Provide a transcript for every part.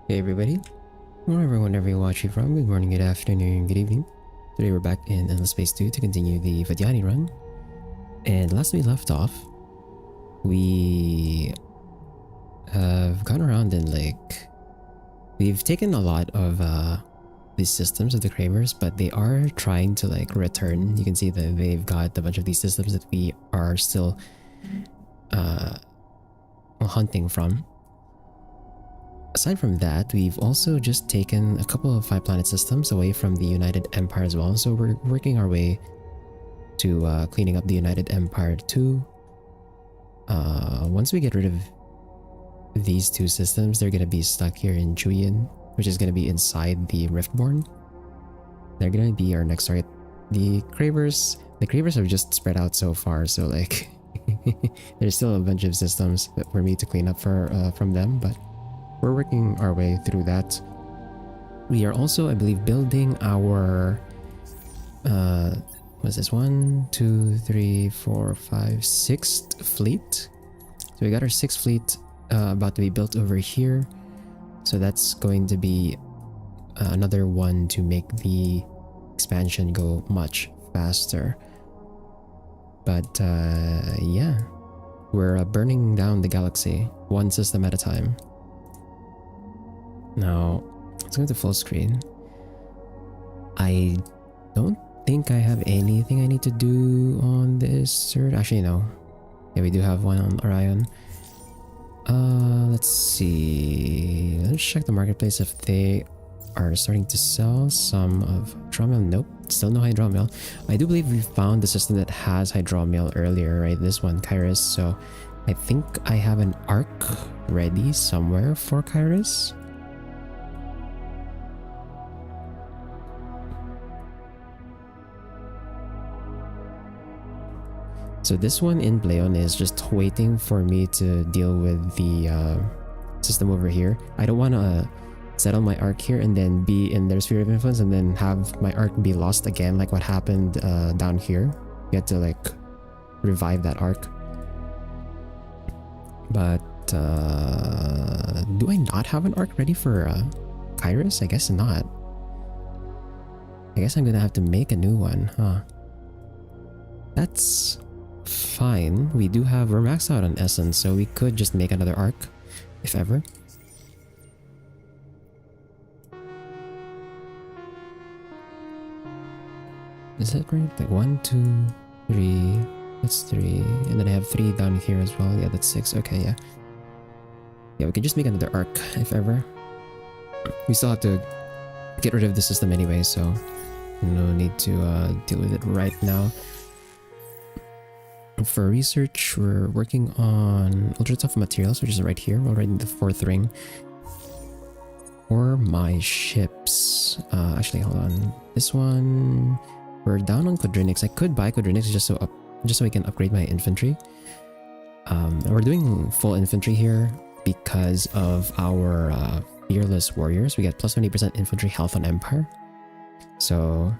Hey everybody, wherever you're watching from, good morning, good afternoon, good evening. Today we're back in Endless Space 2 to continue the Vodyani run. And last we left off, we have gone around and we've taken a lot of these systems of the Cravers, but they are trying to return. You can see that they've got a bunch of these systems that we are still hunting from. Aside from that, we've also just taken a couple of 5-planet systems away from the United Empire as well. So we're working our way to cleaning up the United Empire too. Once we get rid of these two systems, they're going to be stuck here in Juyin, which is going to be inside the Riftborn. They're going to be our next target. The Cravers have just spread out so far, so there's still a bunch of systems for me to clean up from them, but we're working our way through that. We are also, I believe, building our what's this? 1, 2, 3, 4, 5, 6th fleet. So we got our 6th fleet about to be built over here. So that's going to be another one to make the expansion go much faster. But yeah, we're burning down the galaxy one system at a time. Now, let's go to full screen. I don't think I have anything I need to do on this third. Actually, no. Yeah, we do have one on Orion. Let's see. Let's check the marketplace if they are starting to sell some of Hydromiel. Nope, still no Hydromiel. I do believe we found the system that has Hydromiel earlier, right? This one, Kairos. So I think I have an arc ready somewhere for Kairos. So this one in Bleon is just waiting for me to deal with the system over here. I don't want to settle my arc here and then be in their sphere of influence and then have my arc be lost again, like what happened down here. You had to revive that arc. But do I not have an arc ready for Kairos? I guess not. I guess I'm gonna have to make a new one, huh? That's fine. We're maxed out on Essence, so we could just make another arc, if ever. Is that right? 1, 2, 3. That's 3. And then I have 3 down here as well. Yeah, that's 6. Okay, yeah. Yeah, we can just make another arc, if ever. We still have to get rid of the system anyway, so no need to deal with it right now. For research, we're working on ultra tough materials, which is right here, already in the 4th ring. For my ships, actually, hold on. This one, we're down on Quadrinix. I could buy Quadrinix just so I can upgrade my infantry. We're doing full infantry here because of our fearless warriors. We get plus 20% infantry health on Empire. So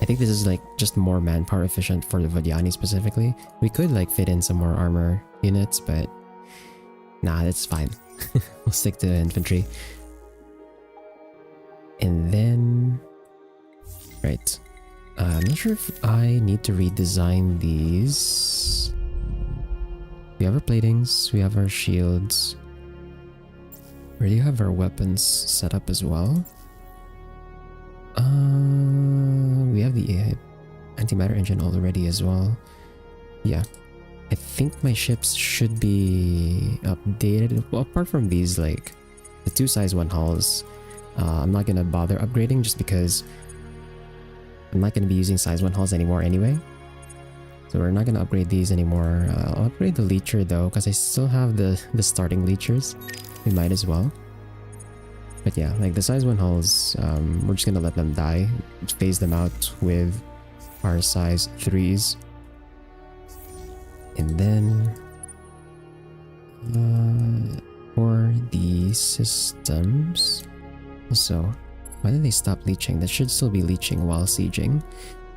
I think this is just more manpower efficient for the Vodyani specifically. We could fit in some more armor units, but nah, that's fine. We'll stick to infantry. And then, right. I'm not sure if I need to redesign these. We have our platings, we have our shields. We already have our weapons set up as well. We have the antimatter engine already as well. Yeah, I think my ships should be updated. Well, apart from these, the 2 size 1 hulls, I'm not gonna bother upgrading just because I'm not gonna be using size 1 hulls anymore anyway. So we're not gonna upgrade these anymore. I'll upgrade the leecher though, because I still have the starting leechers. We might as well. But yeah, the size 1 hulls, we're just gonna let them die. Phase them out with our size 3s. And then for the systems, also, why did they stop leeching? That should still be leeching while sieging.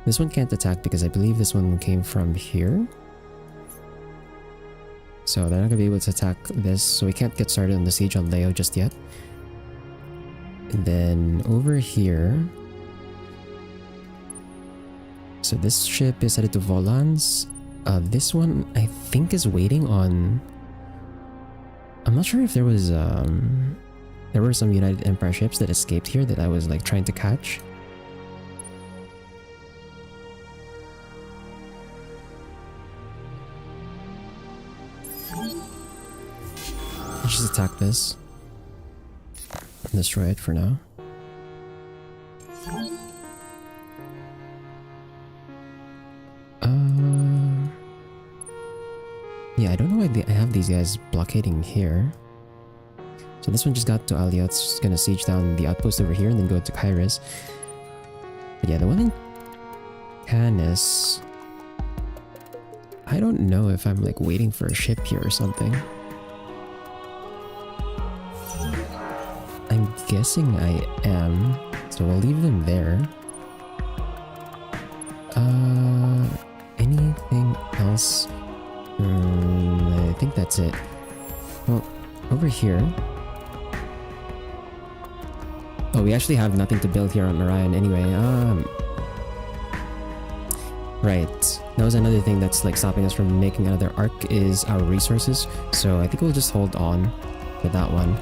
This one can't attack because I believe this one came from here. So they're not gonna be able to attack this, so we can't get started on the siege on Leo just yet. And then over here... So this ship is headed to Volans. This one, I think, is waiting on... I'm not sure if there was, there were some United Empire ships that escaped here that I was, like, trying to catch. Let's just attack this. Destroy it for now. Yeah, I don't know why I have these guys blockading here. So this one just got to Aliot. It's just gonna siege down the outpost over here and then go to Kairos. But yeah, the one in Canis... I don't know if I'm like waiting for a ship here or something. I'm guessing I am. So we'll leave them there. Anything else? I think that's it. Well, over here... Oh, we actually have nothing to build here on Orion anyway. Right. That was another thing that's like stopping us from making another arc is our resources. So I think we'll just hold on for that one.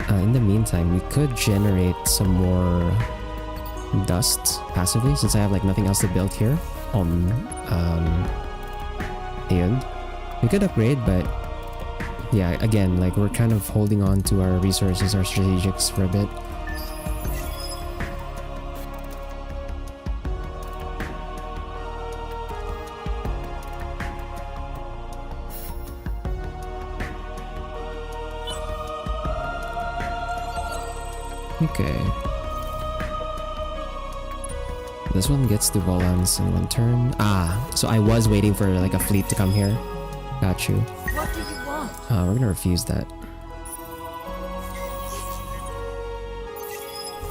In the meantime, we could generate some more dust passively since I have like nothing else to build here on Aeon. We could upgrade, but yeah, again, like we're kind of holding on to our resources, our strategics for a bit. Okay. This one gets to Volans in one turn. So I was waiting for like a fleet to come here. Got you. What do you want? We're gonna refuse that.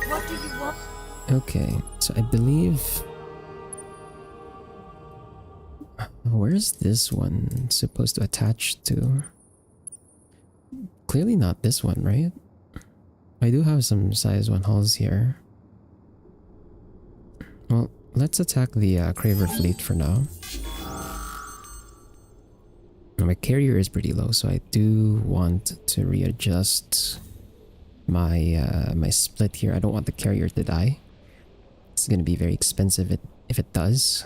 What do you want? Okay, so I believe... Where is this one supposed to attach to? Clearly not this one, right? I do have some size 1 hulls here. Well, let's attack the Craver fleet for now. My carrier is pretty low, so I do want to readjust my my split here. I don't want the carrier to die. It's gonna be very expensive if it does.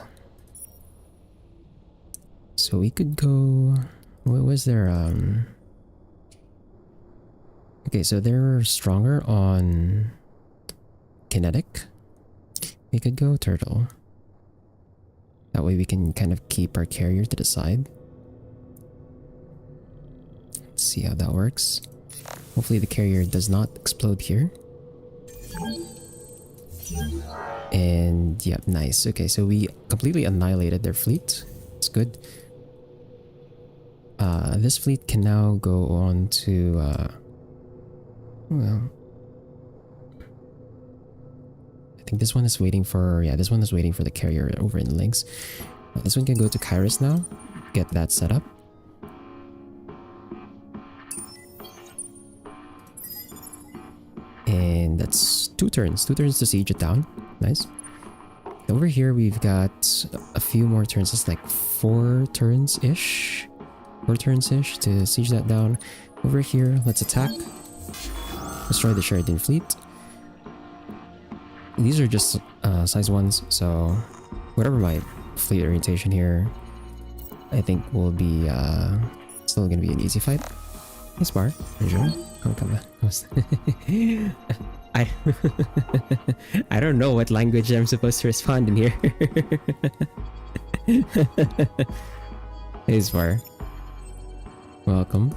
So we could go... What was there? Okay, so they're stronger on kinetic. We could go turtle. That way we can kind of keep our carrier to the side. Let's see how that works. Hopefully the carrier does not explode here. And yeah, nice. Okay, so we completely annihilated their fleet. It's good. This fleet can now go on to... well... I think this one is waiting for... Yeah, this one is waiting for the carrier over in Lynx. This one can go to Kairos now. Get that set up. And that's 2 turns. 2 turns to siege it down. Nice. Over here we've got a few more turns. It's like 4 turns-ish. 4 turns-ish to siege that down. Over here, let's attack. Destroy the Sheridan fleet. These are just size 1s, so whatever my fleet orientation here, I think will be still gonna be an easy fight. Hey Spar, enjoy. Come on. I don't know what language I'm supposed to respond in here. Hey Spar. Welcome.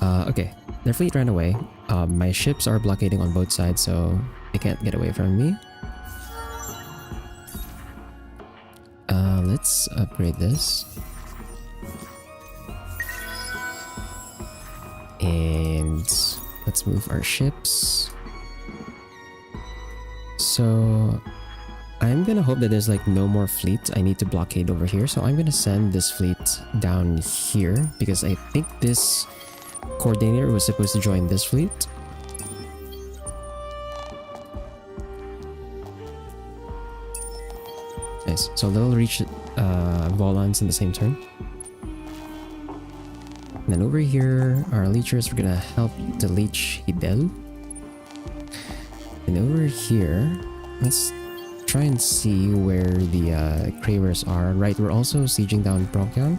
Okay, their fleet ran away. My ships are blockading on both sides, so they can't get away from me. Let's upgrade this. And let's move our ships. So I'm gonna hope that there's like no more fleet I need to blockade over here. So I'm gonna send this fleet down here because I think this coordinator was supposed to join this fleet. Nice. So they'll reach Volans in the same turn. And then over here, our leechers, we're gonna help the leech Hidel. And over here, let's try and see where the cravers are. Right, we're also sieging down Procyon.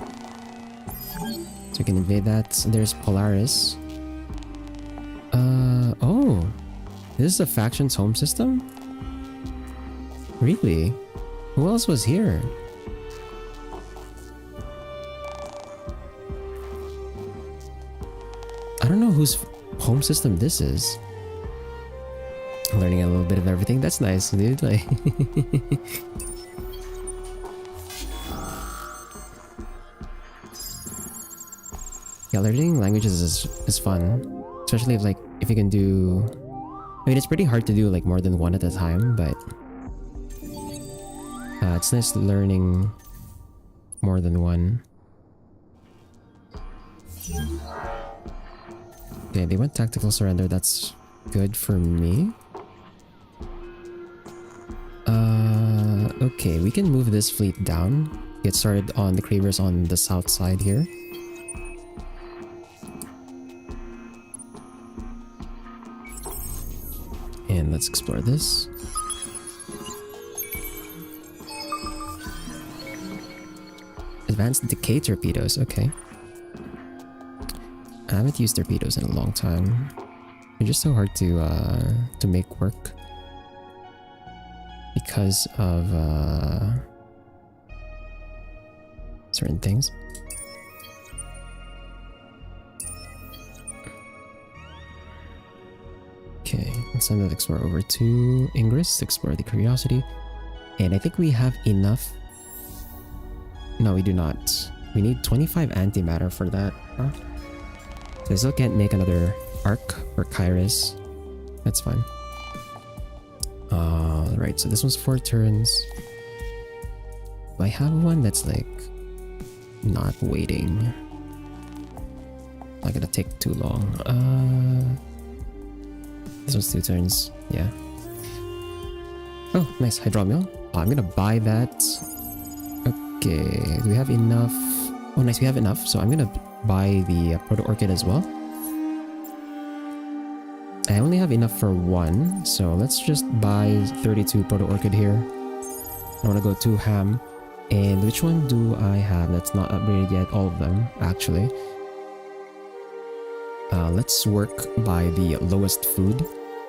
So we can invade that. So there's Polaris. Oh. This is a faction's home system? Really? Who else was here? I don't know whose home system this is. Learning a little bit of everything. That's nice, dude. Like yeah, learning languages is fun. Especially if you can do, I mean, it's pretty hard to do like more than one at a time, but it's nice learning more than one. Okay, they went tactical surrender. That's good for me. Okay, we can move this fleet down. Get started on the cravers on the south side here. And let's explore this. Advanced decay torpedoes, okay. I haven't used torpedoes in a long time. They're just so hard to make work because of certain things. Okay, let's send that explorer over to Ingress to explore the curiosity. And I think we have enough. No, we do not. We need 25 antimatter for that. Huh? So I still can't make another arc for Kairos. That's fine. Right, so this one's 4 turns. I have one that's like not waiting. Not gonna take too long. This one's 2 turns. Yeah. Oh, nice. Hydromiel. Oh, I'm gonna buy that. Okay. Do we have enough? Oh, nice. We have enough. So I'm gonna buy the Proto Orchid as well. I only have enough for 1. So let's just buy 32 Proto Orchid here. I don't want to go too ham. And which one do I have that's not upgraded yet? All of them, actually. Let's work by the lowest food.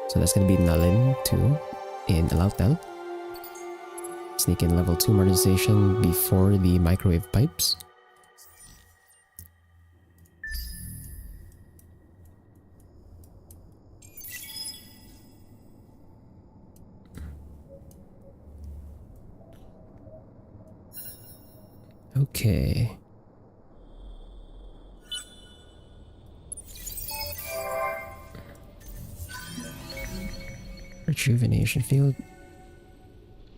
So that's going to be Nalin 2 in Alautel. Sneak in level 2 modernization before the microwave pipes. Okay. Rejuvenation field.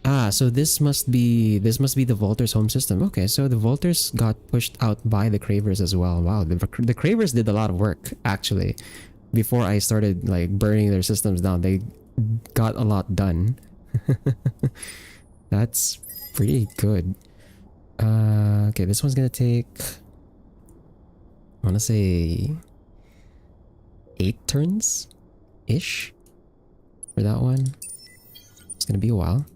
Ah, so this must be the Volter's home system. Okay, so the Volters got pushed out by the Cravers as well. Wow, the Cravers did a lot of work actually. Before I started like burning their systems down, they got a lot done. That's pretty good. Okay, this one's gonna take, I wanna say 8 turns ish for that one. It's gonna be a while.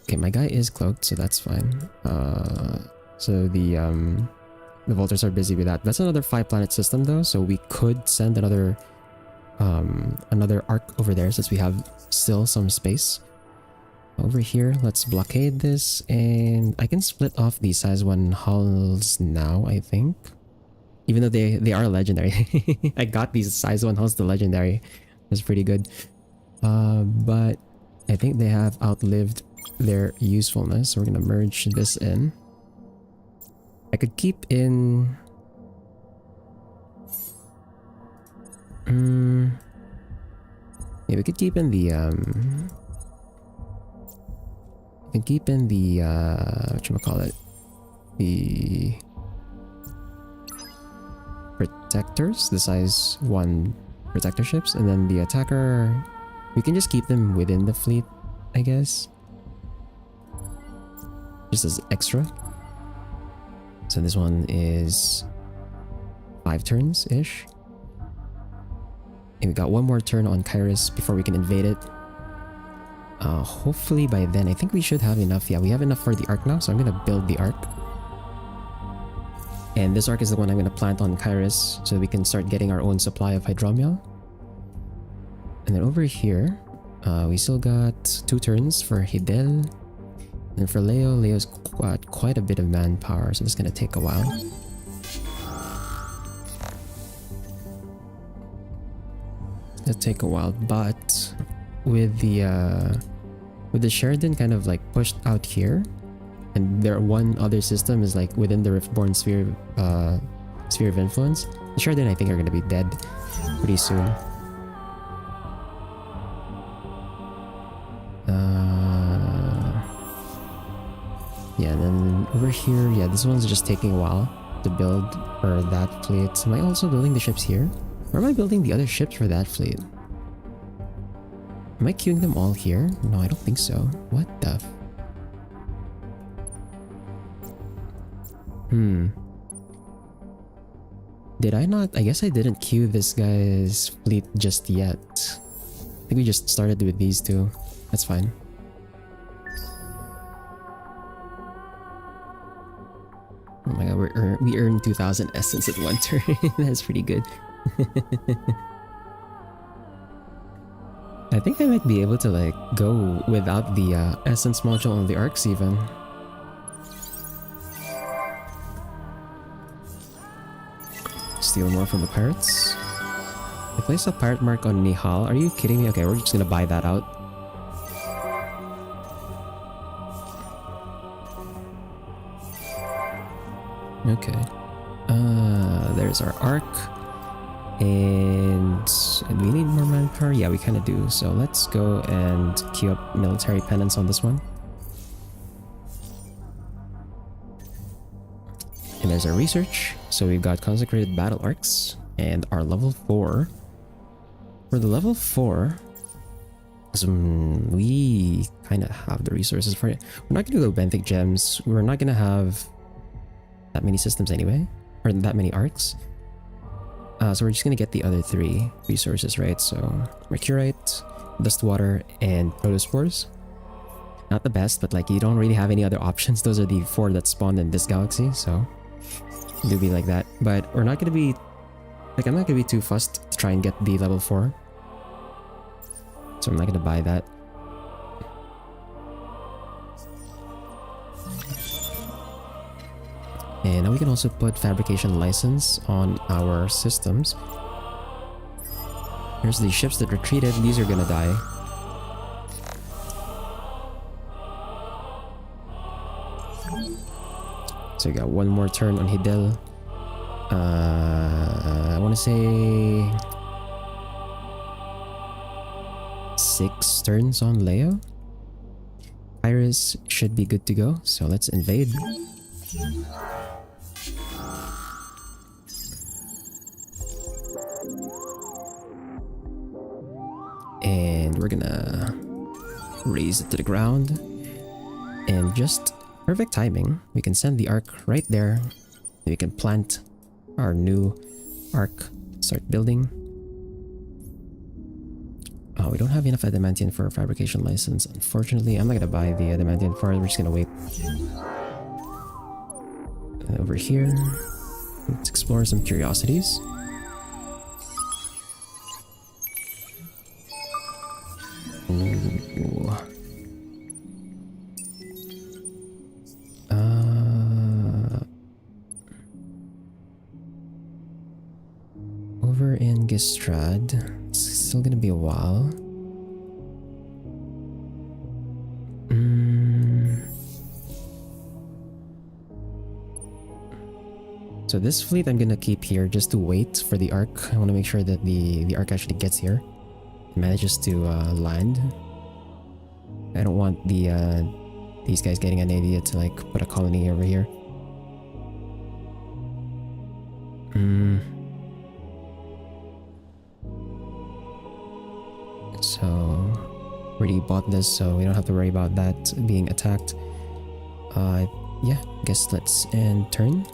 Okay, my guy is cloaked, so that's fine. So the Volters are busy with that. That's another 5-planet system though, so we could send another arc over there since we have still some space. Over here, let's blockade this, and I can split off the size 1 hulls now, I think. Even though they are legendary. I got these size 1 hulls to legendary. That's pretty good. But I think they have outlived their usefulness, so we're gonna merge this in. I could keep in... yeah, we could keep in the... we can keep in the whatchamacallit, the protectors, the size 1 protector ships, and then the attacker, We can just keep them within the fleet, I guess. Just as extra. So this one is 5 turns-ish. And we got one more turn on Kairos before we can invade it. Hopefully by then, I think we should have enough. Yeah, we have enough for the arc now, so I'm gonna build the arc. And this arc is the one I'm gonna plant on Kairos so we can start getting our own supply of hydromiel. And then over here, we still got 2 turns for Hidel. And for Leo, Leo's got quite a bit of manpower, so this is gonna take a while. It'll take a while, but with the Sheridan kind of like pushed out here, and their one other system is like within the Riftborn sphere of influence, the Sheridan I think are gonna be dead pretty soon. Yeah, and then over here, yeah, this one's just taking a while to build for that fleet. Am I also building the ships here? Or am I building the other ships for that fleet? Am I queuing them all here? No, I don't think so. What the f... Did I not? I guess I didn't queue this guy's fleet just yet. I think we just started with these two. That's fine. Oh my god, we earned 2,000 essence at one turn. That's pretty good. I think I might be able to like go without the essence module on the arcs even. Steal more from the pirates. I placed a pirate mark on Nihal. Are you kidding me? Okay, we're just gonna buy that out. Okay. There's our arc. And do we need more manpower? Yeah, we kind of do. So let's go and queue up military penance on this one. And there's our research. So we've got consecrated battle arcs and our level 4. For the level 4, we kind of have the resources for it. We're not going to go benthic gems. We're not going to have that many systems anyway, or that many arcs. So we're just gonna get the other 3 resources, right? So Mercurite, Dust Water, and Protospores. Not the best, but like you don't really have any other options. Those are the 4 that spawned in this galaxy, so do be like that. But we're not gonna be like, I'm not gonna be too fussed to try and get the level 4. So I'm not gonna buy that. And now we can also put fabrication license on our systems. Here's the ships that retreated. These are gonna die. So we got one more turn on Hidel. I want to say 6 turns on Leo. Iris should be good to go. So let's invade. And we're gonna raise it to the ground. And just perfect timing, we can send the arc right there. We can plant our new arc, start building. Oh, we don't have enough adamantium for a fabrication license. Unfortunately, I'm not gonna buy the adamantium for it. We're just gonna wait. And over here, let's explore some curiosities. Ooh. Over in Gistrad, it's still gonna be a while. So this fleet I'm gonna keep here just to wait for the arc. I want to make sure that the arc actually gets here. Manages to land. I don't want these guys getting an idea to like put a colony over here. So already bought this, so we don't have to worry about that being attacked. Yeah, guess let's end turn.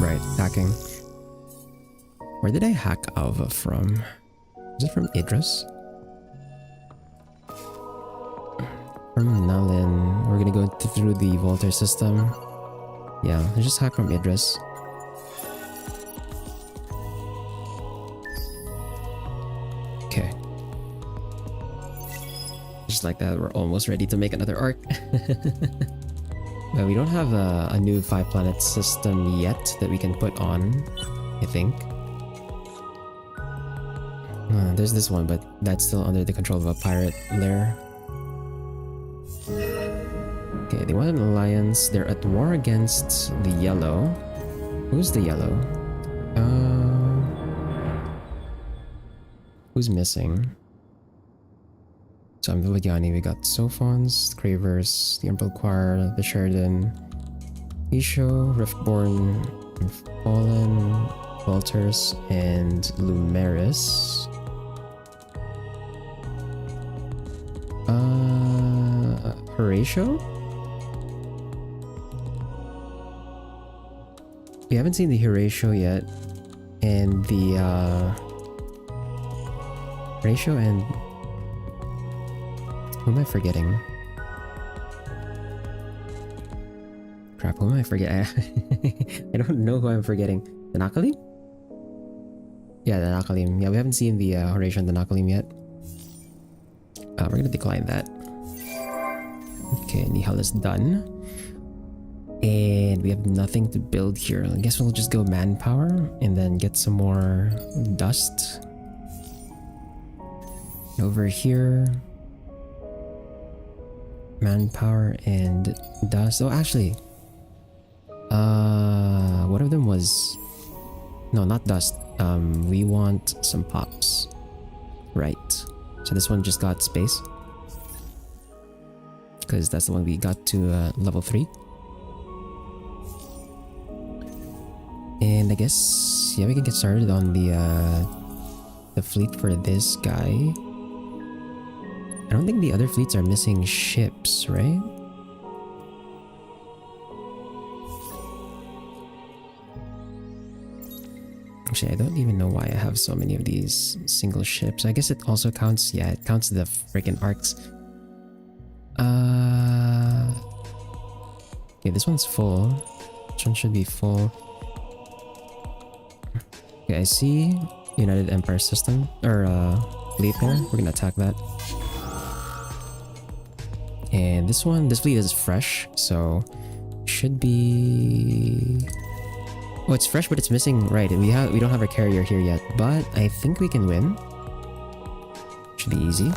Right, hacking. Where did I hack Alva from? Is it from Idris? From Nalin. We're gonna go through the Voltaire system. Yeah, let's just hack from Idris. Okay. Just like that, we're almost ready to make another arc. But we don't have a new 5-planet system yet that we can put on, I think. There's this one, but that's still under the control of a pirate lair. Okay, they want an alliance. They're at war against the yellow. Who's the yellow? Who's missing? So I'm the Vodyani. We got Sophons, the Cravers, the Impel Choir, the Sheridan, Isho, Riftborn, Fallen, Walters, and Lumeris. Horatio? We haven't seen the Horatio yet. And the Horatio and who am I forgetting? Crap, who am I forgetting? I don't know who I'm forgetting. The Nakalim? Yeah, the Nakalim. Yeah, we haven't seen the Horatio and the Nakalim yet. We're gonna decline that. Okay, Nihal is done. And we have nothing to build here. I guess we'll just go manpower and then get some more dust. Over here. Manpower and dust. Oh, actually. One of them was... No, not dust. We want some pops. Right. So this one just got space. Because that's the one we got to level 3. And I guess, yeah, we can get started on the fleet for this guy. I don't think the other fleets are missing ships, right? Actually, I don't even know why I have so many of these single ships. I guess it also counts, yeah, it counts the freaking arcs. Okay, this one's full. This one should be full. Okay, I see United Empire system, or fleet there. We're gonna attack that. And this fleet is fresh, so should be... Oh, it's fresh, but it's missing. Right, we don't have our carrier here yet, but I think we can win. Should be easy.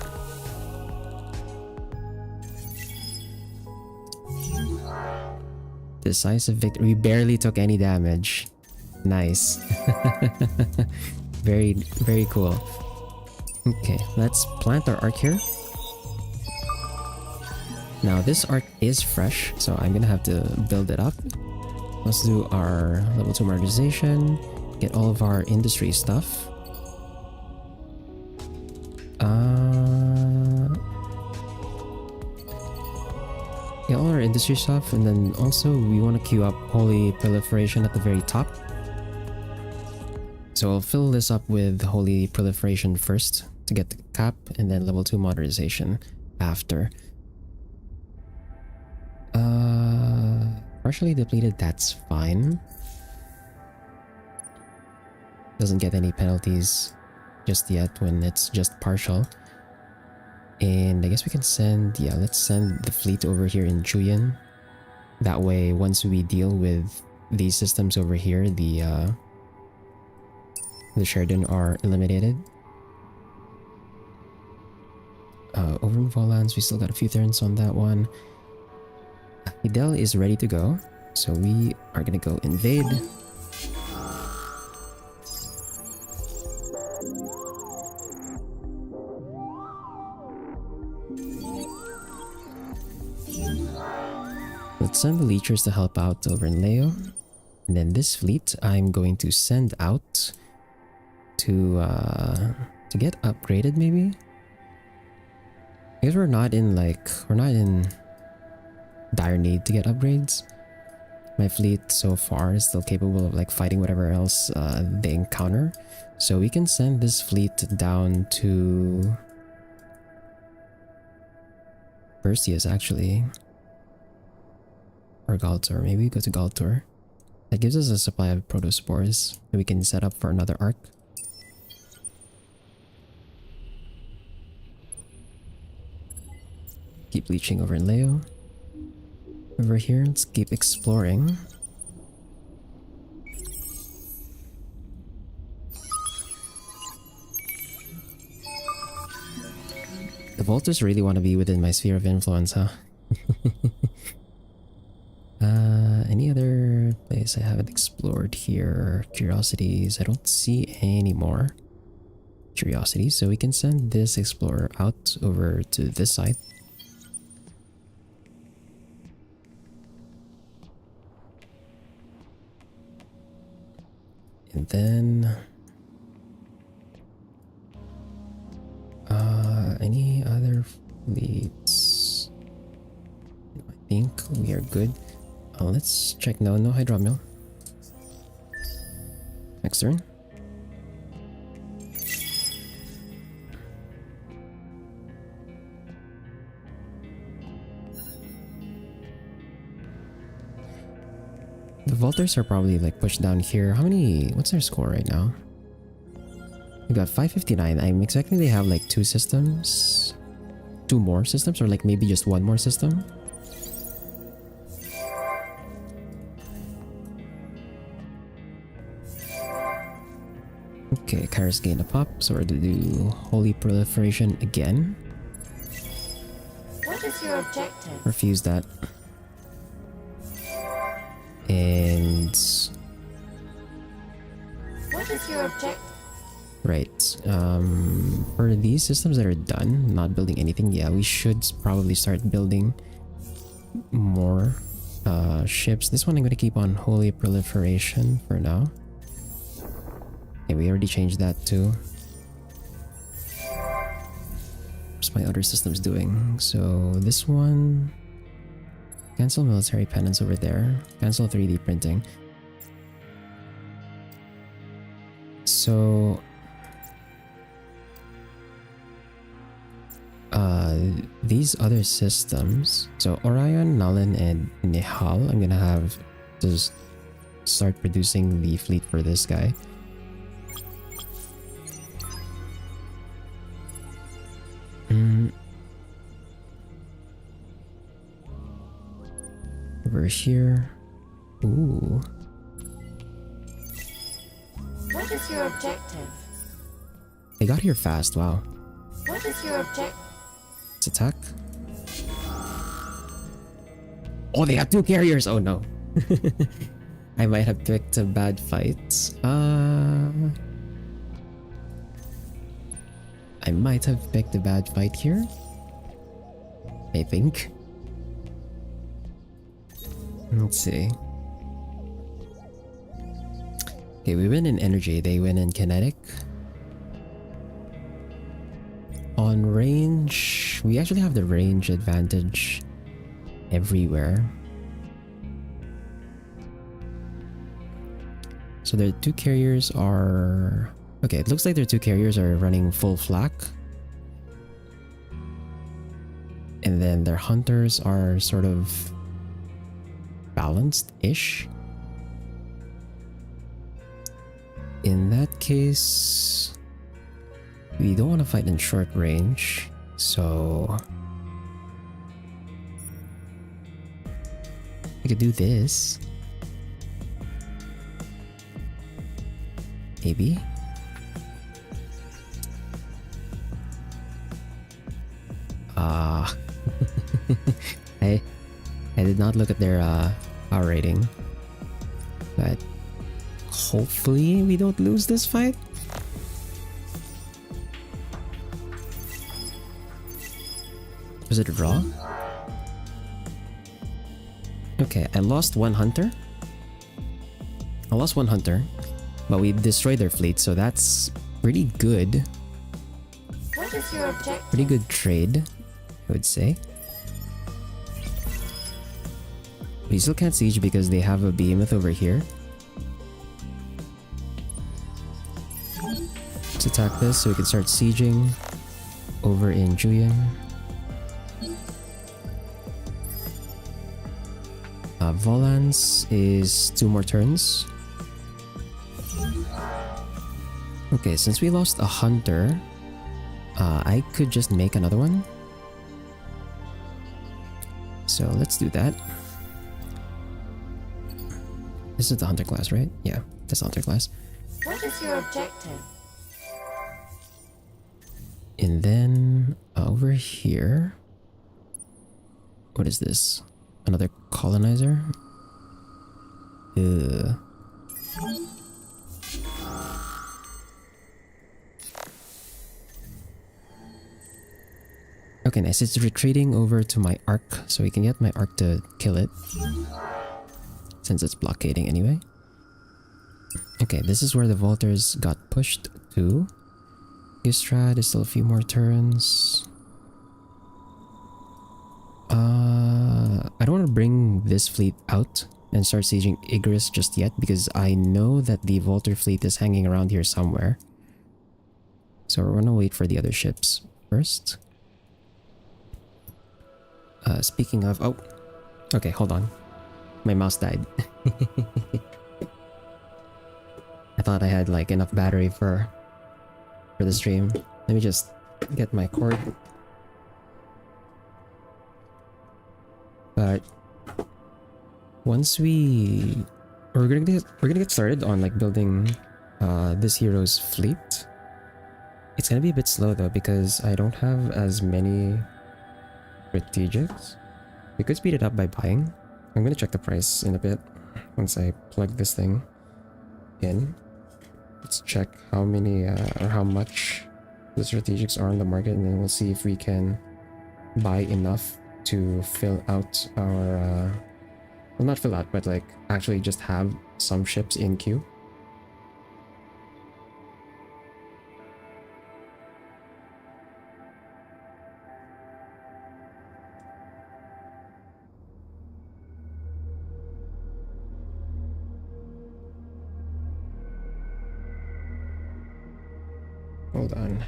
Decisive victory. We barely took any damage. Nice. Very, very cool. Okay, let's plant our arc here. Now this arc is fresh, so I'm gonna have to build it up. Let's do our level 2 modernization, get all of our industry stuff. Get all our industry stuff, and then also we want to queue up Holy Proliferation at the very top. So I'll fill this up with Holy Proliferation first to get the cap, and then level 2 modernization after. Partially depleted, that's fine. Doesn't get any penalties just yet when it's just partial. And I guess we can send, yeah, let's send the fleet over here in Juyin. That way, once we deal with these systems over here, the Sheridan are eliminated. Over in Volans, we still got a few turns on that one. Fidel is ready to go, so we are gonna go invade. Let's send the Leechers to help out over in Leo. And then this fleet I'm going to send out to To get upgraded, maybe? Because we're not in dire need to get upgrades. My fleet so far is still capable of like fighting whatever else they encounter. So we can send this fleet down to Perseus actually. Or Galtor. Maybe we go to Galtor. That gives us a supply of protospores that we can set up for another arc. Keep leeching over in Leo. Over here, let's keep exploring. The Volters really want to be within my sphere of influence, huh? Any other place I haven't explored here? Curiosities. I don't see any more curiosities, so we can send this explorer out over to this side. And then any other fleets? I think we are good. Let's check. No hydromiel. Next turn. The Volters are probably like pushed down here. How many? What's their score right now? We got 559. I'm expecting they have like 2 systems. 2 more systems, or like maybe just 1 more system. Okay, Kairos gain a pop, so we're to do Holy Proliferation again. What is your objective? Refuse that. And what is your objective? Right. For these systems that are done, not building anything, yeah, we should probably start building more ships. This one I'm gonna keep on Holy Proliferation for now. Okay, we already changed that too. What's my other systems doing? So this one, cancel military penance over there, cancel 3D printing. So these other systems, so Orion, Nullen, and Nihal, I'm gonna have to start producing the fleet for this guy. Over here. Ooh. What is your objective? They got here fast, wow. What is your objective? Let's attack. Oh, they have 2 carriers! Oh no. I might have picked a bad fight. I might have picked a bad fight here. I think. Let's see. Okay, we win in energy, they win in kinetic. On range, we actually have the range advantage everywhere. So their 2 carriers are... Okay, it looks like their 2 carriers are running full flak. And then their hunters are sort of balanced-ish. In that case, we don't want to fight in short range, so we could do this. Maybe. I did not look at their power rating, but hopefully we don't lose this fight. Was it a draw? Okay, I lost 1 hunter. But we destroyed their fleet, so that's pretty good. is your objective? Pretty good trade, I would say. We still can't siege because they have a behemoth over here. Let's attack this so we can start sieging over in Julian. Volans is 2 more turns. Okay, since we lost a hunter, I could just make another one. So let's do that. This is the hunter class, right? Yeah, that's the hunter class. What is your objective? And then over here, what is this? Another colonizer? Ugh. Okay, nice. It's retreating over to my arc, so we can get my arc to kill it. Since it's blockading anyway. Okay, this is where the Volters got pushed to. Gistrad is still a few more turns. I don't want to bring this fleet out and start sieging Igris just yet because I know that the Volter fleet is hanging around here somewhere. So we're gonna wait for the other ships first. Speaking of... Oh! Okay, hold on. My mouse died. I thought I had like enough battery for the stream. Let me just get my cord. But once we're gonna get started on like building this hero's fleet. It's gonna be a bit slow though because I don't have as many strategics. We could speed it up by buying. I'm gonna check the price in a bit once I plug this thing in. Let's check how many or how much the strategics are on the market, and then we'll see if we can buy enough to fill out our well, not fill out, but like actually just have some ships in queue. Hold on.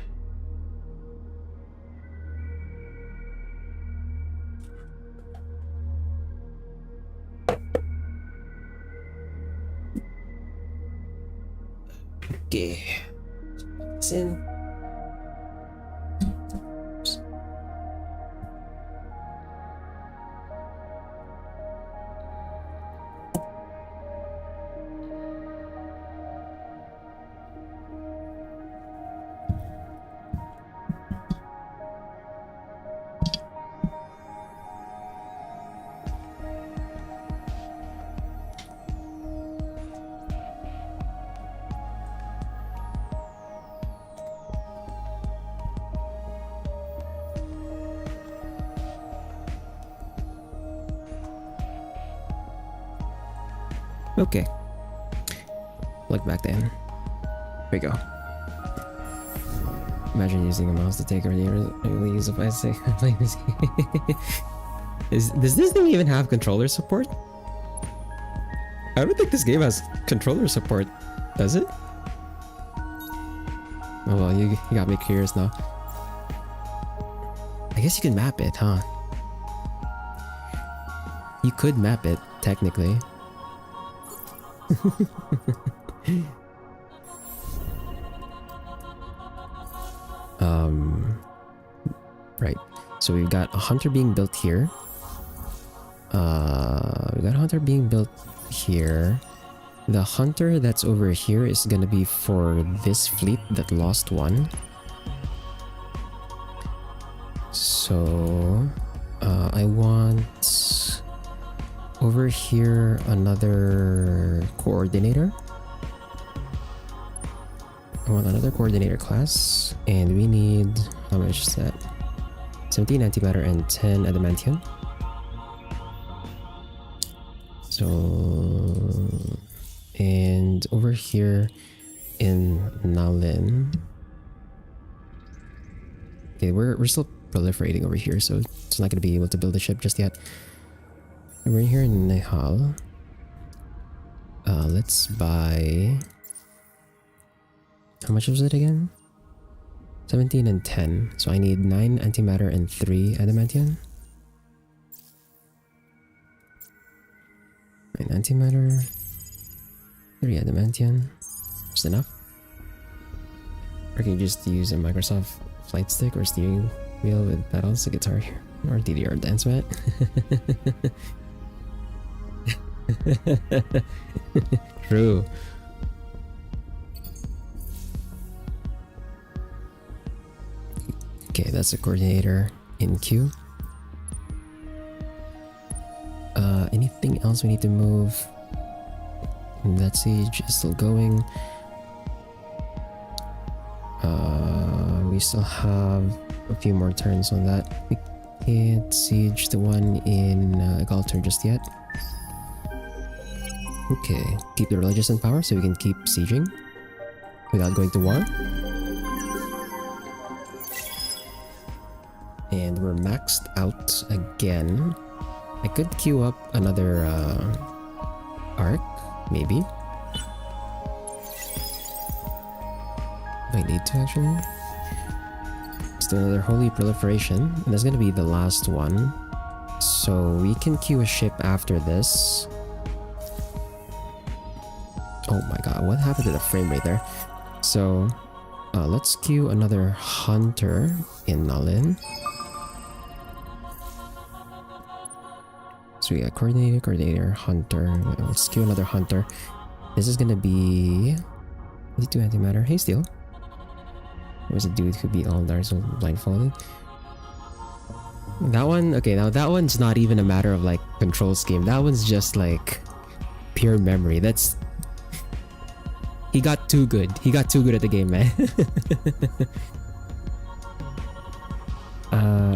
Okay. Sin. Okay. Plug back in. Here we go. Imagine using a mouse to take a release if I say I'm playing this game. Does this thing even have controller support? I don't think this game has controller support. Does it? Oh well, you got me curious now. I guess you can map it, huh? You could map it, technically. Right. So we've got a hunter being built here. We got a hunter being built here. The hunter that's over here is gonna be for this fleet that lost one. So I want over here another coordinator. I want another coordinator class, and we need, how much is that? 17 antimatter and 10 adamantium. So, and over here in Nalin, Okay, we're still proliferating over here, so it's not gonna be able to build a ship just yet. We're here in Nehal. Let's buy... How much was it again? 17 and 10. So I need 9 antimatter and 3 adamantium. 9 antimatter, 3 adamantium. Just enough? Or can you just use a Microsoft flight stick or steering wheel with pedals, a guitar, or DDR dance mat? True. Okay, that's a coordinator in queue. Anything else we need to move? That siege is still going. We still have a few more turns on that. We can't siege the one in Galter just yet. Okay, keep the religious in power so we can keep sieging without going to war. And we're maxed out again. I could queue up another arc, maybe. Might need to actually. Let's do another holy proliferation, and that's gonna be the last one. So we can queue a ship after this. Oh my god, what happened to the frame rate there? So let's queue another hunter in Nalin. So we got coordinator, hunter. Let's queue another hunter. This is gonna be 52 antimatter. Hey, Steel. There was a dude who beat all Darzo blindfolded. That one, okay, now that one's not even a matter of like control scheme. That one's just like pure memory. That's... He got too good. He got too good at the game, man.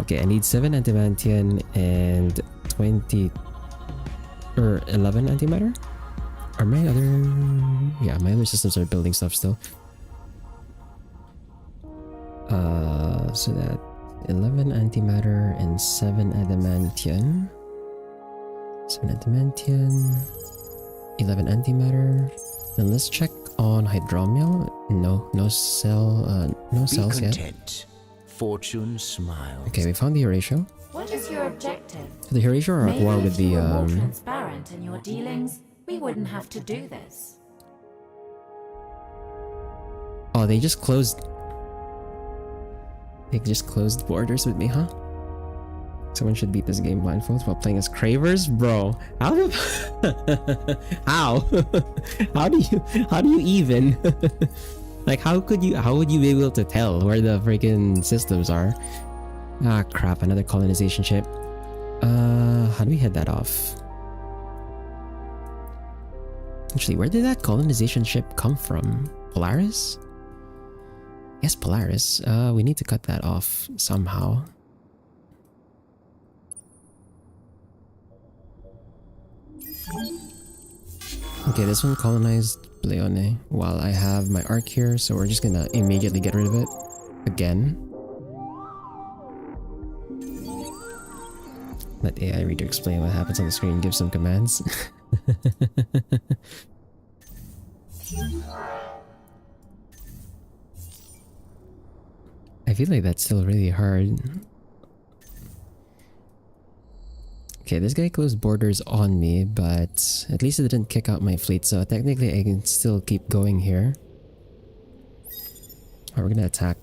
Okay, I need 7 antimantium and 20 or 11 antimatter. Are my other... Yeah, my other systems are building stuff still. So that 11 antimatter and 7 adamantium. 7 adamantium, 11 antimatter. Then let's check on hydromiel. No cell, no cells yet. Fortune smile. Okay, we found the Horatio. What is your objective? The Horatio are at Maybe war if with the you were more transparent in your dealings, we wouldn't have to do this. Oh, they just closed. They just closed borders with me, huh? Someone should beat this game blindfold while playing as Cravers, bro. How do how? how do you even like how would you be able to tell where the freaking systems are? Ah crap, another colonization ship. How do we head that off? Actually, where did that colonization ship come from? Polaris? Yes, Polaris. We need to cut that off somehow. Okay, this one colonized Bleone while I have my arc here, so we're just gonna immediately get rid of it again. Let AI reader explain what happens on the screen and give some commands. I feel like that's still really hard. Okay, this guy closed borders on me, but at least it didn't kick out my fleet, so technically I can still keep going here. Alright, we're gonna attack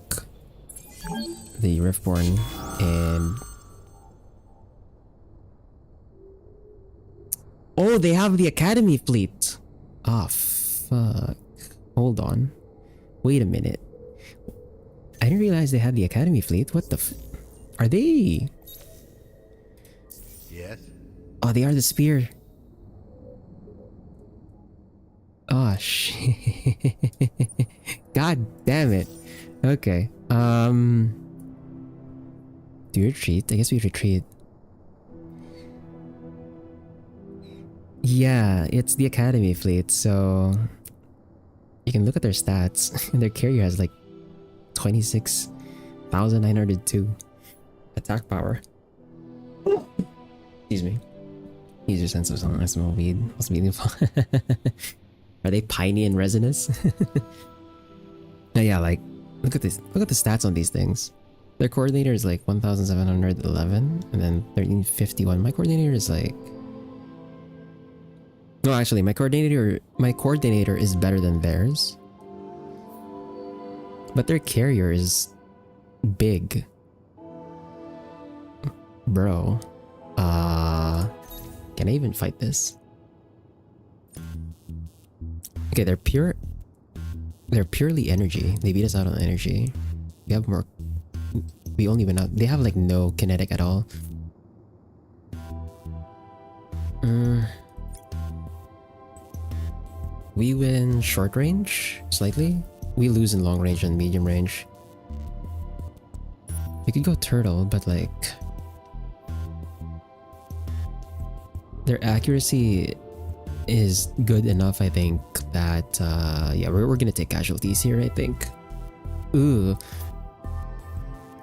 the Riftborn and... Oh, they have the Academy fleet! Ah, fuck. Hold on. Wait a minute. I didn't realize they had the Academy fleet. What the f... Are they... Yes. Oh, they are the spear. Oh, shit. God damn it. Okay. Do we retreat? I guess we retreat. Yeah, it's the Academy fleet, so... You can look at their stats. Their carrier has like 26 1902 attack power. Excuse me. Use your sense of song. I smell weed. What's meaningful? Are they piney and resinous? No, yeah, like look at this. Look at the stats on these things. Their coordinator is like 1711 and then 1351. My coordinator is like, no, actually my coordinator is better than theirs. But their carrier is big. Bro. Can I even fight this? Okay, they're purely energy. They beat us out on energy. We have more. We only went out. They have like no kinetic at all. We win short range slightly. We lose in long range and medium range. We could go turtle, but like their accuracy is good enough, I think, that yeah, we're gonna take casualties here, I think. Ooh.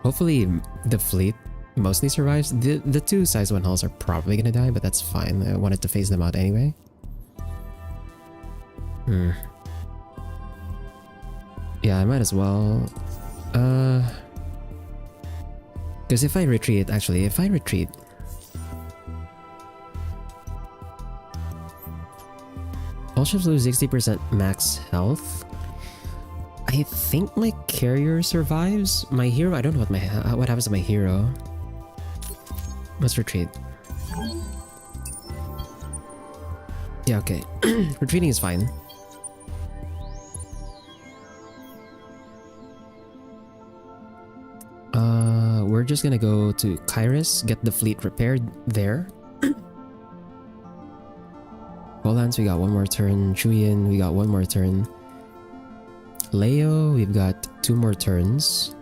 Hopefully the fleet mostly survives. The two size 1 hulls are probably gonna die, but that's fine. I wanted to phase them out anyway. Yeah, I might as well. Because if I retreat, all ships lose 60% max health. I think my carrier survives. My hero, I don't know what happens to my hero. Let's retreat. Yeah, okay. Retreating is fine. We're just gonna go to Kairos, get the fleet repaired there. Volans, we got one more turn. Chuyin, we got one more turn. Leo, we've got 2 more turns.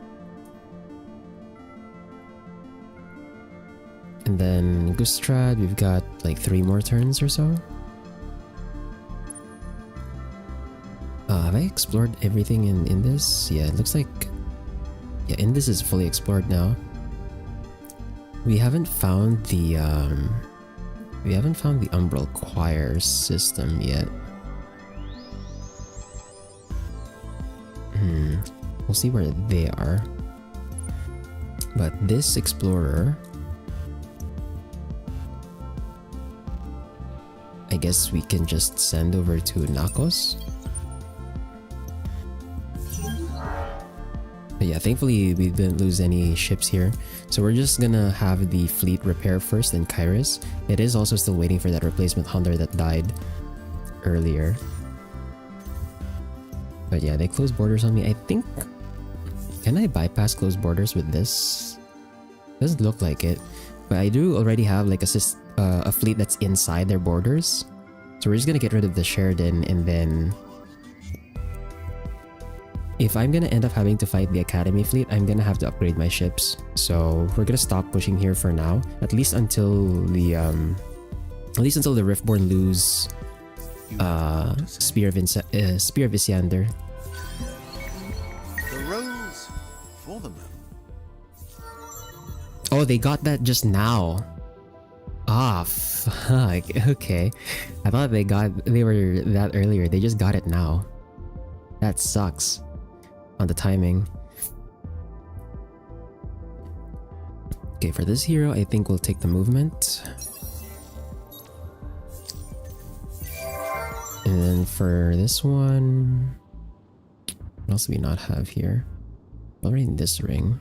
And then Gustrad, we've got like 3 more turns or so. Have I explored everything in this? Yeah, it looks like... Yeah, in this is fully explored now. We haven't found the Umbral Choir system yet. We'll see where they are. But this explorer, I guess we can just send over to Nakos. But yeah, thankfully we didn't lose any ships here. So we're just gonna have the fleet repair first in Kairos. It is also still waiting for that replacement hunter that died earlier. But yeah, they closed borders on me. I think... Can I bypass closed borders with this? Doesn't look like it. But I do already have like a fleet that's inside their borders. So we're just gonna get rid of the Sheridan and then... If I'm gonna end up having to fight the Academy fleet, I'm gonna have to upgrade my ships. So we're gonna stop pushing here for now. At least until the Riftborn lose Spear of Isiander. The rose for the moon. Oh, they got that just now. Ah, fuck. Okay. I thought they were that earlier. They just got it now. That sucks. On the timing. Okay, for this hero, I think we'll take the movement. And then for this one... What else do we not have here? Already in this ring.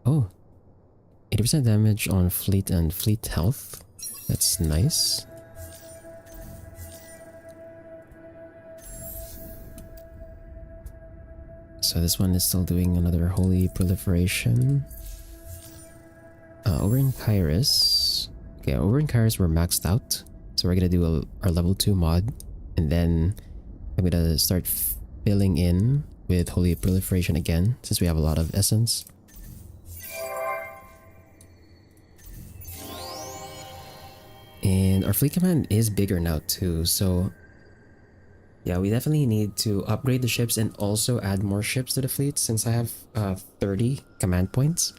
Oh. 80% damage on fleet and fleet health. That's nice. So this one is still doing another holy proliferation. Over in Kairos. Okay, over in Kairos we're maxed out. So we're gonna do our level 2 mod. And then I'm gonna start filling in with holy proliferation again, since we have a lot of essence. And our fleet command is bigger now too, so Yeah, we definitely need to upgrade the ships and also add more ships to the fleet since I have 30 command points.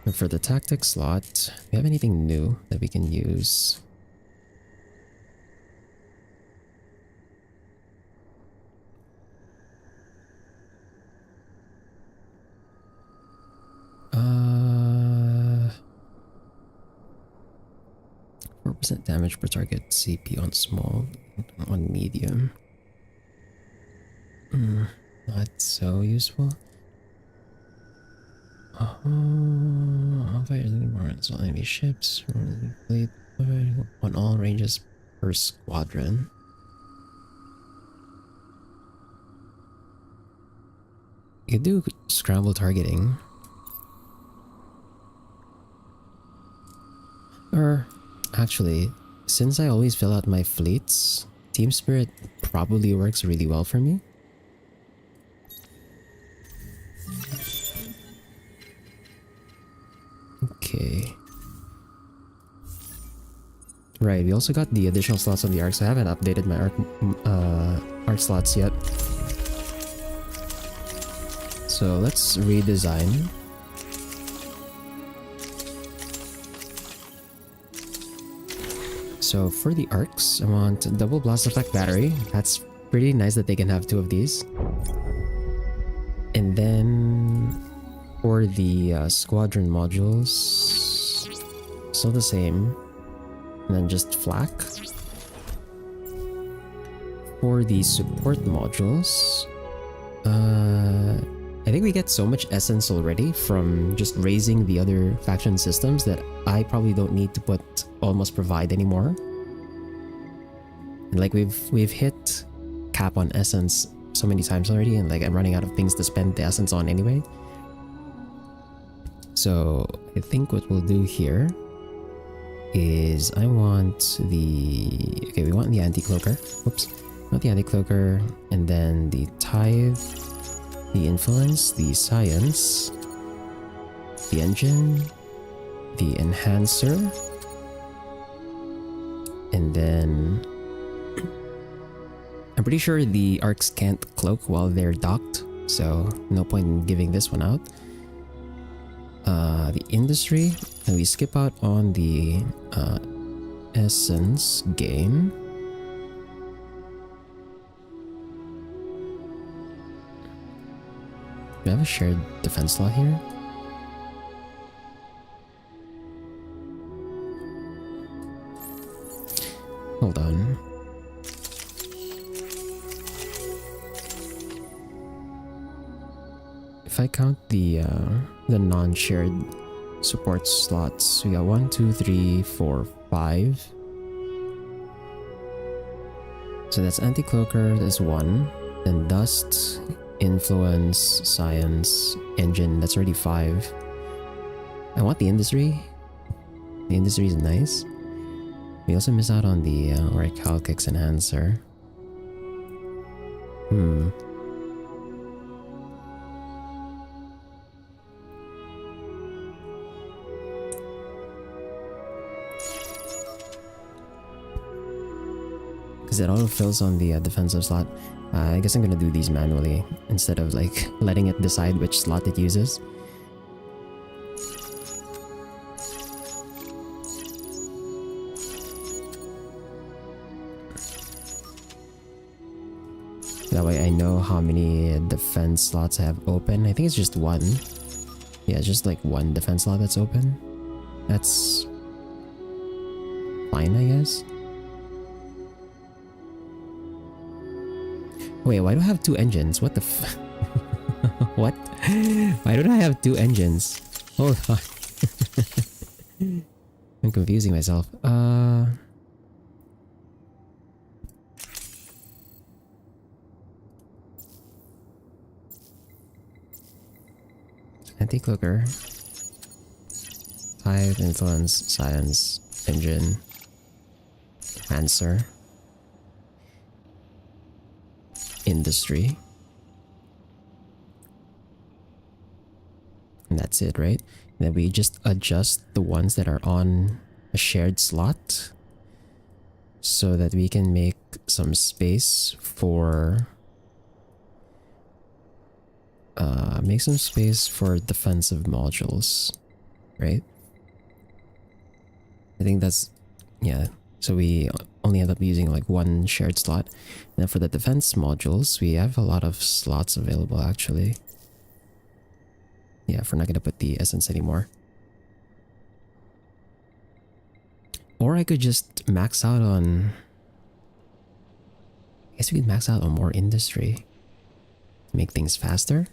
And for the tactic slot, do we have anything new that we can use? Uh, 4% damage per target CP on small, on medium. Not so useful. How far is it more on enemy ships? Fleet on all ranges per squadron. You could do scramble targeting. Or, actually, since I always fill out my fleets, Team Spirit probably works really well for me. Okay. Right, we also got the additional slots on the arc, so I haven't updated my arc slots yet. So let's redesign. So for the arcs, I want a double blast effect battery. That's pretty nice that they can have 2 of these. And then for the squadron modules, still the same. And then just flak. For the support modules, I think we get so much essence already from just raising the other faction systems that I probably don't need to put almost provide anymore. And like we've hit cap on essence so many times already, and like I'm running out of things to spend the essence on anyway. So I think what we'll do here is we want the anti-cloaker. Oops. Not the anti-cloaker, and then the tithe, the influence, the science, the engine, the enhancer, and then I'm pretty sure the arcs can't cloak while they're docked, so no point in giving this one out. The industry, and we skip out on the essence gain. Do I have a shared defense slot here? Hold on. If I count the non-shared support slots, we got 1, 2, 3, 4, 5. So that's anti-cloaker, that's 1. Then dust, influence, science, engine, that's already 5. I want the industry. The industry is nice. We also miss out on the Orichalcix enhancer. Because it auto-fills on the defensive slot. I guess I'm gonna do these manually instead of like letting it decide which slot it uses. That way I know how many defense slots I have open. I think it's just 1. Yeah, it's just like 1 defense slot that's open. That's fine, I guess. Wait, why do I have 2 engines? What the f- What? Why don't I have 2 engines? Hold on. I'm confusing myself. Anti-cloaker. Tithe, influence, science, engine, answer, industry. And that's it, right? And then we just adjust the ones that are on a shared slot so that we can make some space for defensive modules, right? I think that's, yeah. So we only end up using like one shared slot. And then for the defense modules, we have a lot of slots available actually. Yeah, if we're not gonna put the essence anymore. Or I could just max out on... I guess we could max out on more industry to make things faster.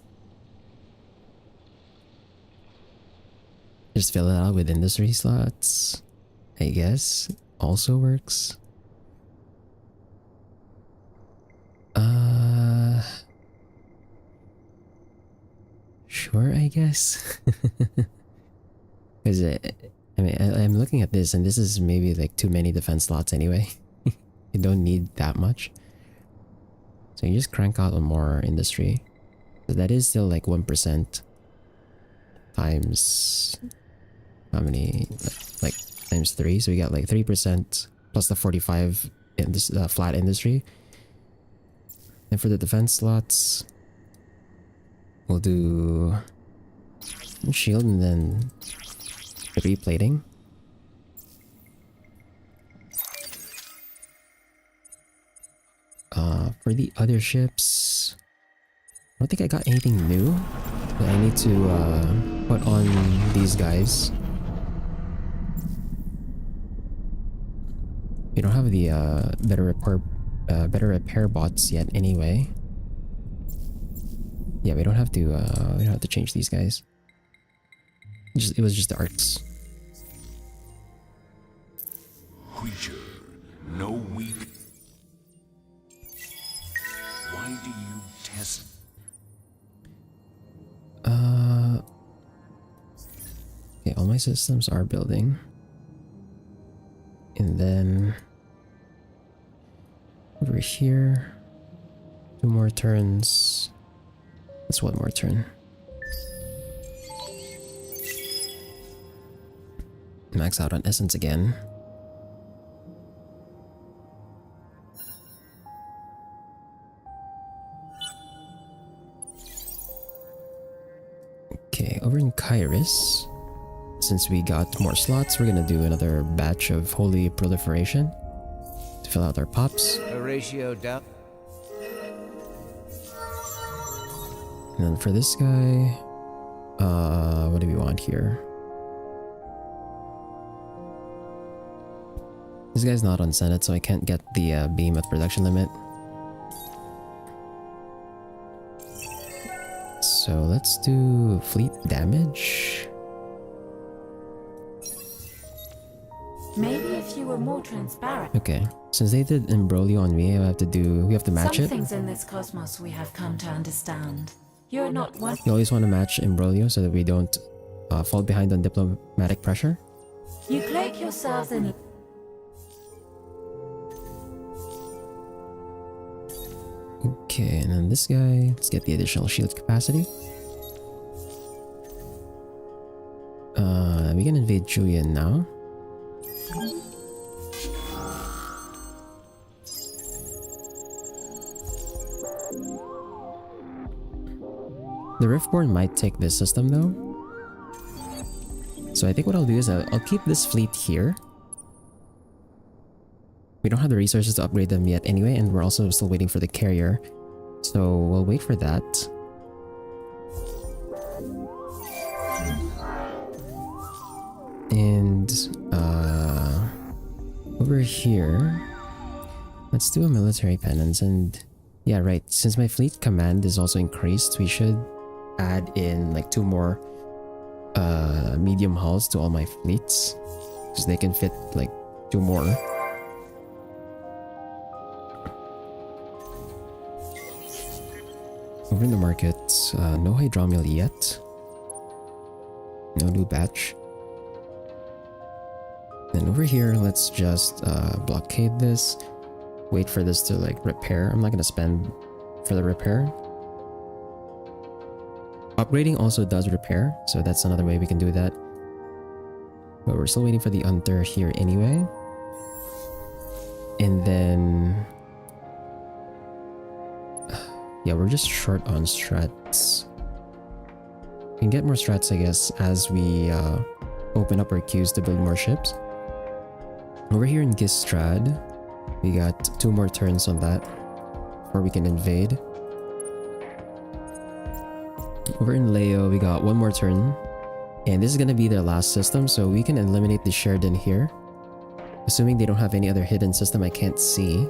Just fill it out with industry slots, I guess, also works. Sure, I guess. Because I mean, I'm looking at this and this is maybe like too many defense slots anyway. You don't need that much. So you just crank out on more industry. So that is still like 1% times how many? Like times 3. So we got like 3% plus the 45 in this flat industry. And for the defense slots, we'll do shield and then the replating. For the other ships, I don't think I got anything new that I need to put on these guys. We don't have the better repair bots yet anyway. Yeah, we don't have to change these guys. It was just the arcs. Creature, no weak. Why do you test? Okay, all my systems are building. And then over here, 2 more turns. That's 1 more turn. Max out on essence again. Okay, over in Kairos, since we got more slots, we're gonna do another batch of Holy Proliferation to fill out our pops. Horatio down. And then for this guy, what do we want here? This guy's not on Senate, so I can't get the beam at production limit. So let's do fleet damage. Maybe if you were more transparent. Okay, since they did Imbroglio on me, we have to match Some it. things in this cosmos we have come to understand. You're not one. You always want to match Imbroglio so that we don't fall behind on diplomatic pressure. You cloak yourselves in. Okay, and then this guy, let's get the additional shield capacity. We can invade Julian now. The Riftborn might take this system though. So I think what I'll do is I'll keep this fleet here. We don't have the resources to upgrade them yet anyway, and we're also still waiting for the carrier. So we'll wait for that. And over here, let's do a military penance. And yeah, right, since my fleet command is also increased, we should add in like 2 more medium hulls to all my fleets, because they can fit like 2 more. Over in the market, no hydromiel yet. No new batch. Then over here, let's just blockade this. Wait for this to like repair. I'm not gonna spend for the repair. Upgrading also does repair, so that's another way we can do that. But we're still waiting for the hunter here anyway. And then... yeah, we're just short on strats. We can get more strats, I guess, as we open up our queues to build more ships. Over here in Gistrad, we got 2 more turns on that before we can invade. Over in Leo, we got 1 more turn. And this is gonna be their last system, so we can eliminate the Sheridan here. Assuming they don't have any other hidden system I can't see.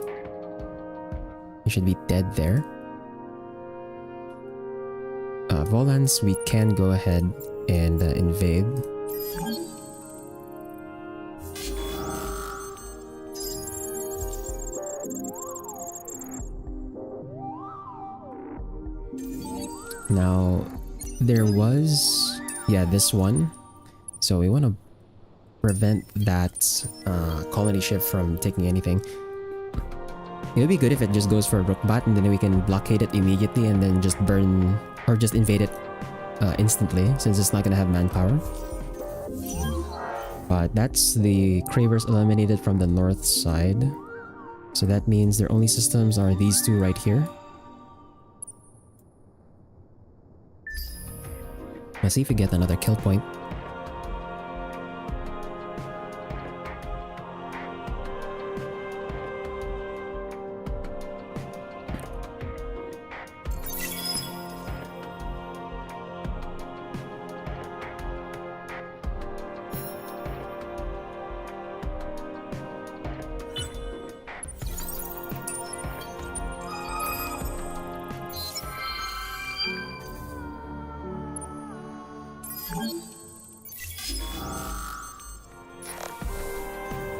We should be dead there. Volans, we can go ahead and invade. Now, there was... yeah, this one. So we want to prevent that colony ship from taking anything. It would be good if it just goes for a Rookbat and then we can blockade it immediately and then just burn or just invade it instantly, since it's not going to have manpower. But that's the Cravers eliminated from the north side. So that means their only systems are these 2 right here. Let's see if we get another kill point.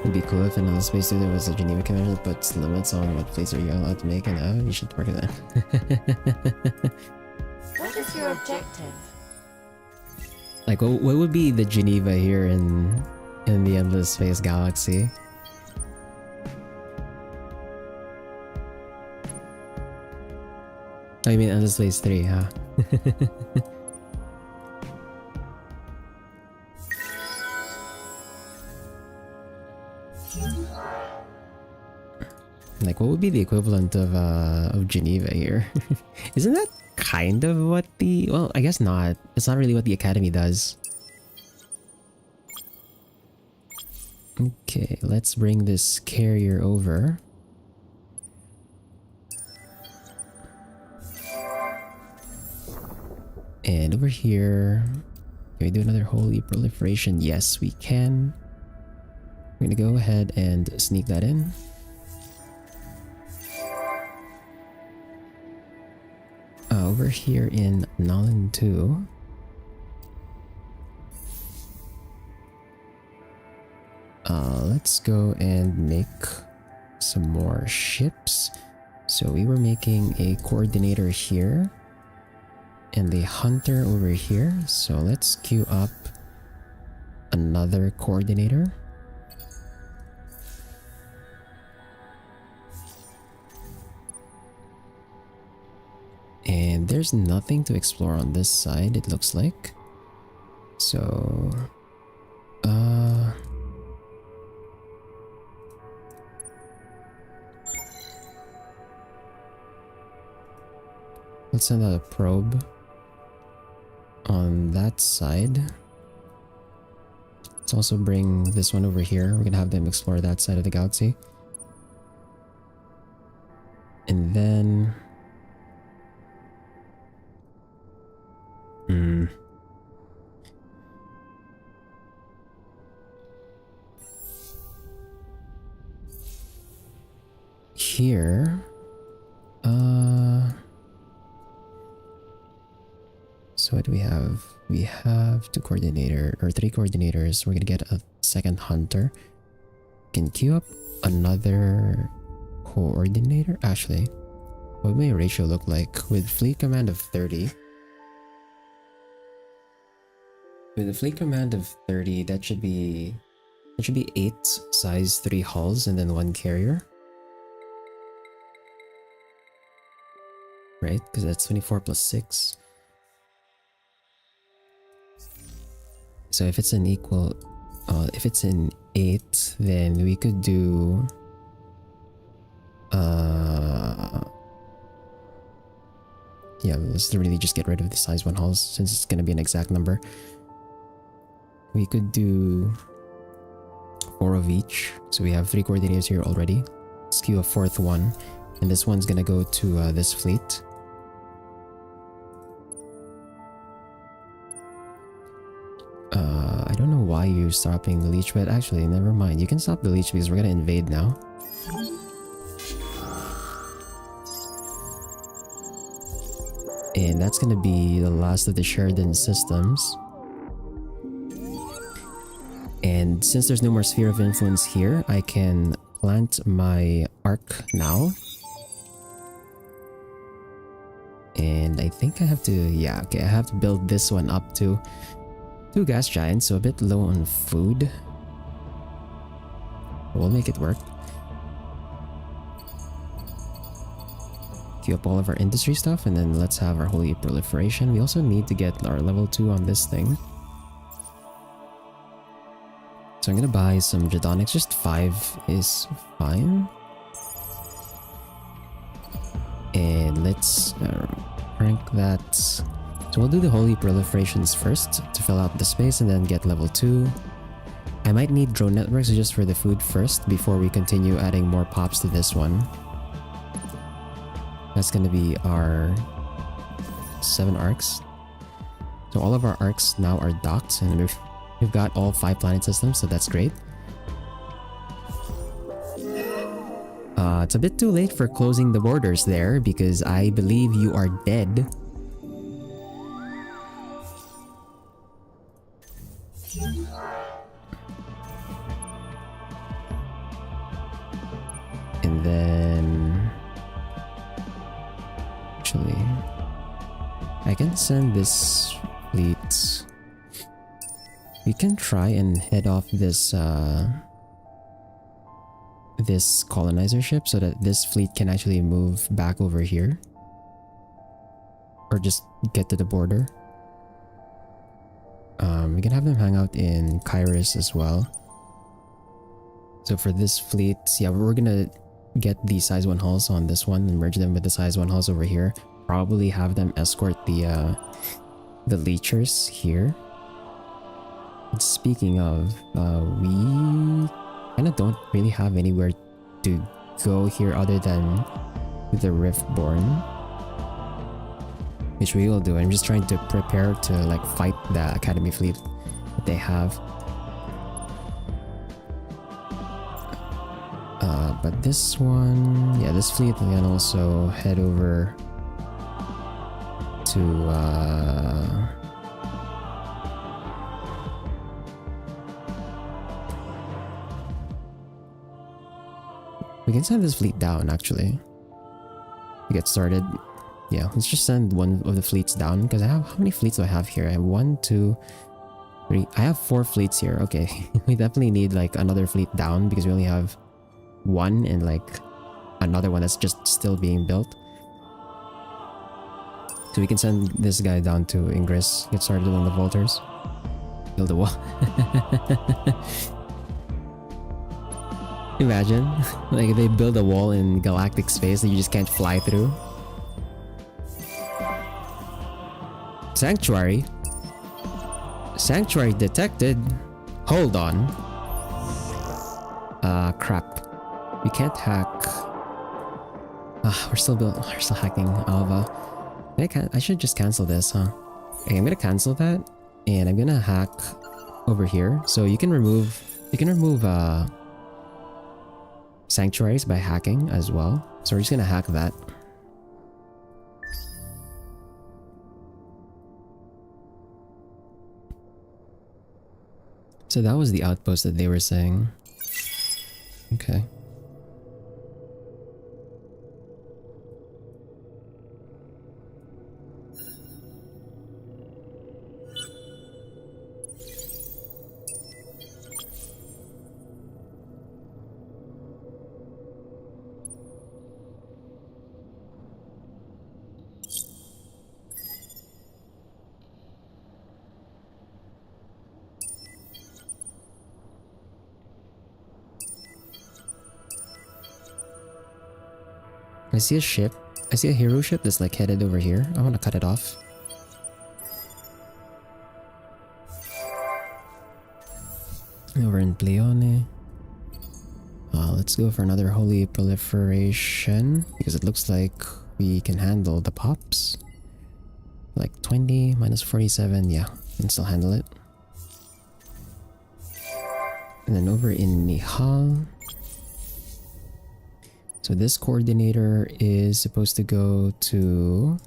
It'd be cool if in another space there was a Geneva convention that puts limits on what plays are you allowed to make, and you should work on that. What is your objective? Like, what would be the Geneva here in the Endless Space Galaxy? I mean, Endless Space 3, huh? Like, what would be the equivalent of Geneva here? Isn't that kind of what the... well, I guess not. It's not really what the Academy does. Okay, let's bring this carrier over. And over here... can we do another holy proliferation? Yes, we can. We're gonna go ahead and sneak that in. Over here in Nolan 2. Let's go and make some more ships. So we were making a coordinator here and the hunter over here. So let's queue up another coordinator. And there's nothing to explore on this side, it looks like. So... let's send out a probe on that side. Let's also bring this one over here. We're gonna have them explore that side of the galaxy. And then... here... so what do we have? We have 2 coordinator or 3 coordinators. We're gonna get a second hunter. Can queue up another coordinator. Actually, what would my ratio look like with fleet command of 30? With a fleet command of 30, that should be 8 size 3 hulls and then 1 carrier. Right? Because that's 24 plus 6. So if it's an equal... If it's in 8, then we could do... yeah, let's really just get rid of the size 1 halls since it's gonna be an exact number. We could do 4 of each. So we have 3 coordinators here already. Let's queue a 4th one. And this one's gonna go to this fleet. I don't know why you're stopping the leech, but actually, never mind. You can stop the leech because we're gonna invade now. And that's gonna be the last of the Sheridan systems. And since there's no more sphere of influence here, I can plant my arc now. And I think I have to, yeah, okay, I have to build this one up to 2 gas giants, so a bit low on food. We'll make it work. Queue up all of our industry stuff, and then let's have our holy proliferation. We also need to get our level 2 on this thing. So I'm gonna buy some Jadonics, just 5 is fine. And let's rank that. So we'll do the holy proliferations first to fill out the space and then get level 2. I might need drone networks just for the food first before we continue adding more pops to this one. That's gonna be our 7 arcs. So all of our arcs now are docked, and we've got all 5 planet systems, so that's great. It's a bit too late for closing the borders there because I believe you are dead. And then... actually... I can send this fleet... We can try and head off this this colonizer ship so that this fleet can actually move back over here. Or just get to the border. We can have them hang out in Kairos as well. So for this fleet, yeah, we're gonna get the size 1 hulls on this one and merge them with the size 1 hulls over here. Probably have them escort the leechers here. And speaking of, we kind of don't really have anywhere to go here other than the Riftborn, which we will do. I'm just trying to prepare to like fight the Academy fleet that they have. But this one, yeah, this fleet can also head over to we can send this fleet down actually to get started. Yeah, let's just send one of the fleets down because I have, how many fleets do I have here? I have 1, 2, 3. I have 4 fleets here. Okay, we definitely need like another fleet down because we only have 1 and like another one that's just still being built. So we can send this guy down to Ingress, get started on the Volters. Build a wall. Imagine, like they build a wall in galactic space that you just can't fly through. Sanctuary? Sanctuary detected? Hold on. Crap. We can't hack. We're still hacking Alva. I should just cancel this, huh? Okay, I'm gonna cancel that, and I'm gonna hack over here. So you can remove sanctuaries by hacking as well. So we're just gonna hack that. So that was the outpost that they were saying. Okay. I see a ship. I see a hero ship that's like headed over here. I want to cut it off. Over in Plione. Let's go for another holy proliferation because it looks like we can handle the pops. Like 20 minus 47, yeah, can still handle it. And then over in Nihal. So this coordinator is supposed to go to...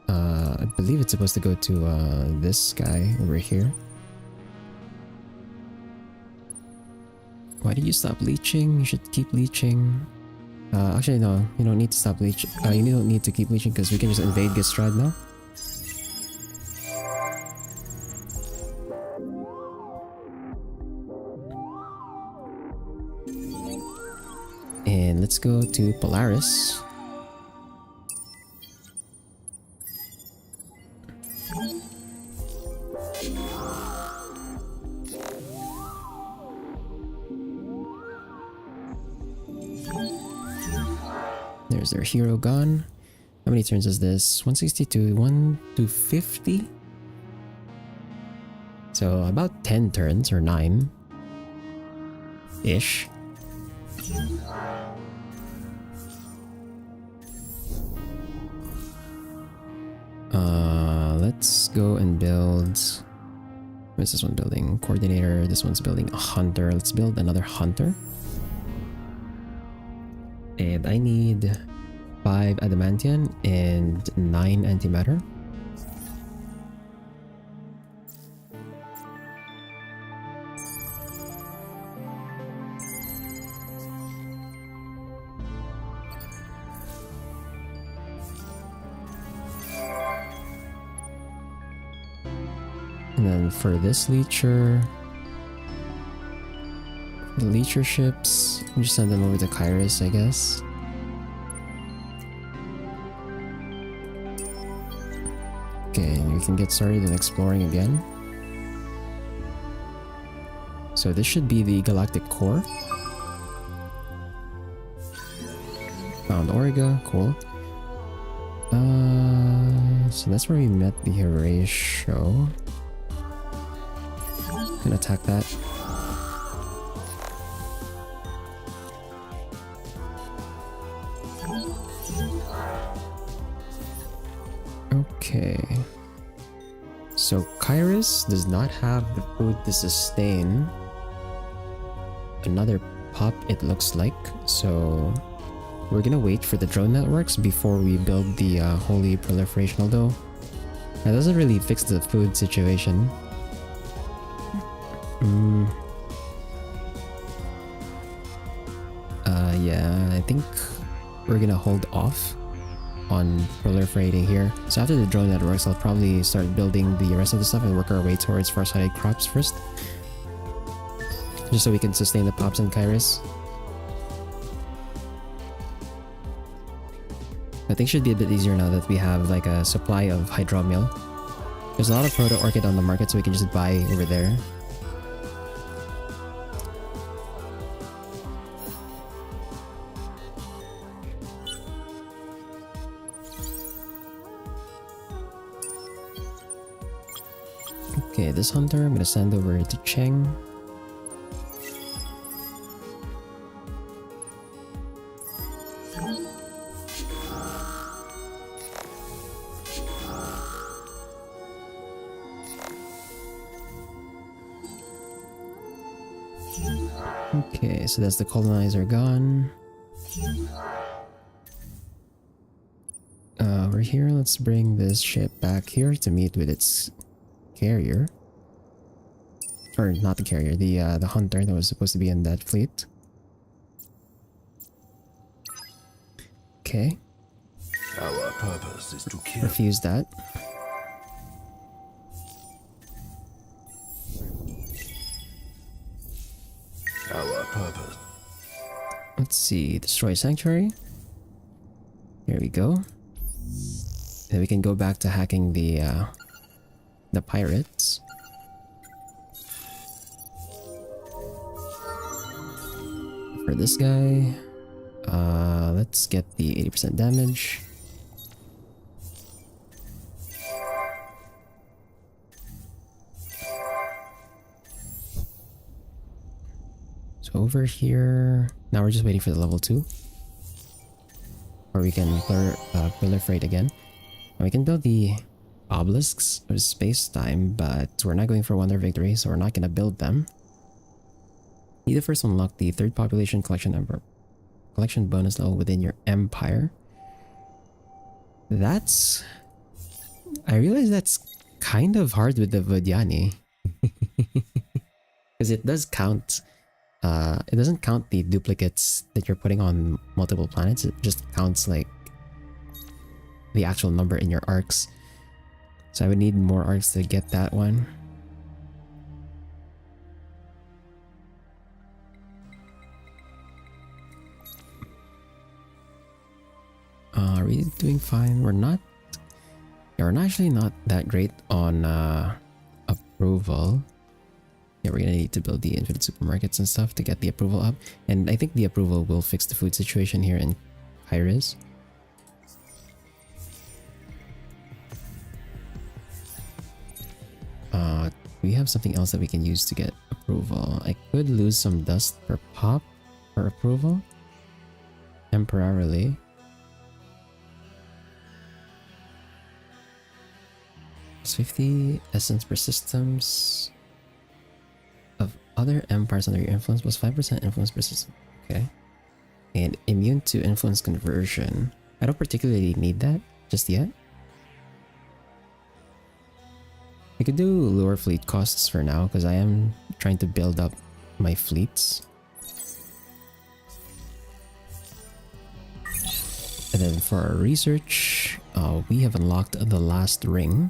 I believe it's supposed to go to this guy over here. Why did you stop leeching? You should keep leeching. Actually no, you don't need to stop leeching. You don't need to keep leeching because we can just invade Gistrad now. And let's go to Polaris. There's their hero gone. How many turns is this? 162, 1 to 50? So about 10 turns or 9-ish. Let's go and build... What's this one building? Coordinator. This one's building a hunter. Let's build another hunter. And I need 5 adamantium and 9 antimatter. And then for this leecher, the leecher ships, I'll just send them over to Kairos, I guess. Okay, we can get started in exploring again. So this should be the galactic core. Found Origa, cool. So that's where we met the Horatio. Can attack that. Okay. So Kairos does not have the food to sustain another pop, it looks like. So we're gonna wait for the drone networks before we build the holy proliferation, although that doesn't really fix the food situation. Yeah, I think we're gonna hold off on proliferating here. So after the drone networks, I'll probably start building the rest of the stuff and work our way towards far-sighted crops first. Just so we can sustain the pops and Kairos. I think it should be a bit easier now that we have like a supply of hydromiel. There's a lot of proto orchid on the market, so we can just buy over there. Okay, this hunter I'm gonna send over to Cheng. Okay, so that's the colonizer gone. Over here, let's bring this ship back here to meet with its carrier. Or not the carrier, the hunter that was supposed to be in that fleet. Okay. Our purpose is to kill. Refuse that. Our purpose. Let's see, destroy sanctuary. Here we go. Then we can go back to hacking the pirates. For this guy, let's get the 80% damage. So over here, now we're just waiting for the level 2. Or we can proliferate again. And we can build the obelisks of space-time, but we're not going for Wonder Victory, so we're not going to build them. You need to first unlock the 3rd population collection bonus level within your empire. That's... I realize that's kind of hard with the Vodyani. Because it does count... it doesn't count the duplicates that you're putting on multiple planets. It just counts like the actual number in your arcs. So I would need more arcs to get that one. Are we doing fine? We're not. Yeah, we're actually not that great on approval. Yeah, we're gonna need to build the infinite supermarkets and stuff to get the approval up. And I think the approval will fix the food situation here in Hyris. We have something else that we can use to get approval. I could lose some dust per pop for approval. Temporarily. It's 50 essence per systems of other empires under your influence plus 5% influence per system. Okay. And immune to influence conversion. I don't particularly need that just yet. I could do lower fleet costs for now because I am trying to build up my fleets. And then for our research, we have unlocked the last ring.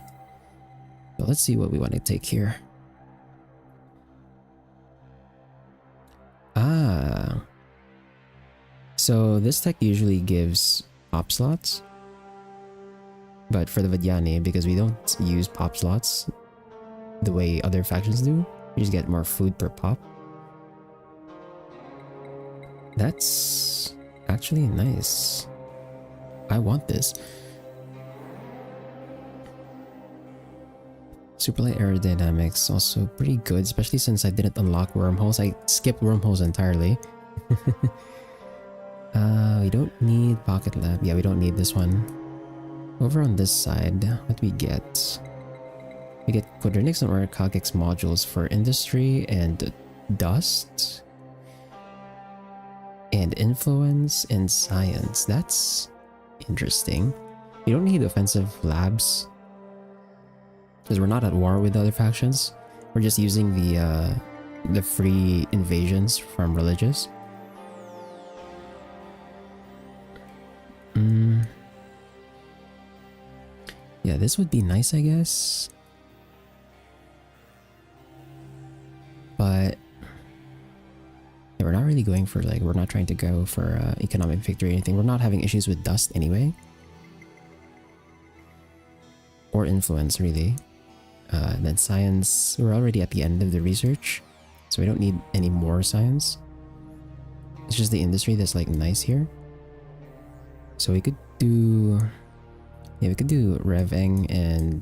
So let's see what we want to take here. So this tech usually gives pop slots. But for the Vodyani, because we don't use pop slots the way other factions do, we just get more food per pop. That's actually nice. I want this. Superlight aerodynamics also pretty good, especially since I didn't unlock wormholes. I skipped wormholes entirely. We don't need pocket lab. Yeah, we don't need this one. Over on this side, what do we get? We get quadrinics and orichalcics modules for industry and dust. And influence and science. That's interesting. We don't need offensive labs. Because we're not at war with other factions. We're just using the free invasions from religious. Yeah, this would be nice, I guess. But yeah, we're not really going for we're not trying to go for economic victory or anything. We're not having issues with dust anyway. Or influence, really. And then science, we're already at the end of the research. So we don't need any more science. It's just the industry that's nice here. So we could do... Yeah, we could do Reveng and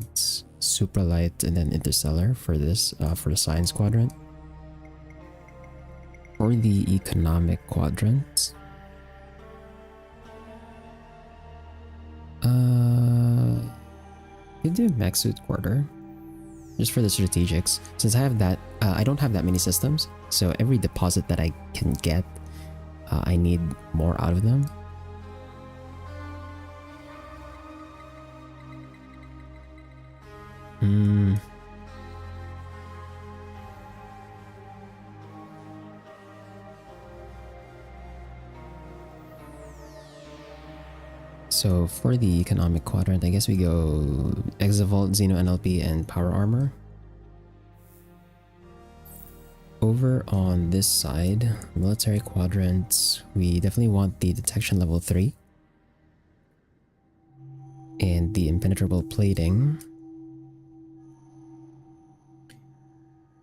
Supralight and then Interstellar for this, for the science quadrant. Or the economic quadrant. We could do Maxsuit Quarter. Just for the strategics. Since I have that, I don't have that many systems. So every deposit that I can get, I need more out of them. So for the economic quadrant, I guess we go Exavolt, Xeno NLP, and Power Armor. Over on this side, military quadrant, we definitely want the detection level 3. And the impenetrable plating.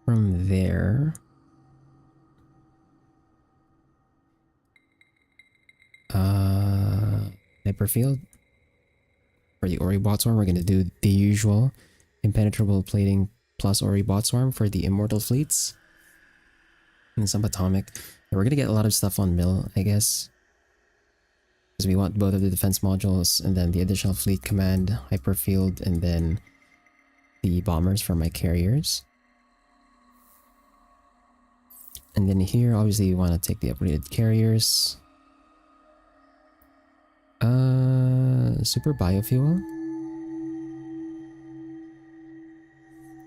From there, hyperfield. For the Ori bot swarm, we're gonna do the usual impenetrable plating plus Ori bot swarm for the immortal fleets. And some atomic. And we're gonna get a lot of stuff on mill, I guess. Because we want both of the defense modules and then the additional fleet command, hyperfield, and then the bombers for my carriers. And then here, obviously, you want to take the upgraded carriers. Super biofuel.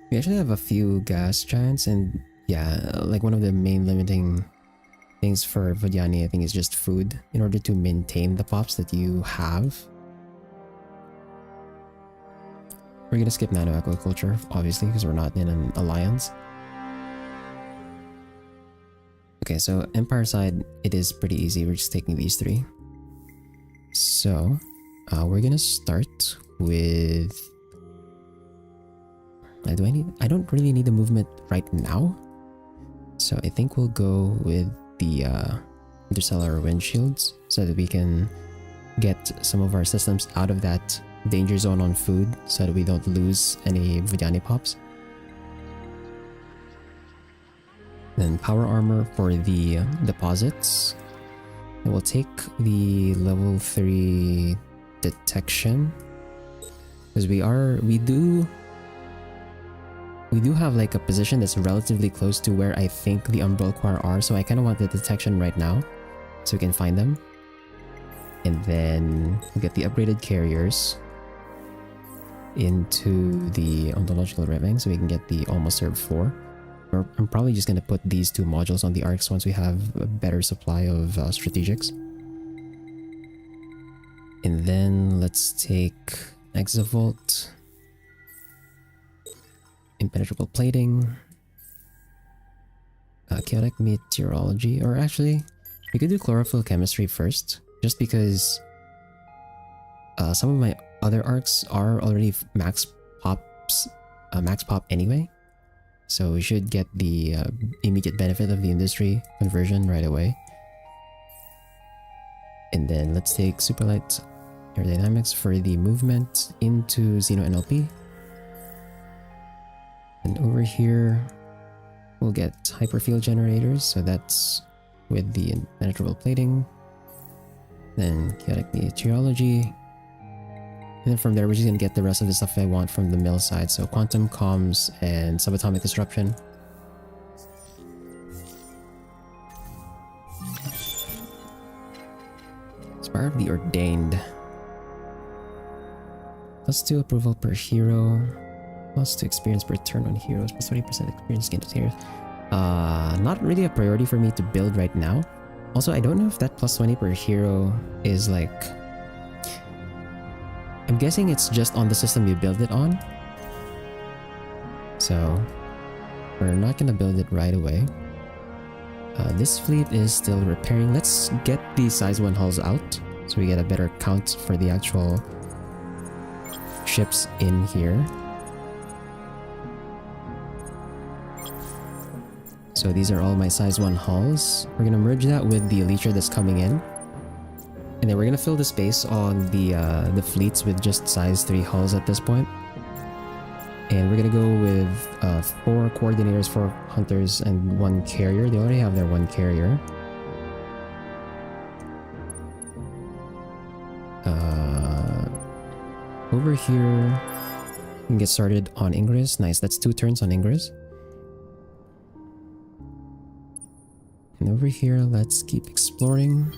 We actually have a few gas giants, and yeah, like one of the main limiting things for Vodyani, I think, is just food in order to maintain the pops that you have. We're gonna skip nano aquaculture, obviously, because we're not in an alliance. Okay, so Empire side, it is pretty easy. We're just taking these three. So, we're gonna start with... I don't really need the movement right now. So I think we'll go with the interstellar windshields so that we can get some of our systems out of that danger zone on food so that we don't lose any Vodyani pops. Then power armor for the deposits. And we'll take the level 3 detection because we do have like a position that's relatively close to where I think the Umbral Core are, so I kind of want the detection right now so we can find them. And then we'll get the upgraded carriers into the ontological ribbing so we can get the almost served 4. I'm probably just going to put these 2 modules on the arcs once we have a better supply of strategics. And then let's take Exavolt, impenetrable plating, chaotic meteorology, or actually we could do chlorophyll chemistry first, just because some of my other arcs are already max pop anyway. So we should get the immediate benefit of the industry conversion right away. And then let's take Superlight Aerodynamics for the movement into Xeno NLP. And over here, we'll get Hyperfield Generators, so that's with the impenetrable plating. Then Chaotic Meteorology. And then from there, we're just gonna get the rest of the stuff I want from the mill side. So quantum comms and subatomic disruption. Spire of the Ordained. +2 approval per hero. +2 experience per turn on heroes. +20% experience gained on heroes. Not really a priority for me to build right now. Also, I don't know if that +20 per hero is like... I'm guessing it's just on the system you build it on. So, we're not gonna build it right away. This fleet is still repairing. Let's get the size 1 hulls out so we get a better count for the actual ships in here. So these are all my size 1 hulls. We're gonna merge that with the Elytra that's coming in. And then we're gonna fill the space on the fleets with just size 3 hulls at this point. And we're gonna go with 4 coordinators, 4 hunters, and 1 carrier. They already have their 1 carrier. Over here, we can get started on Ingress. Nice, that's 2 turns on Ingress. And over here, let's keep exploring.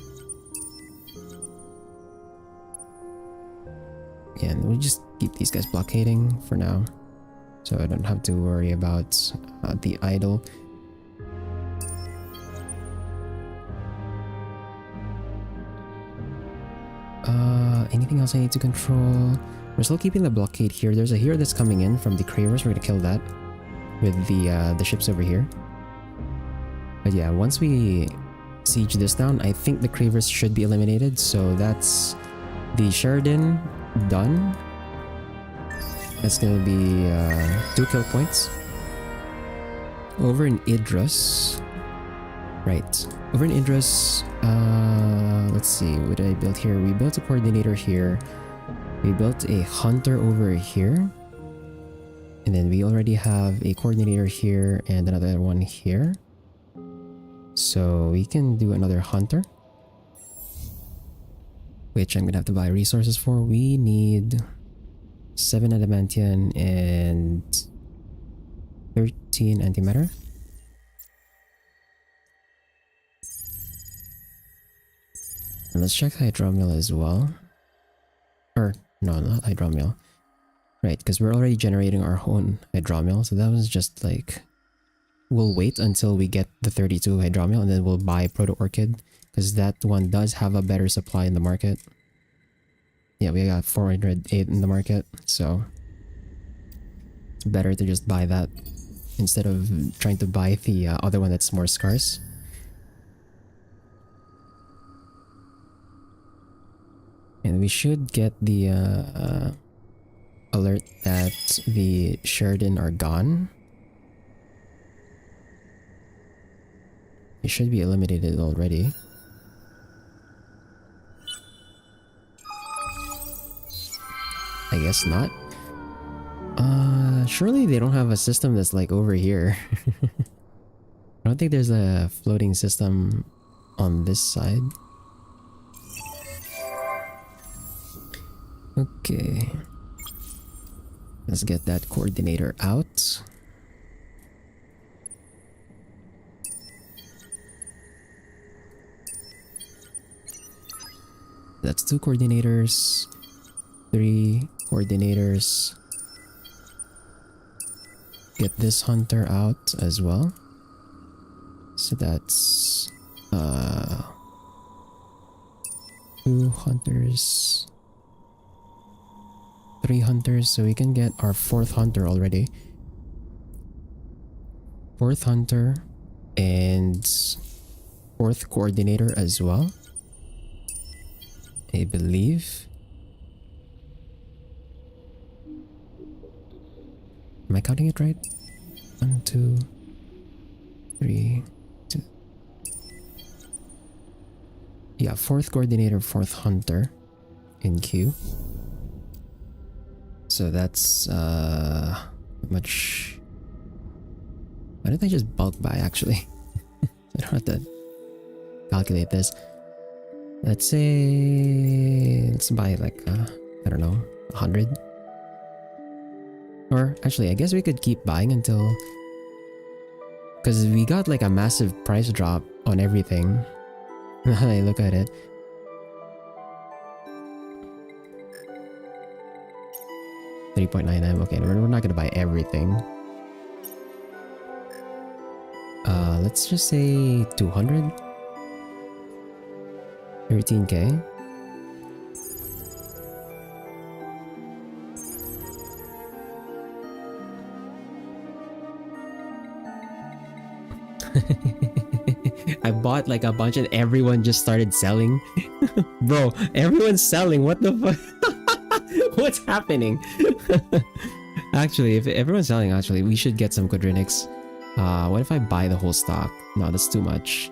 And we just keep these guys blockading for now, so I don't have to worry about the idle. Anything else I need to control? We're still keeping the blockade here. There's a hero that's coming in from the Cravers. We're gonna kill that with the ships over here. But yeah, once we siege this down, I think the Cravers should be eliminated. So that's the Sheridan done. That's gonna be 2 kill points. Over in Idris, Right. Over in Indra's, let's see, what did I build here? We built a coordinator here. We built a hunter over here. And then we already have a coordinator here and another one here. So we can do another hunter, which I'm gonna have to buy resources for. We need 7 adamantium and 13 antimatter. And let's check hydromiel as well. Or, no, not hydromiel. Right, because we're already generating our own hydromiel. So that was just like... We'll wait until we get the 32 hydromiel and then we'll buy proto-orchid. Because that one does have a better supply in the market. Yeah, we got 408 in the market. So... It's better to just buy that instead of trying to buy the other one that's more scarce. And we should get the alert that the Sheridan are gone. It should be eliminated already. I guess not. Surely they don't have a system that's like over here. I don't think there's a floating system on this side. Okay. Let's get that coordinator out. That's 2 coordinators, 3 coordinators. Get this hunter out as well. So that's 2 hunters, 3 hunters, so we can get our 4th hunter already. 4th hunter and 4th coordinator as well, I believe. Am I counting it right? 1, 2, 3, 2. Yeah, 4th coordinator, 4th hunter in queue. So that's much. Why didn't I just bulk buy actually? I don't have to calculate this. Let's say let's buy like I don't know, 100. Or actually I guess we could keep buying until, because we got like a massive price drop on everything. Now that I look at it. $3.99. Okay, we're not gonna buy everything. Let's just say 200. 13k. I bought like a bunch and everyone just started selling. Bro, everyone's selling. What the fuck? What's happening? Actually, if everyone's selling, actually, we should get some quadrinics. What if I buy the whole stock? No, that's too much.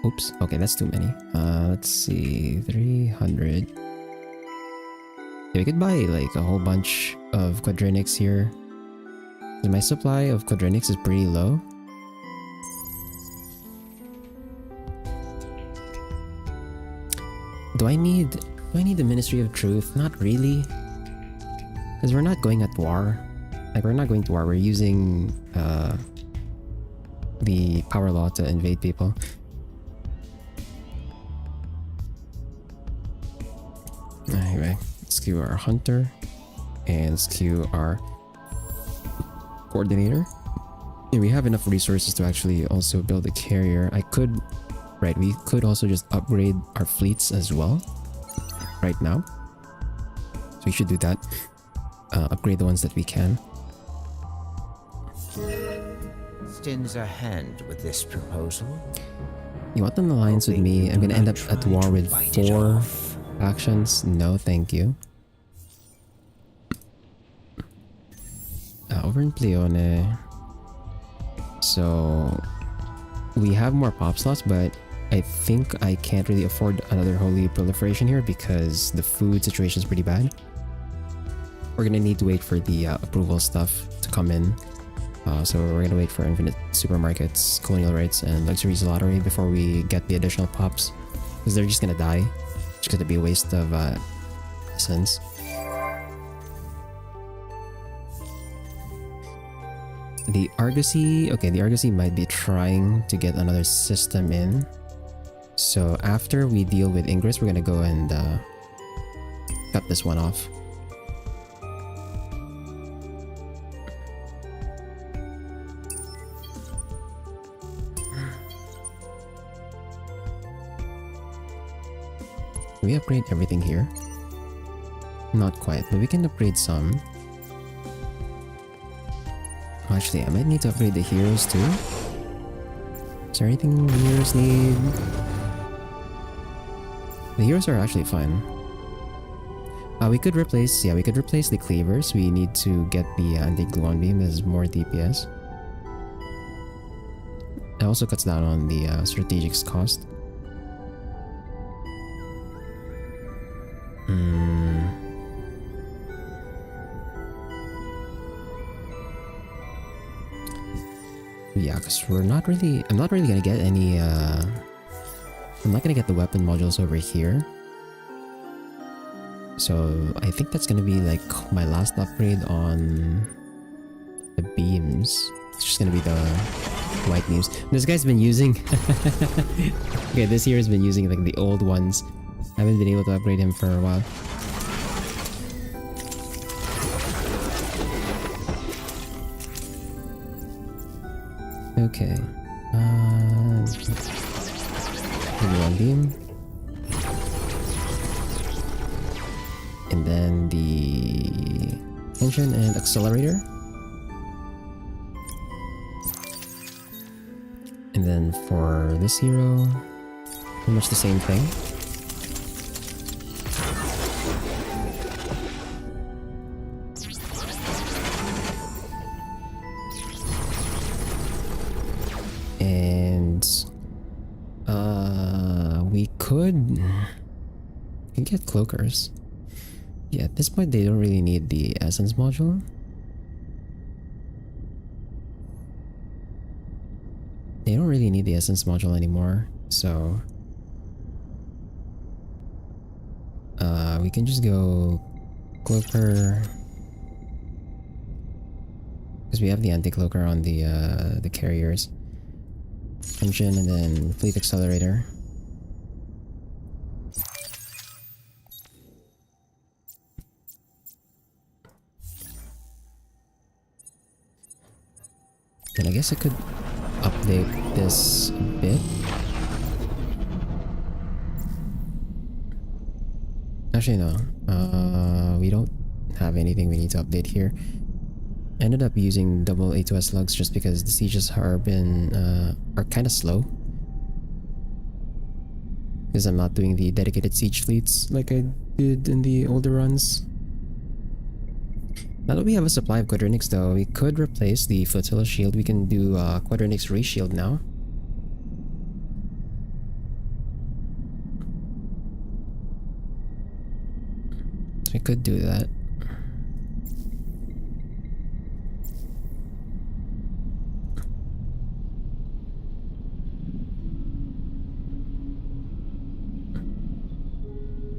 Oops. Okay, that's too many. Let's see. 300. Yeah, we could buy like a whole bunch of quadrinics here. My supply of quadrinics is pretty low. Do I need the Ministry of Truth? Not really. Because we're not going at war. Like, we're not going to war. We're using the power law to invade people. Anyway, let's queue our hunter. And let's queue our coordinator. And we have enough resources to actually also build a carrier. We could also just upgrade our fleets as well right now. So we should do that. Upgrade the ones that we can. Extends a hand with this proposal. You want an alliance with me? I'm gonna end up at war with 4 factions. No, thank you. Over in Pleone. So we have more pop slots, but I think I can't really afford another holy proliferation here because the food situation is pretty bad. We're gonna need to wait for the approval stuff to come in. So we're gonna wait for infinite supermarkets, colonial rights, and luxuries lottery before we get the additional pops, because they're just gonna die. It's gonna be a waste of essence. The Argosy, okay, the Argosy might be trying to get another system in. So after we deal with Ingress, we're gonna go and cut this one off. Can we upgrade everything here? Not quite, but we can upgrade some. Actually, I might need to upgrade the heroes too. Is there anything the heroes need? The heroes are actually fine. We could replace, yeah, we could replace the cleavers. We need to get the anti-gluon beam. There's more DPS. It also cuts down on the strategics cost. Yeah, because we're not really, I'm not really gonna get any, I'm not gonna get the weapon modules over here. So I think that's gonna be like my last upgrade on the beams. It's just gonna be the white beams. This guy's been using, okay, this here has been using like the old ones. I haven't been able to upgrade him for a while. Okay. One beam. And then the engine and accelerator. And then for this hero, pretty much the same thing. We can get cloakers. Yeah, at this point they don't really need the essence module. They don't really need the essence module anymore, so we can just go cloaker, because we have the anti-cloaker on the carriers. Engine and then fleet accelerator. And I guess I could update this a bit. Actually no, we don't have anything we need to update here. Ended up using double A2S slugs just because the sieges are kind of slow. Because I'm not doing the dedicated siege fleets like I did in the older runs. Now that we have a supply of Quadrinix though, we could replace the Flotilla shield. We can do Quadrinix reshield now. So we could do that.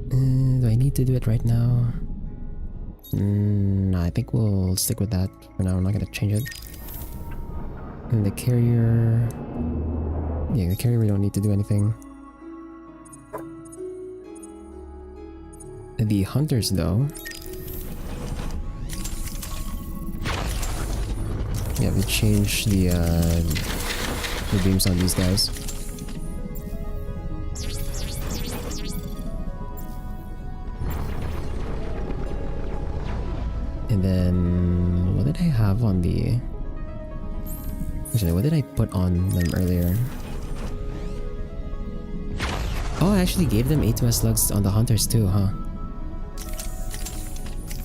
Do I need to do it right now? Nah, I think we'll stick with that for now. I'm not gonna change it. And the carrier... yeah, the carrier we don't need to do anything. The hunters though... yeah, we changed the beams on these guys. And then, what did I have on the... actually, what did I put on them earlier? Oh, I actually gave them A2S slugs on the hunters too, huh?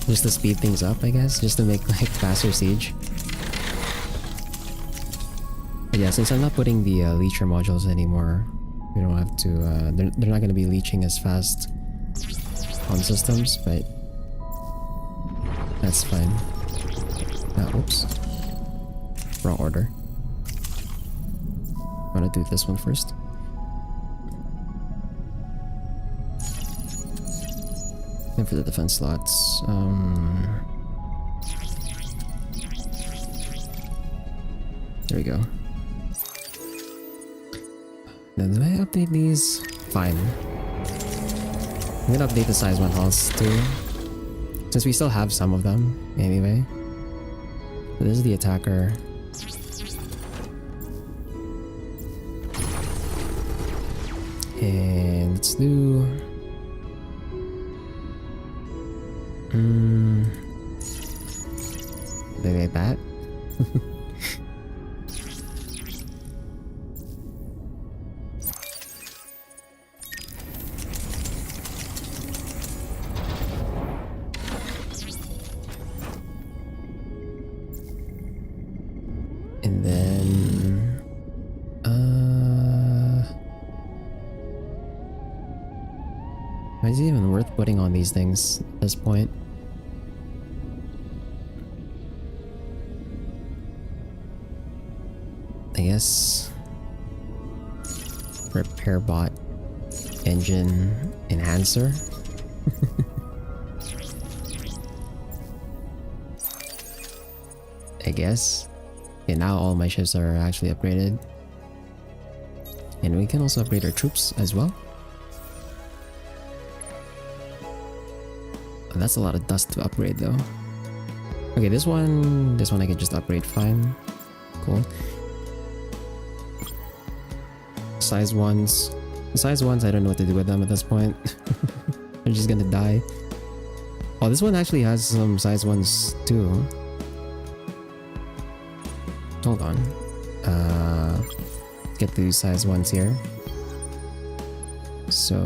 Just to speed things up, I guess? Just to make, like, faster siege. Yeah, since I'm not putting the leecher modules anymore, we don't have to, they're not gonna be leeching as fast on systems, but that's fine. Oops. Wrong order. I'm gonna do this one first. And for the defense slots, there we go. Now, do I update these? Fine. I'm gonna update the size 1 hulls too, since we still have some of them anyway. So this is the attacker. And let's do... like that. And then is it even worth putting on these things at this point? I guess repair bot engine enhancer. I guess. Okay, now all my ships are actually upgraded. And we can also upgrade our troops as well. Oh, that's a lot of dust to upgrade though. Okay, this one I can just upgrade fine. Cool. Size 1s. The size 1s, I don't know what to do with them at this point. They're just gonna die. Oh, this one actually has some size 1s too. Hold on. Get the size 1s here. So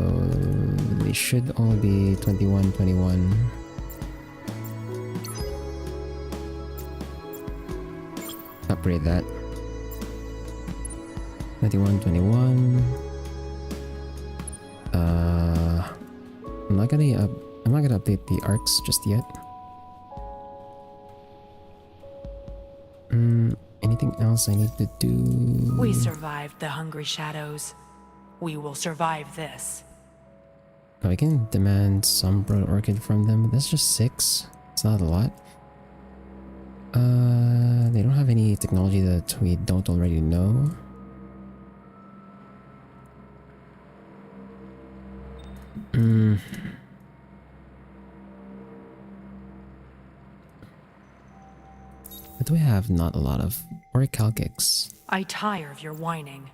they should all be 21, 21. Upgrade that. 21, 21. I'm not gonna update the arcs just yet. Anything else I need to do? We survived the hungry shadows. We will survive this. Oh, I can demand some Broad Orchid from them, but that's just 6. It's not a lot. They don't have any technology that we don't already know. What do we have? Not a lot of Orichalcix. I tire of your whining.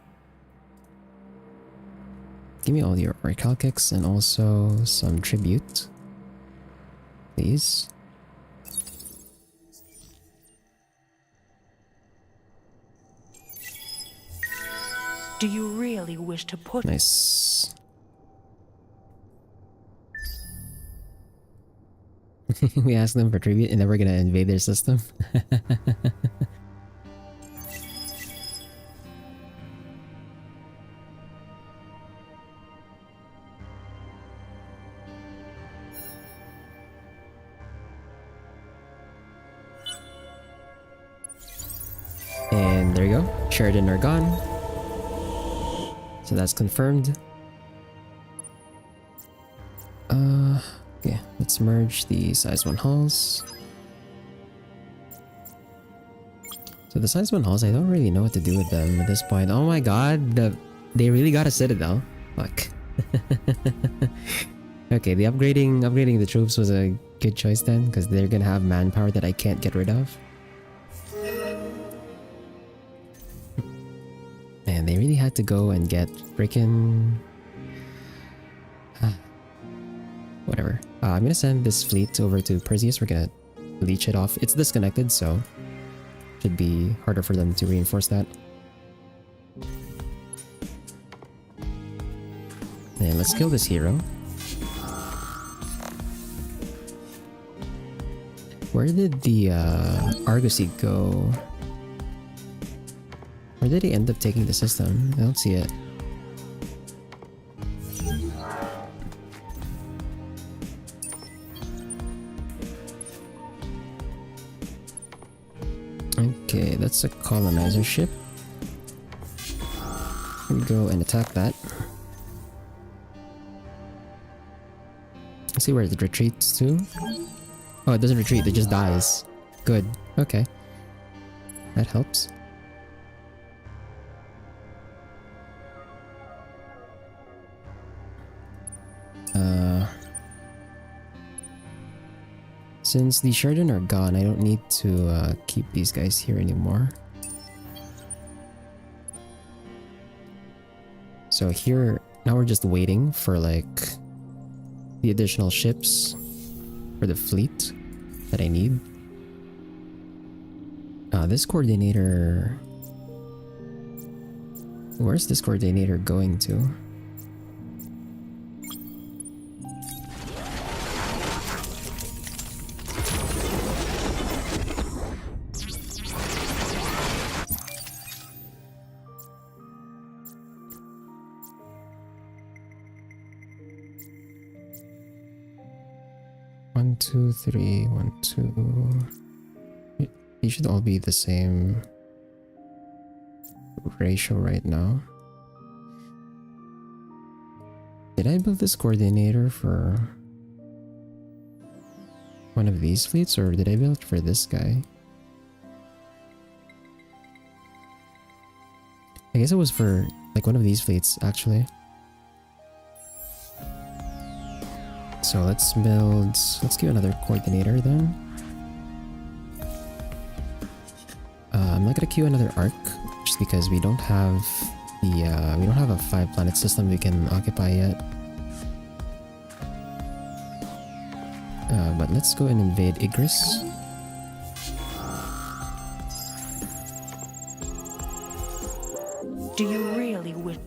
Give me all your Orichalcix and also some tribute, please. Do you really wish to put... Nice. We asked them for tribute and then we're gonna invade their system. And there you go. Sheridan are gone. So that's confirmed. Okay, let's merge the size 1 hulls. So the size 1 hulls, I don't really know what to do with them at this point. Oh my god, they really got a citadel. Fuck. Okay, the upgrading the troops was a good choice then, because they're gonna have manpower that I can't get rid of. Man, they really had to go and get freaking... whatever. I'm gonna send this fleet over to Perseus. We're gonna leech it off. It's disconnected, so should be harder for them to reinforce that. And let's kill this hero. Where did the Argosy go? Where did he end up taking the system? I don't see it. Okay, that's a colonizer ship. We go and attack that. Let's see where it retreats to. Oh, it doesn't retreat, it just dies. Good. Okay. That helps. Since the Sheridan are gone, I don't need to keep these guys here anymore. So here, now we're just waiting for like the additional ships for the fleet that I need. This coordinator... Where's this coordinator going to? One, two, three, 1, 2. These should all be the same ratio right now. Did I build this coordinator for one of these fleets, or did I build it for this guy? I guess it was for like one of these fleets actually. So let's give another coordinator then. I'm not gonna queue another arc just because we don't have the we don't have a 5-planet system we can occupy yet. But let's go and invade Igris. Do you really wish?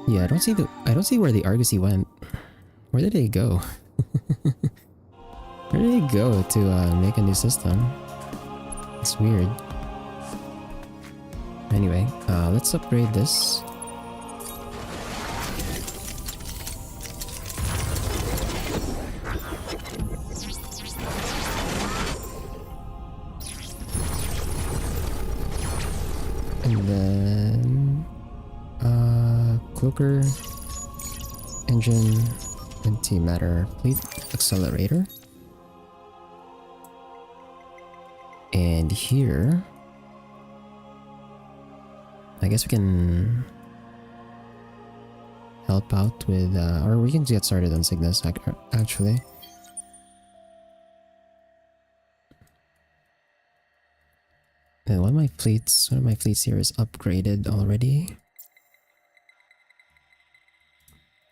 Yeah, I don't see where the Argosy went. Where did they go? Where did they go to make a new system? It's weird. Anyway, let's upgrade this. And then cloaker, engine, antimatter fleet accelerator. And here, I guess we can help out with, or we can get started on Cygnus actually. And one of my fleets here is upgraded already.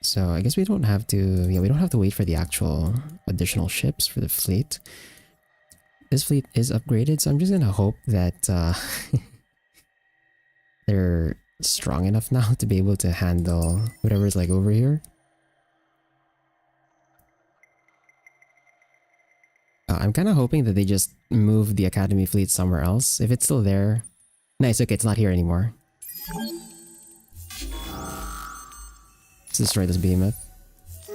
So I guess we don't have to, we don't have to wait for the actual additional ships for the fleet. This fleet is upgraded, so I'm just gonna hope that they're strong enough now to be able to handle whatever's like over here. I'm kind of hoping that they just move the Academy fleet somewhere else. If it's still there... Nice, okay, it's not here anymore. Let's destroy this behemoth.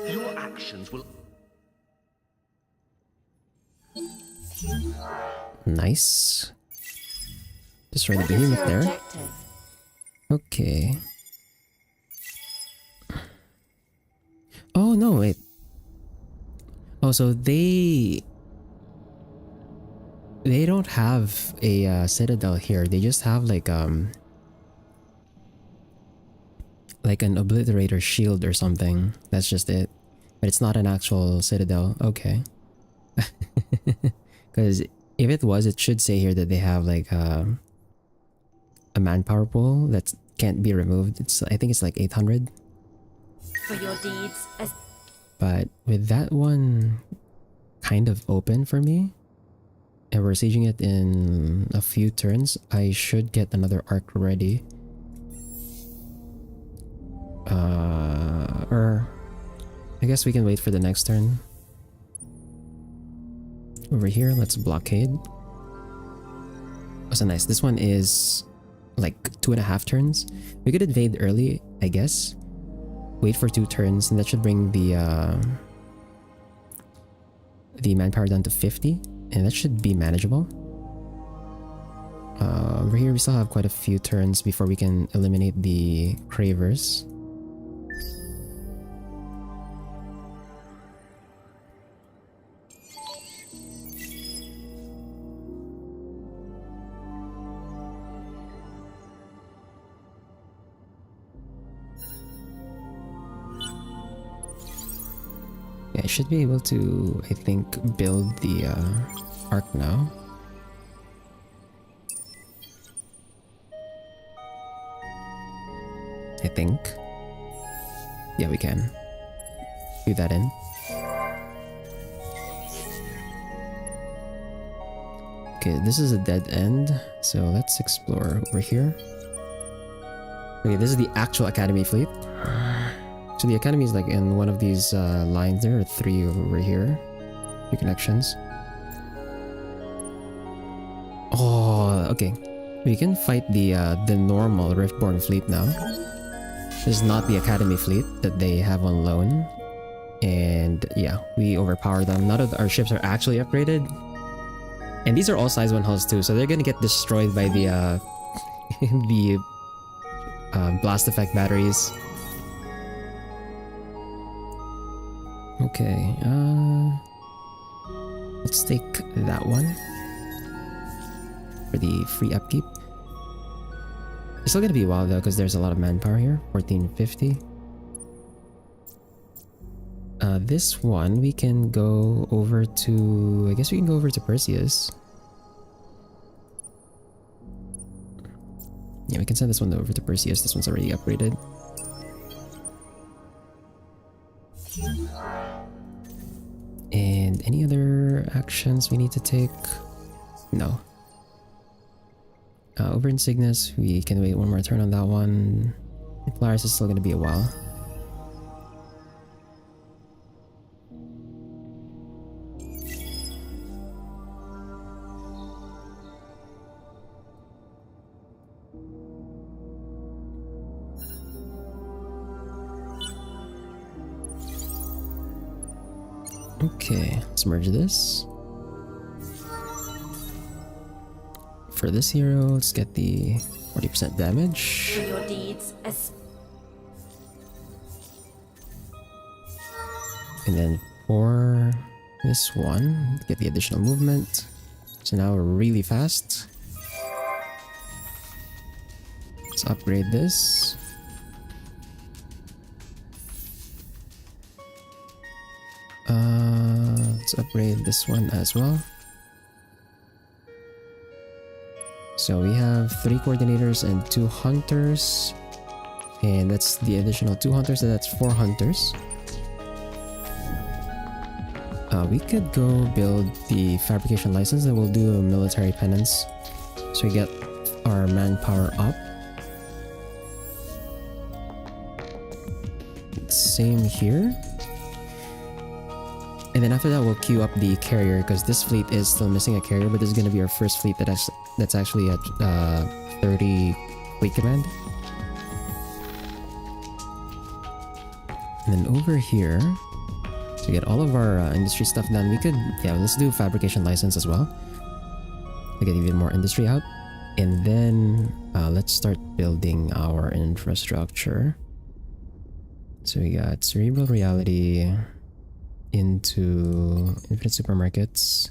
Your actions will... Nice. Destroy the behemoth there. Okay. Oh no, wait. Oh, so they don't have a citadel here. They just have like an obliterator shield or something. That's just it. But it's not an actual citadel. Okay. Because if it was, it should say here that they have like a manpower pool that can't be removed. I think it's like 800. For your deeds as... But with that one kind of open for me, and we're sieging it in a few turns, I should get another arc ready. Or I guess we can wait for the next turn. Over here, let's blockade. Oh, so nice. This one is like 2.5 turns. We could invade early, I guess. Wait for 2 turns, and that should bring the manpower down to 50, and that should be manageable. Over here, we still have quite a few turns before we can eliminate the cravers. Yeah, I should be able to, I think, build the arc now. I think. Yeah, we can. Do that in. Okay, this is a dead end, so let's explore over here. Okay, this is the actual Academy fleet. So the Academy is like in one of these lines. There are 3 over here. 3 connections. Oh, okay. We can fight the normal Riftborn fleet now. This is not the Academy fleet that they have on loan. And yeah, we overpower them. None of our ships are actually upgraded. And these are all size 1 hulls too, so they're gonna get destroyed by the the blast effect batteries. Okay, let's take that one for the free upkeep. It's still gonna be a while though, because there's a lot of manpower here. 1450. This one we can go over to. I guess we can go over to Perseus. Yeah, we can send this one over to Perseus. This one's already upgraded. And any other actions we need to take? No. Over in Cygnus, we can wait 1 more turn on that one. Polaris is still going to be a while. Okay, let's merge this. For this hero, let's get the 40% damage. For your deeds as And then for this one, get the additional movement. So now we're really fast. Let's upgrade this. Let's upgrade this one as well. So we have 3 coordinators and 2 hunters. And that's the additional 2 hunters, so that's 4 hunters. We could go build the fabrication license and we'll do a military penance. So we get our manpower up. Same here. And then after that we'll queue up the carrier, because this fleet is still missing a carrier, but this is going to be our first fleet that's actually at 30 fleet command. And then over here, to get all of our industry stuff done, we could, yeah, let's do fabrication license as well to get even more industry out. And then let's start building our infrastructure. So we got cerebral reality into infinite supermarkets,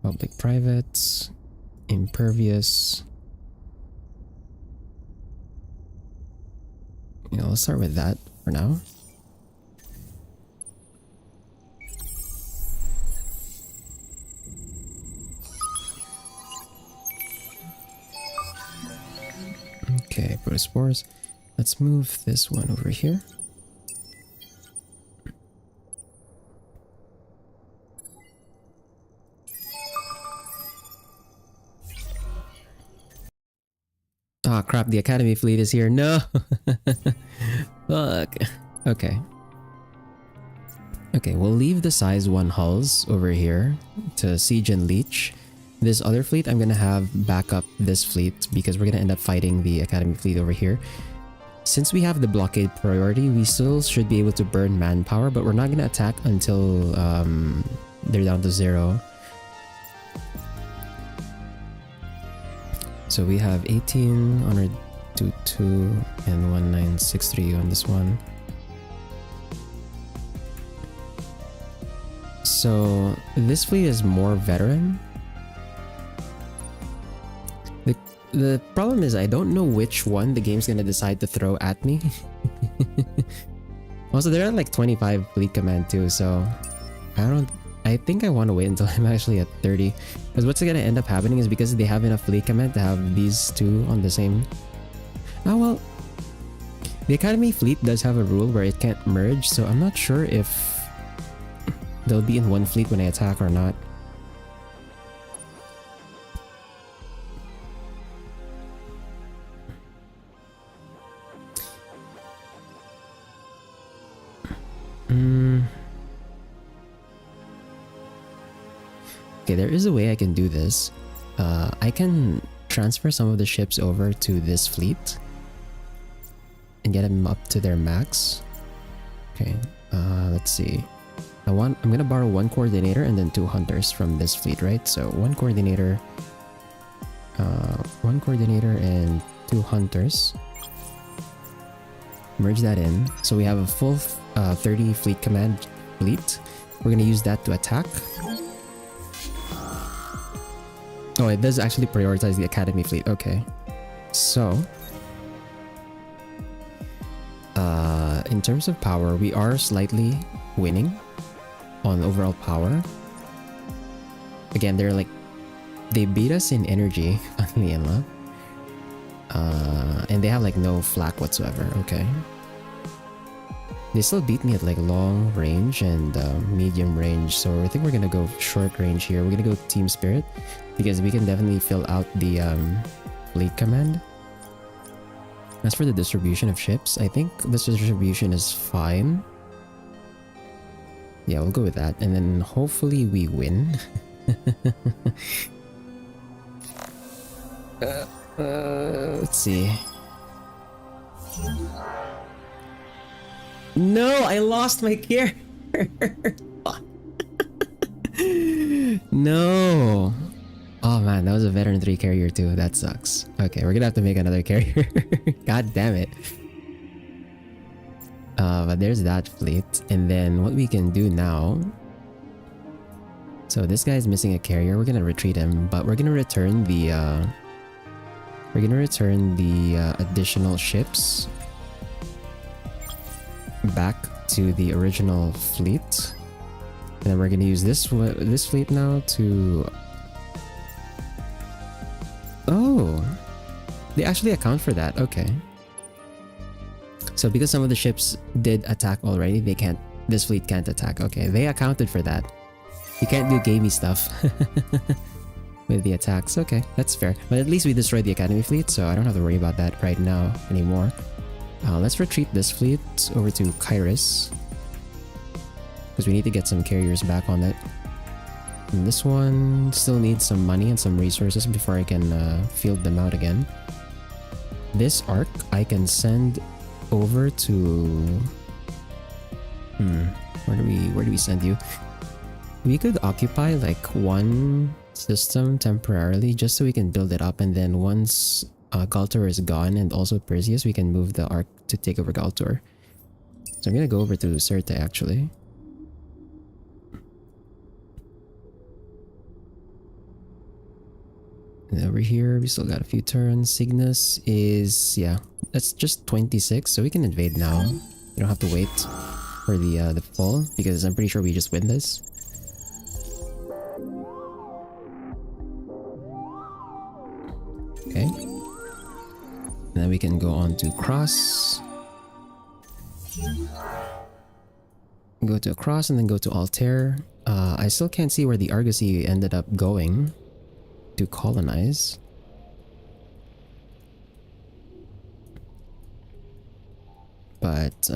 public privates, impervious. You know, let's start with that for now. Okay, protospores. Let's move this one over here. Ah, oh, crap, the Academy fleet is here. No! Fuck. Okay. Okay, we'll leave the size 1 hulls over here to siege and leech. This other fleet, I'm gonna have back up this fleet because we're gonna end up fighting the Academy fleet over here. Since we have the blockade priority, we still should be able to burn manpower, but we're not gonna attack until they're down to 0. So we have 18 on our 2-2 and 1963 on this one. So this fleet is more veteran. The problem is I don't know which one the game's gonna decide to throw at me. Also, there are like 25 fleet command too, so I think I want to wait until I'm actually at 30. Because what's gonna end up happening is because they have enough fleet command to have these two on the same... Oh well, the Academy fleet does have a rule where it can't merge, so I'm not sure if they'll be in one fleet when I attack or not. Okay, there is a way I can do this. I can transfer some of the ships over to this fleet and get them up to their max. Okay, let's see. I'm gonna borrow 1 coordinator and then 2 hunters from this fleet, right? So 1 coordinator, 1 coordinator and 2 hunters. Merge that in. So we have a full 30 fleet command fleet. We're gonna use that to attack. Oh, it does actually prioritize the Academy fleet. Okay. So, in terms of power, we are slightly winning on overall power. Again, they beat us in energy, funnily enough. And they have like no flak whatsoever. Okay. They still beat me at like long range and medium range, so I think we're gonna go short range here. We're gonna go Team Spirit because we can definitely fill out the fleet command. As for the distribution of ships, I think this distribution is fine. Yeah, we'll go with that, and then hopefully we win. Let's see. No, I lost my character. No. Oh man, that was a veteran 3 carrier too. That sucks. Okay, we're gonna have to make another carrier. God damn it. But there's that fleet. And then what we can do now... So this guy's missing a carrier. We're gonna retreat him, but we're gonna return the... additional ships back to the original fleet. And then we're gonna use this fleet now to... Oh! They actually account for that. Okay. So because some of the ships did attack already, this fleet can't attack. Okay, they accounted for that. You can't do gamey stuff with the attacks. Okay, that's fair. But at least we destroyed the Academy fleet, so I don't have to worry about that right now anymore. Let's retreat this fleet over to Kairos, because we need to get some carriers back on it. And this one still needs some money and some resources before I can field them out again. This arc I can send over to... Where do we send you? We could occupy like one system temporarily just so we can build it up, and then once Galtor is gone and also Perseus, we can move the arc to take over Galtor. So I'm gonna go over to Sirte actually. And over here, we still got a few turns. Cygnus is, yeah, that's just 26, so we can invade now. We don't have to wait for the fall, because I'm pretty sure we just win this. Okay. And then we can go on to Cross. Go to Cross and then go to Altair. I still can't see where the Argosy ended up going to colonize. But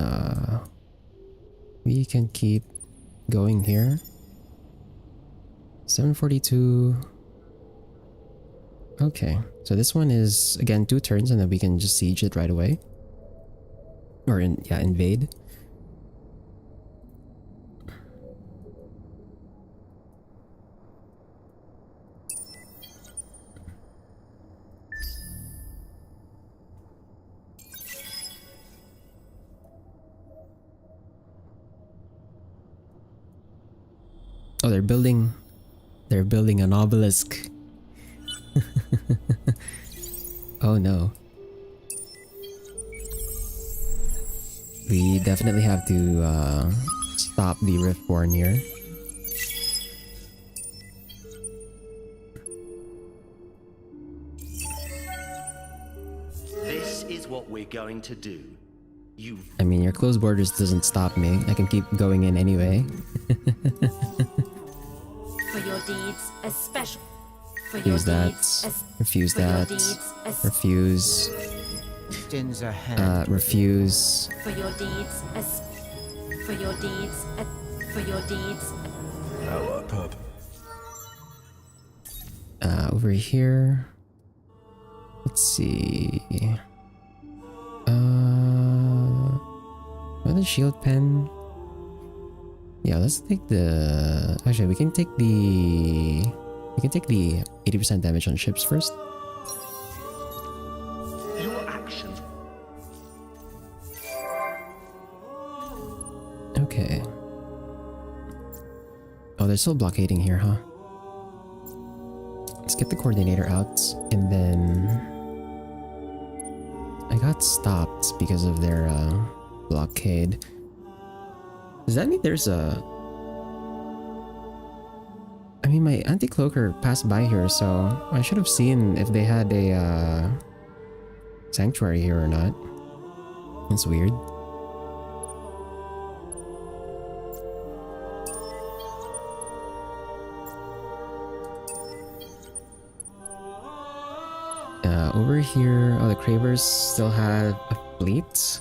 we can keep going here. 742. Okay, so this one is again 2 turns and then we can just siege it right away. Or invade. Oh, they're building an obelisk. Oh no. We definitely have to stop the Riftborn here. This is what we're going to do. I mean, your closed borders doesn't stop me. I can keep going in anyway. For your deeds, especially. For your Refuse that. deeds, Refuse for your that. deeds, Refuse. Extends a hand. Refuse. for your deeds, for your deeds, for your deeds. Our purpose. Over here. Let's see. Another shield pen. Yeah, let's take the. Actually, we can take the 80% damage on ships first. Your actions. Okay. Oh, they're still blockading here, huh? Let's get the coordinator out, and then I got stopped because of their blockade. Does that mean there's a... I mean, my anti-cloaker passed by here, so I should have seen if they had a sanctuary here or not. That's weird. Over here, oh, the Cravers still have a fleet.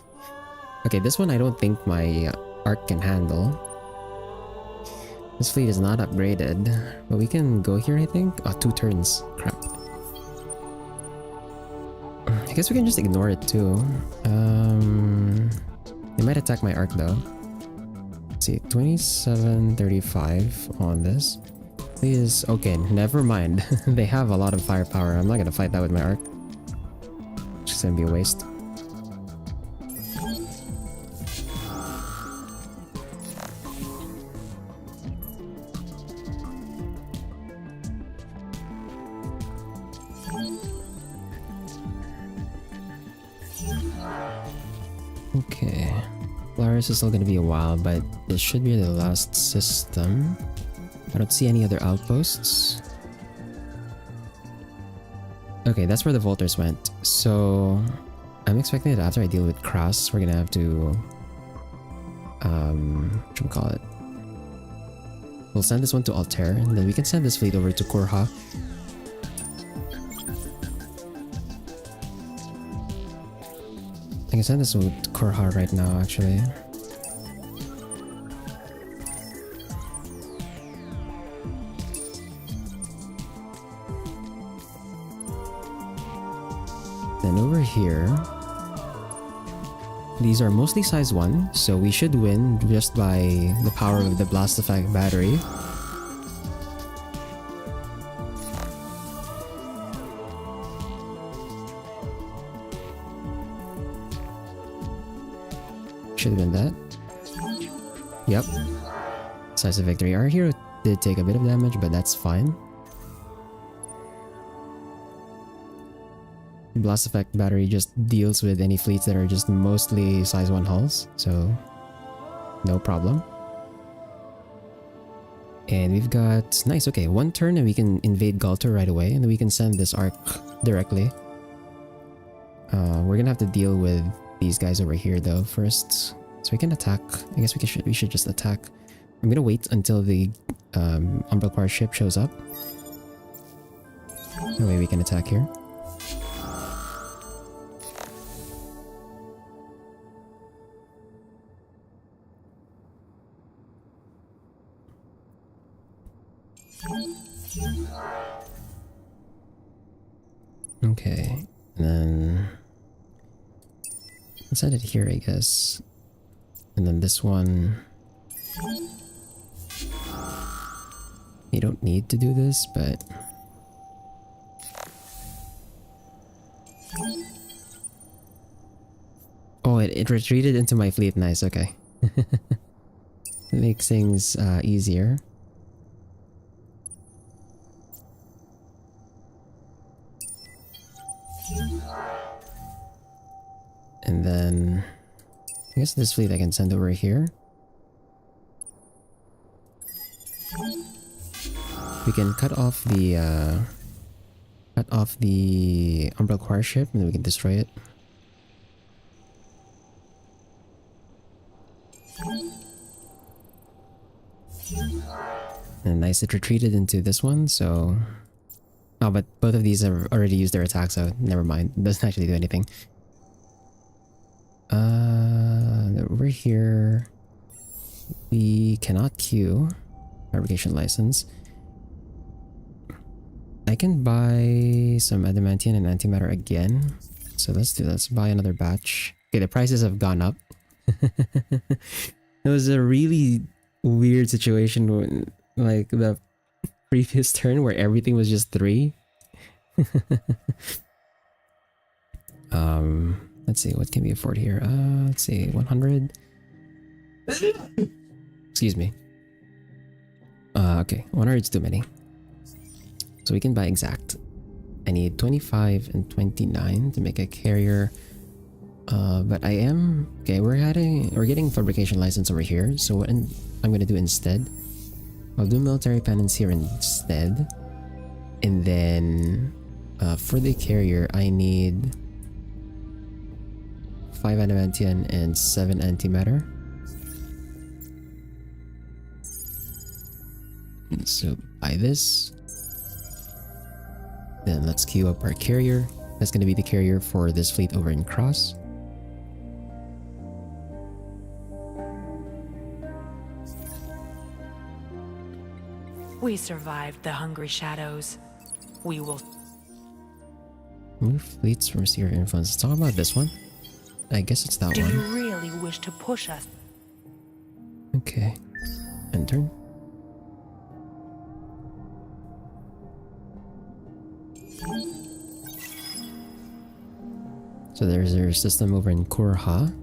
Okay, this one I don't think my arc can handle. This fleet is not upgraded, but we can go here, I think. Oh, 2 turns. Crap. I guess we can just ignore it too. They might attack my arc though. Let's see, 2735 on this. Please, okay, never mind. They have a lot of firepower. I'm not gonna fight that with my arc. It's just gonna be a waste. Okay. Polaris is still gonna be a while, but this should be the last system. I don't see any other outposts. Okay, that's where the Volters went. So I'm expecting that after I deal with Cross, we're gonna have to whatchamacallit? We'll send this one to Altair, and then we can send this fleet over to Korha. I can send this one to Korha right now, actually. Then over here, these are mostly size 1, so we should win just by the power of the blast effect battery. Should have been that. Yep. Size of victory. Our hero did take a bit of damage, but that's fine. Blast effect battery just deals with any fleets that are just mostly size 1 hulls, so no problem. And we've got... Nice, okay, 1 turn and we can invade Galter right away, and then we can send this arc directly. We're gonna have to deal with these guys over here though first. So we can attack. I guess we should just attack. I'm gonna wait until the Umbral Power ship shows up. That way we can attack here. Okay, and then let's set it here, I guess. And then this one, you don't need to do this, but oh, it retreated into my fleet. Nice, okay. It makes things easier. And then I guess this fleet I can send over here. We can cut off the Umbral Choir ship, and then we can destroy it. And nice, it retreated into this one, so... Oh, but both of these have already used their attack, so never mind. It doesn't actually do anything. Over here... We cannot queue. Fabrication license. I can buy some adamantium and antimatter again. So let's do that. Let's buy another batch. Okay, the prices have gone up. It was a really weird situation when, like, the previous turn where everything was just 3. Let's see, what can we afford here? Let's see, 100. Excuse me. Okay, 100 is too many. So we can buy exact. I need 25 and 29 to make a carrier. But I am... Okay, we're getting fabrication license over here. So what I'm gonna do instead, I'll do military penance here instead. And then for the carrier, I need 5 adamantium and 7 antimatter. So buy this. Then let's queue up our carrier. That's going to be the carrier for this fleet over in Cross. We survived the hungry shadows. We will... Move fleets from sphere of influence. Let's talk about this one. I guess it's that Do one. you really wish to push us? Okay. End turn. So there's their system over in Kurha.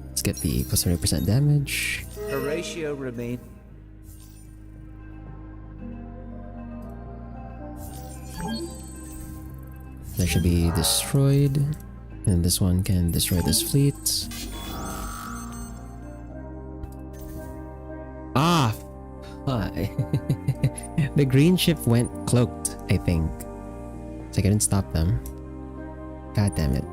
Let's get the plus 30% damage. Horatio remain. That should be destroyed. And this one can destroy this fleet. Ah! The green ship went cloaked, I think. So I couldn't stop them. God damn it.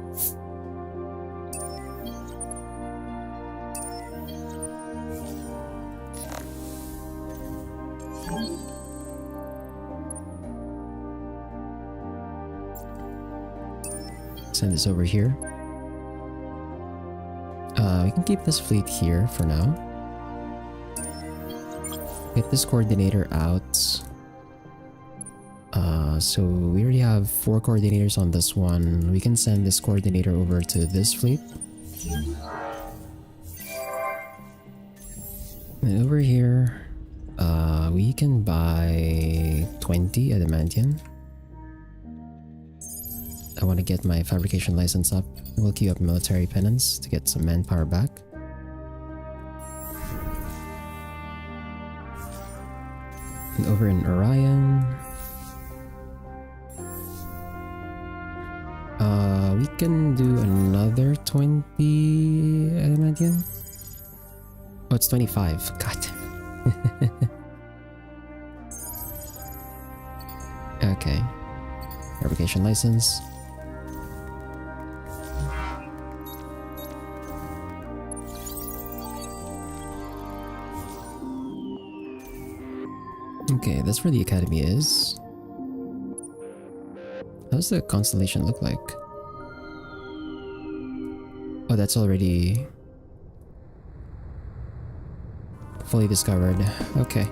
Send this over here. We can keep this fleet here for now. Get this coordinator out. So we already have 4 coordinators on this one. We can send this coordinator over to this fleet. And over here, we can buy 20 adamantium. I want to get my fabrication license up. We'll queue up military penance to get some manpower back. And over in Orion, we can do another 20 adamantium. Oh, it's 25. God. Okay. Fabrication license. Okay, that's where the academy is. How does the constellation look like? Oh, that's already fully discovered. Okay.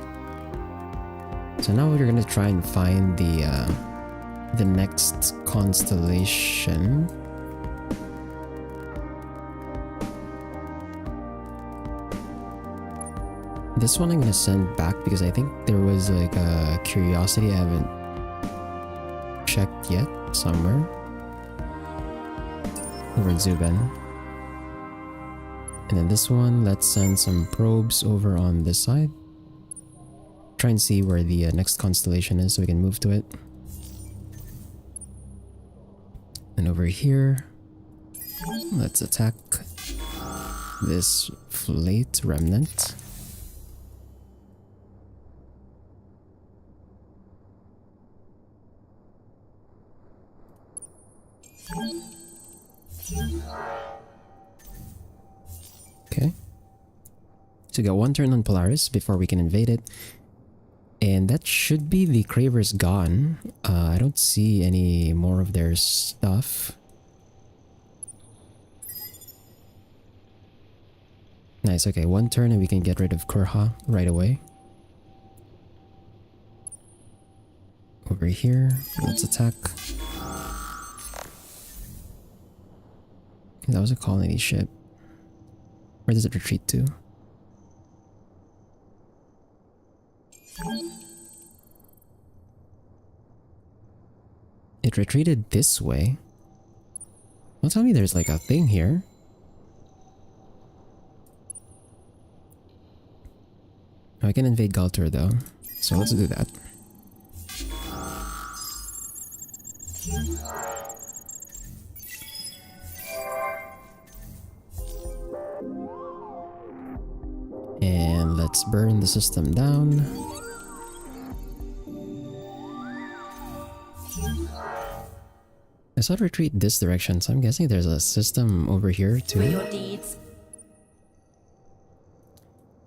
So now we're gonna try and find the next constellation. This one I'm gonna send back because I think there was like a curiosity I haven't checked yet somewhere. Over in Zuben. And then this one, let's send some probes over on this side. Try and see where the next constellation is so we can move to it. And over here, let's attack this fleet remnant. Okay. So we got one turn on Polaris before we can invade it. And that should be the Cravers gone. I don't see any more of their stuff. Nice, okay, one turn and we can get rid of Kurha right away. Over here, let's attack. That was a colony ship. Where does it retreat to? It retreated this way. Don't tell me there's like a thing here. I can invade Galtur though, so let's do that. And let's burn the system down. I saw it retreat this direction, so I'm guessing there's a system over here too. For your deeds.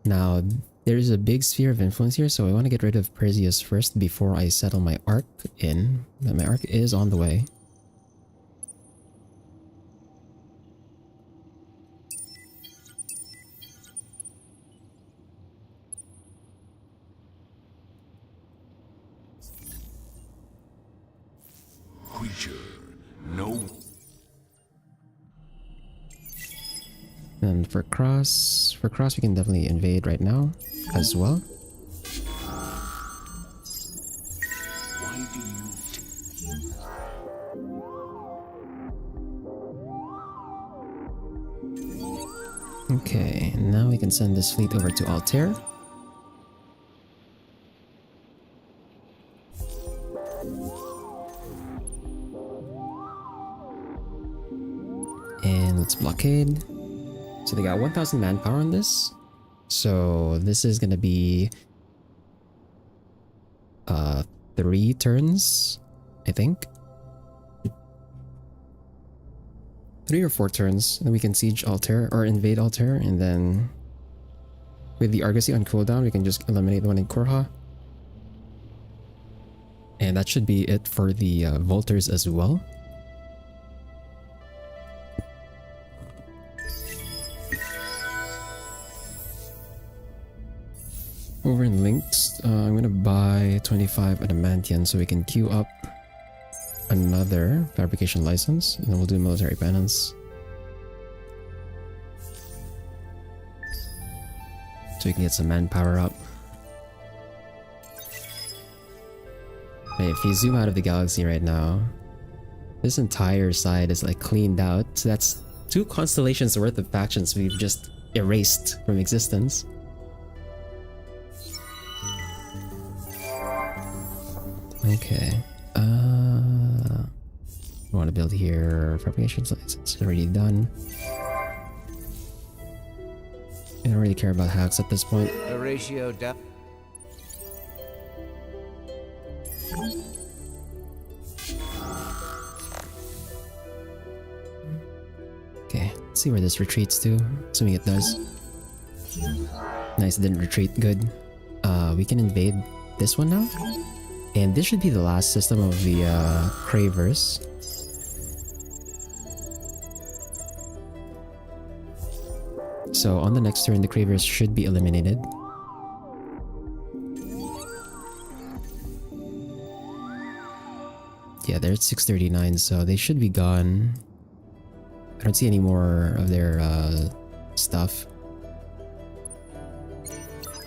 Now, there's a big sphere of influence here, so I want to get rid of Perseus first before I settle my arc in. But my arc is on the way. Creature, no. And for cross we can definitely invade right now as well. Why do you? Okay, now we can send this fleet over to Altair. And let's blockade. So they got 1,000 manpower on this. So this is gonna be 3 turns, I think. 3 or 4 turns, and we can siege Altair or invade Altair, and then with the Argosy on cooldown, we can just eliminate the one in Kurha. And that should be it for the Volters as well. Over in Links, I'm gonna buy 25 Adamantium so we can queue up another fabrication license, and then we'll do military penance. So we can get some manpower up. Hey, if you zoom out of the galaxy right now, this entire side is like cleaned out. So that's 2 constellations worth of factions we've just erased from existence. Okay. I want to build here. Fabrication license is already done. I don't really care about hacks at this point. The ratio Okay, let's see where this retreats to. Assuming it does. Nice, it didn't retreat. Good. We can invade this one now. And this should be the last system of the Cravers. So on the next turn, the Cravers should be eliminated. Yeah, they're at 639, so they should be gone. I don't see any more of their stuff.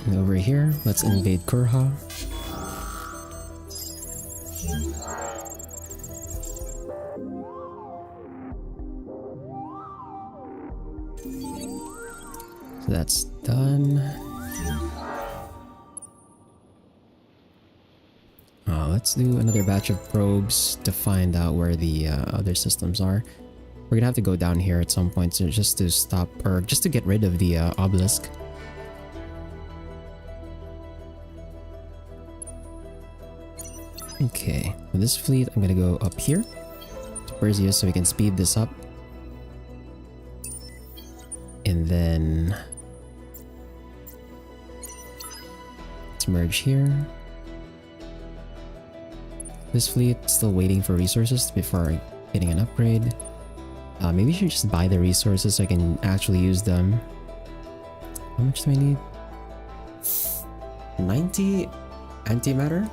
And over here, let's invade Kurha. So that's done. Let's do another batch of probes to find out where the other systems are. We're gonna have to go down here at some point just to stop, or just to get rid of the obelisk. Okay, with this fleet, I'm gonna go up here to Perseus so we can speed this up. And then let's merge here. This fleet still waiting for resources before getting an upgrade. Maybe we should just buy the resources so I can actually use them. How much do I need? 90 antimatter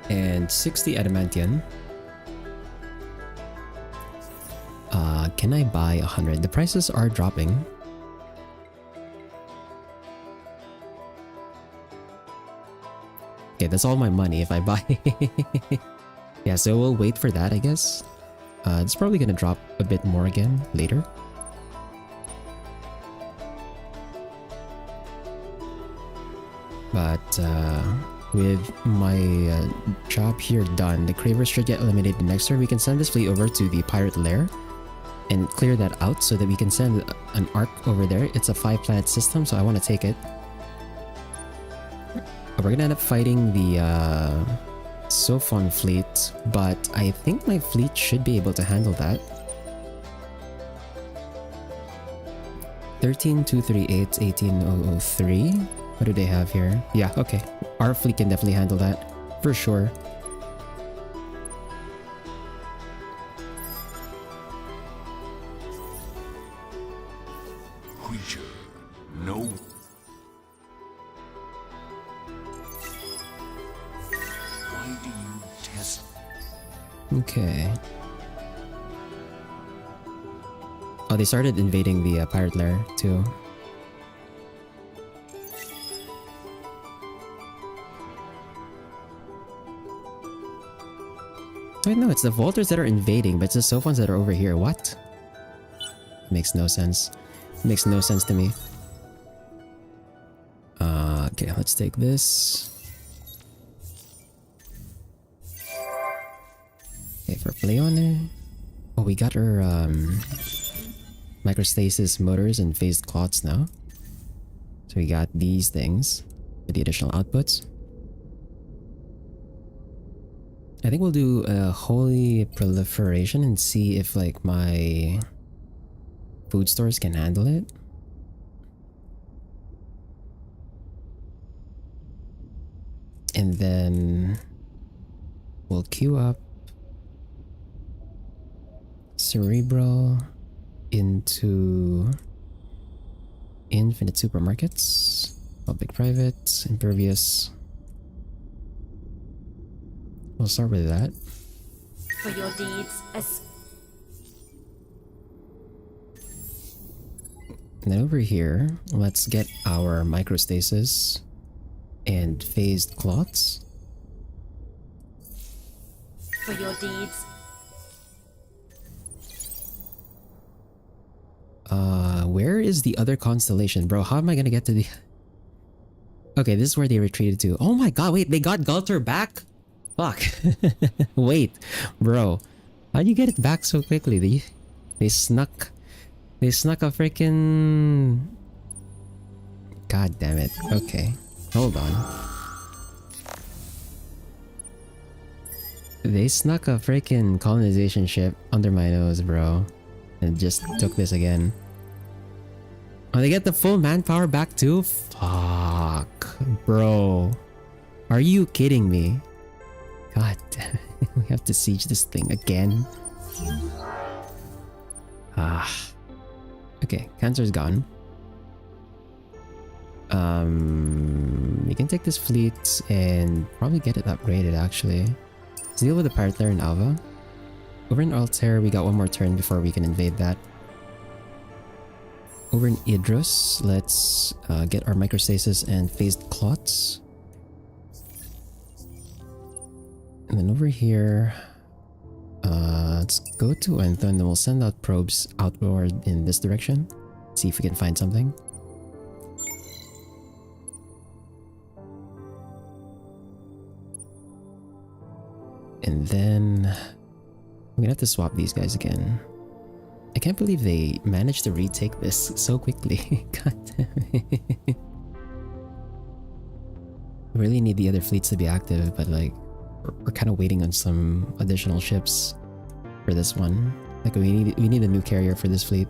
and 60 adamantium. Can I buy 100? The prices are dropping. Okay, that's all my money if I buy. Yeah, so we'll wait for that, I guess. It's probably gonna drop a bit more again later. But with my job here done, the Cravers should get eliminated next turn. We can send this fleet over to the pirate lair and clear that out so that we can send an arc over there. It's a 5-planet system, so I want to take it. We're gonna end up fighting the Sophon fleet, but I think my fleet should be able to handle that. 13238, 18003. What do they have here? Yeah, okay. Our fleet can definitely handle that, for sure. Creature, no. Why do you test? Okay. Oh, they started invading the pirate lair too. Wait, no, it's the Volters that are invading, but it's the Sophons that are over here. What? Makes no sense. Makes no sense to me. Okay, let's take this. Okay, for Pleione. Oh, we got our microstasis motors and phased clots now. So we got these things for the additional outputs. I think we'll do a holy proliferation and see if like my food stores can handle it. And then we'll queue up Cerebral into infinite supermarkets, public private, impervious. We'll start with that. For your deeds, And then over here, let's get our microstasis and phased clots. for your deeds, Where is the other constellation? Bro, how am I gonna get to the... Okay, this is where they retreated to. Oh my god, wait, they got Galter back? Fuck. Wait, bro. How'd you get it back so quickly? They snuck a freaking... God damn it. Okay, hold on. They snuck a freaking colonization ship under my nose, bro. And just took this again. Oh, they get the full manpower back too? Fuck, bro. Are you kidding me? God damn it. We have to siege this thing again. Ah. Okay, cancer's gone. We can take this fleet and probably get it upgraded actually. Let's deal with the pirate lair in Alva. Over in Altair, we got one more turn before we can invade that. Over in Idris, let's get our microstasis and phased clots. And then over here, let's go to Entho and then we'll send out probes outward in this direction. See if we can find something. And then I'm gonna have to swap these guys again. I can't believe they managed to retake this so quickly. God damn it. We really need the other fleets to be active, but like we're kind of waiting on some additional ships for this one. Like we need a new carrier for this fleet.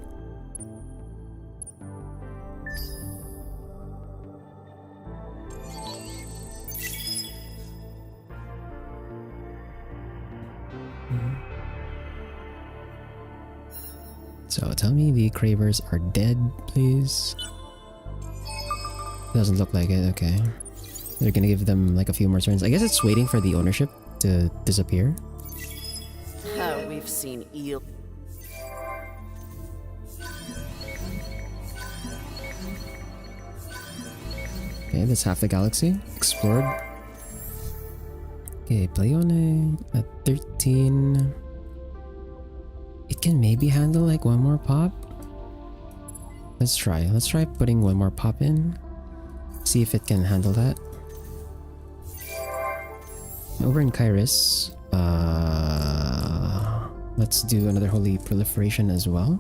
So tell me the Cravers are dead, please. Doesn't look like it, okay. They're gonna give them like a few more turns. I guess it's waiting for the ownership to disappear. We've seen eel. Okay, that's half the galaxy explored. Okay, Pleione at 13. It can maybe handle like one more pop. Let's try putting one more pop in. See if it can handle that. Over in Kairos, let's do another holy proliferation as well.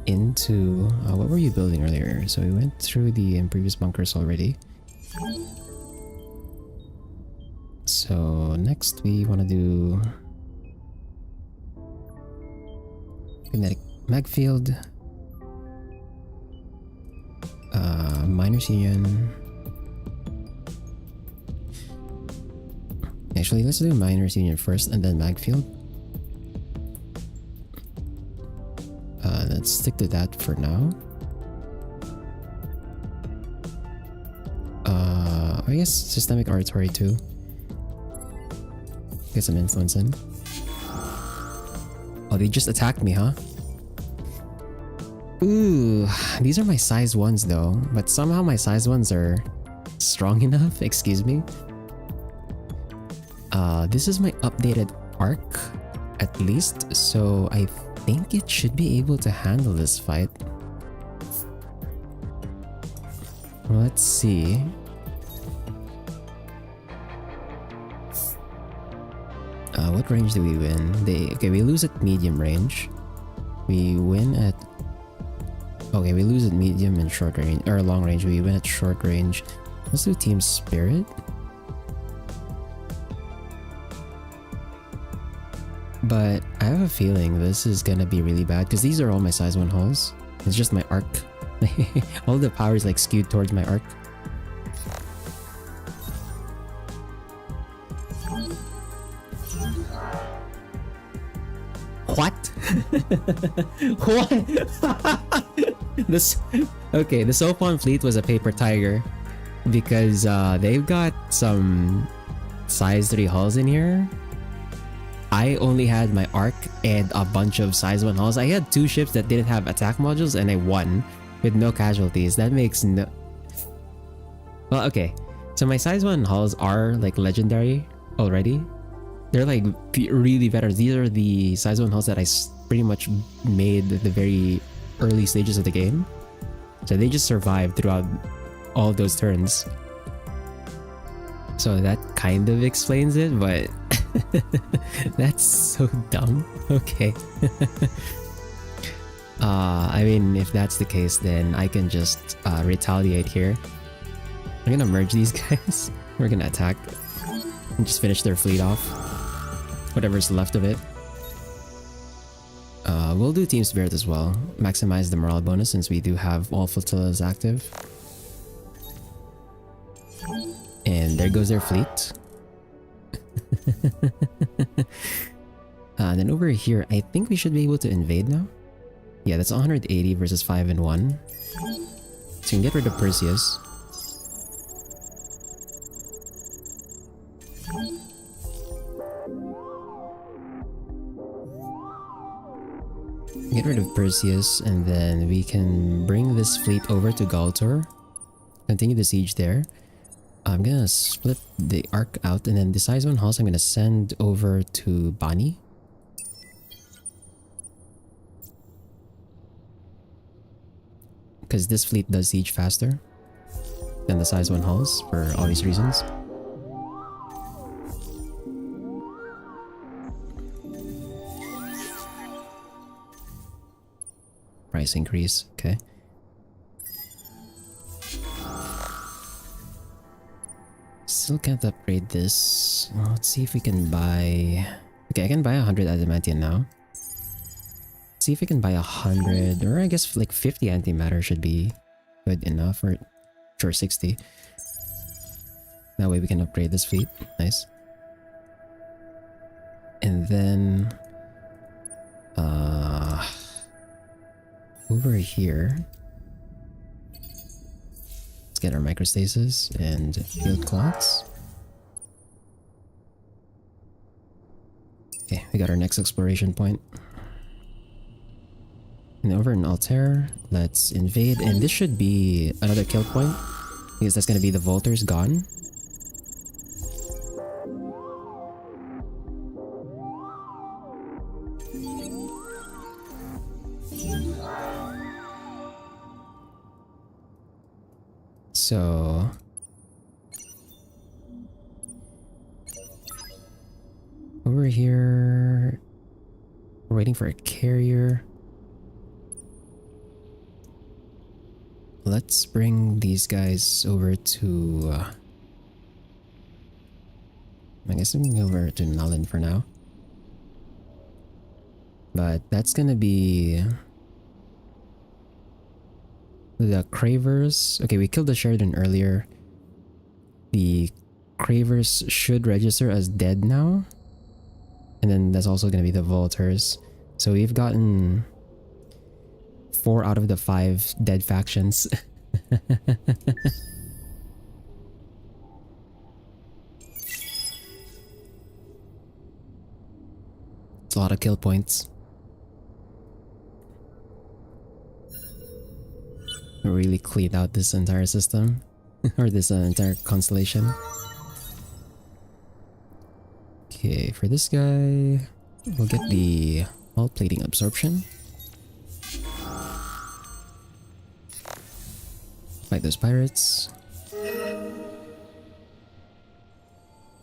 Into what were you building earlier? So we went through the previous bunkers already. So next we want to do magnetic magfield, miners union. Actually, let's do miners union first and then magfield. Let's stick to that for now. I guess systemic oratory too. Get some influence in. Oh, they just attacked me, huh? Ooh, these are my size 1s though, but somehow my size 1s are strong enough, excuse me. This is my updated arc, at least, so I think it should be able to handle this fight. Let's see. What range do we win? Okay, we lose at medium range. We win at... Okay, we lose at medium and short range, or long range. We win at short range. Let's do Team Spirit. But I have a feeling this is gonna be really bad because these are all my size 1 hulls. It's just my arc. All the power is like skewed towards my arc. What? What? Okay, the Sopon fleet was a paper tiger because they've got some size 3 hulls in here. I only had my arc and a bunch of size 1 hulls. I had 2 ships that didn't have attack modules and I won with no casualties. That makes no... Well, okay. So my size 1 hulls are like legendary already. They're like really better. These are the size 1 hulls that I pretty much made at the very early stages of the game. So they just survived throughout all those turns. So that kind of explains it, but that's so dumb. Okay. I mean, if that's the case, then I can just retaliate here. I'm gonna merge these guys. We're gonna attack and just finish their fleet off. Whatever's left of it. We'll do Team Spirit as well. Maximize the morale bonus since we do have all flotillas active. And there goes their fleet. Then over here, I think we should be able to invade now. Yeah, that's 180 versus 5 and 1. So we can get rid of Perseus. Get rid of Perseus, and then we can bring this fleet over to Galtor. Continue the siege there. I'm gonna split the arc out, and then the size 1 house I'm gonna send over to Bani. Because this fleet does siege faster than the size 1 hulls for obvious reasons. Price increase, okay. Still can't upgrade this. Well, let's see if we can buy... Okay, I can buy 100 adamantium now. See if we can buy 100, or I guess like 50 antimatter should be good enough, or sure 60. That way we can upgrade this fleet. Nice. And then over here, let's get our microstasis and field clots. Okay, we got our next exploration point. And over in Altair, let's invade, and this should be another kill point because that's gonna be the Volters gone. So over here, we're waiting for a carrier. Let's bring these guys over to I guess I'm going over to Nullen for now. But that's gonna be the Cravers. Okay, we killed the Sheridan earlier. The Cravers should register as dead now. And then that's also gonna be the Volters. So we've gotten 4 out of the 5 dead factions. It's a lot of kill points. Really cleaned out this entire system. Or this entire constellation. Okay, for this guy, we'll get the hull plating absorption. Fight those pirates.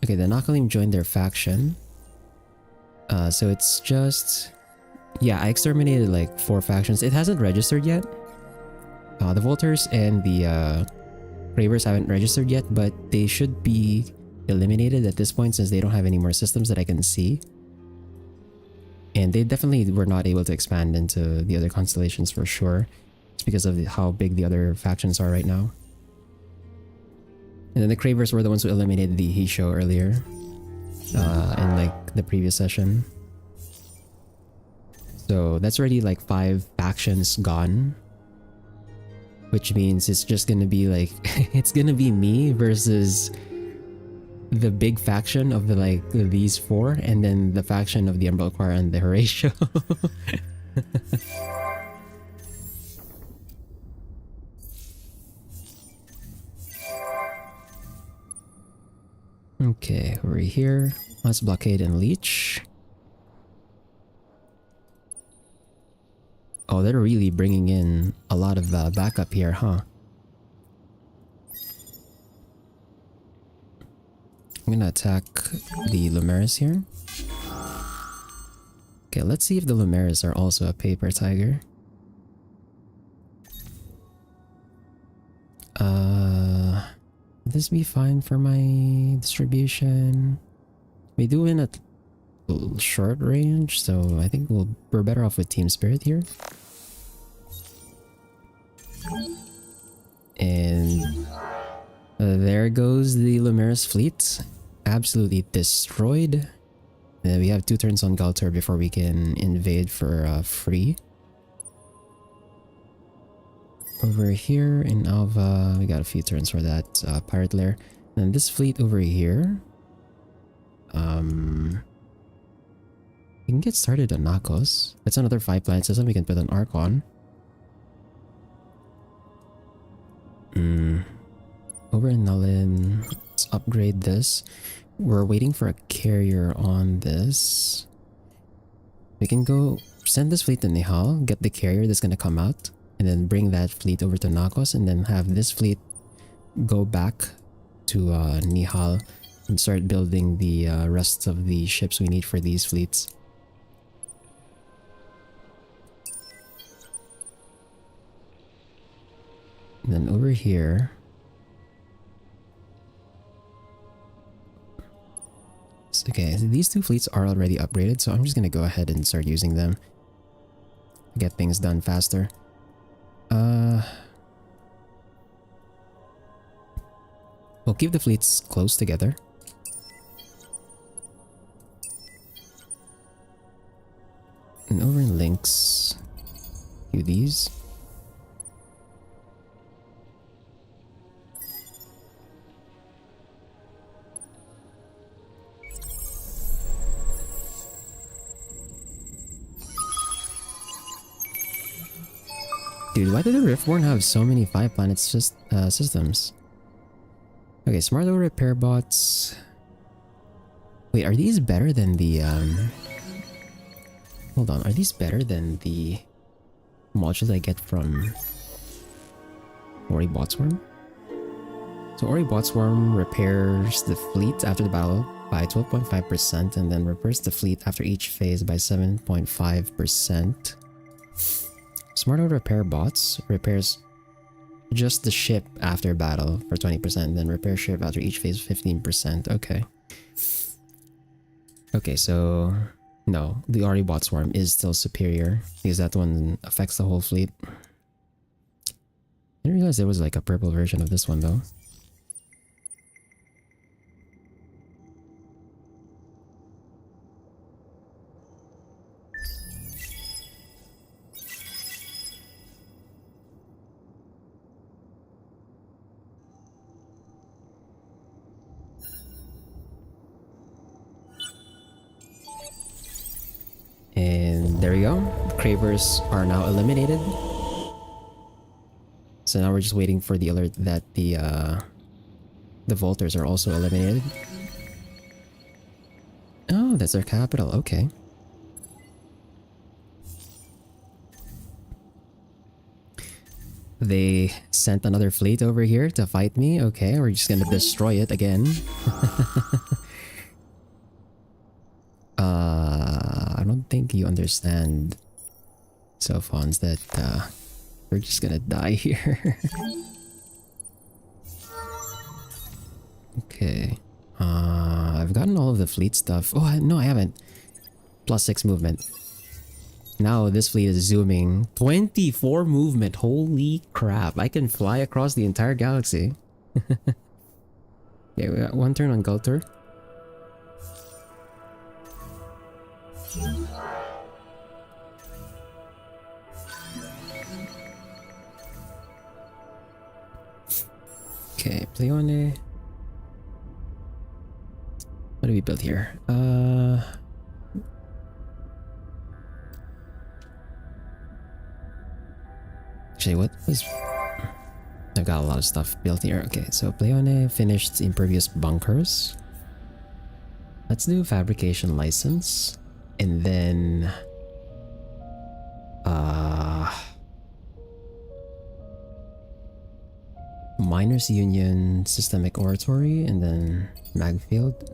Okay, the Nakalim joined their faction. So it's just... Yeah, I exterminated like 4 factions. It hasn't registered yet. The Volters and the Cravers haven't registered yet, but they should be eliminated at this point since they don't have any more systems that I can see. And they definitely were not able to expand into the other constellations for sure. It's because of how big the other factions are right now. And then the Cravers were the ones who eliminated the Hisho earlier. In like the previous session. So that's already like 5 factions gone. Which means it's just gonna be like... it's gonna be me versus the big faction of the like these 4, and then the faction of the Emerald Choir and the Horatio. Okay, over here. Let's blockade and leech. Oh, they're really bringing in a lot of backup here, huh? I'm gonna attack the Lumeris here. Okay, let's see if the Lumeris are also a paper tiger. Would this be fine for my distribution? We do win at short range, so I think we're better off with Team Spirit here. And There goes the Lumeris fleet. Absolutely destroyed. We have 2 turns on Galtor before we can invade for free. Over here in Alva, we got a few turns for that pirate lair. And this fleet over here, we can get started on Nakos. That's another 5 planet system we can put an arc on. Over in Nullin, let's upgrade this. We're waiting for a carrier on this. We can go send this fleet to Nihal, get the carrier that's gonna come out, and then bring that fleet over to Nakos, and then have this fleet go back to Nihal and start building the rest of the ships we need for these fleets. And then over here, okay, so these 2 fleets are already upgraded, so I'm just gonna go ahead and start using them to get things done faster. We'll keep the fleets close together. And over in Lynx, do these. Dude, why did the Riftborn have so many 5 planets just systems? Okay, Smart Auto Repair Bots. Wait, are these better than the hold on, are these better than the modules I get from Ori Botsworm? So Ori Botsworm repairs the fleet after the battle by 12.5% and then repairs the fleet after each phase by 7.5%. Smart Auto Repair Bots repairs just the ship after battle for 20%, then repair ship after each phase 15%. Okay. Okay, so no, the Ori Botsworm is still superior because that one affects the whole fleet. I didn't realize there was like a purple version of this one though. And there we go. Cravers are now eliminated. So now we're just waiting for the alert that the Volters are also eliminated. Oh, that's their capital. Okay. They sent another fleet over here to fight me. Okay, we're just gonna destroy it again. I don't think you understand, Sophons, that we're just gonna die here. Okay. I've gotten all of the fleet stuff. Oh, no, I haven't. +6 movement. Now this fleet is zooming. 24 movement. Holy crap. I can fly across the entire galaxy. Okay, we got 1 turn on Gultur. Okay, Pleone. What do we build here? Actually, what was... I've got a lot of stuff built here. Okay, so Pleone finished impervious bunkers. Let's do fabrication license. And then... Miners Union Systemic Oratory, and then Magfield.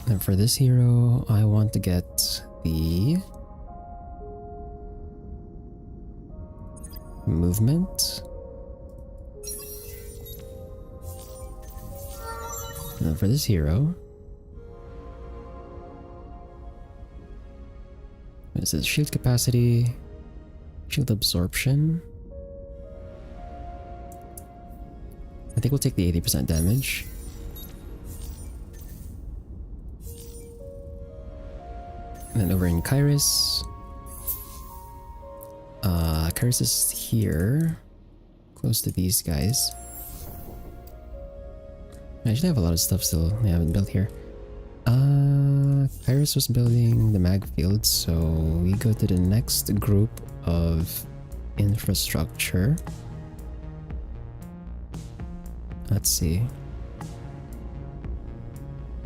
And for this hero, I want to get the movement. And then for this hero, Increases shield capacity, shield absorption. I think we'll take the 80% damage. And then over in Kairos. Kairos is here. Close to these guys. I actually have a lot of stuff still I haven't built here. Kairos was building the mag field, so we go to the next group of infrastructure. Let's see.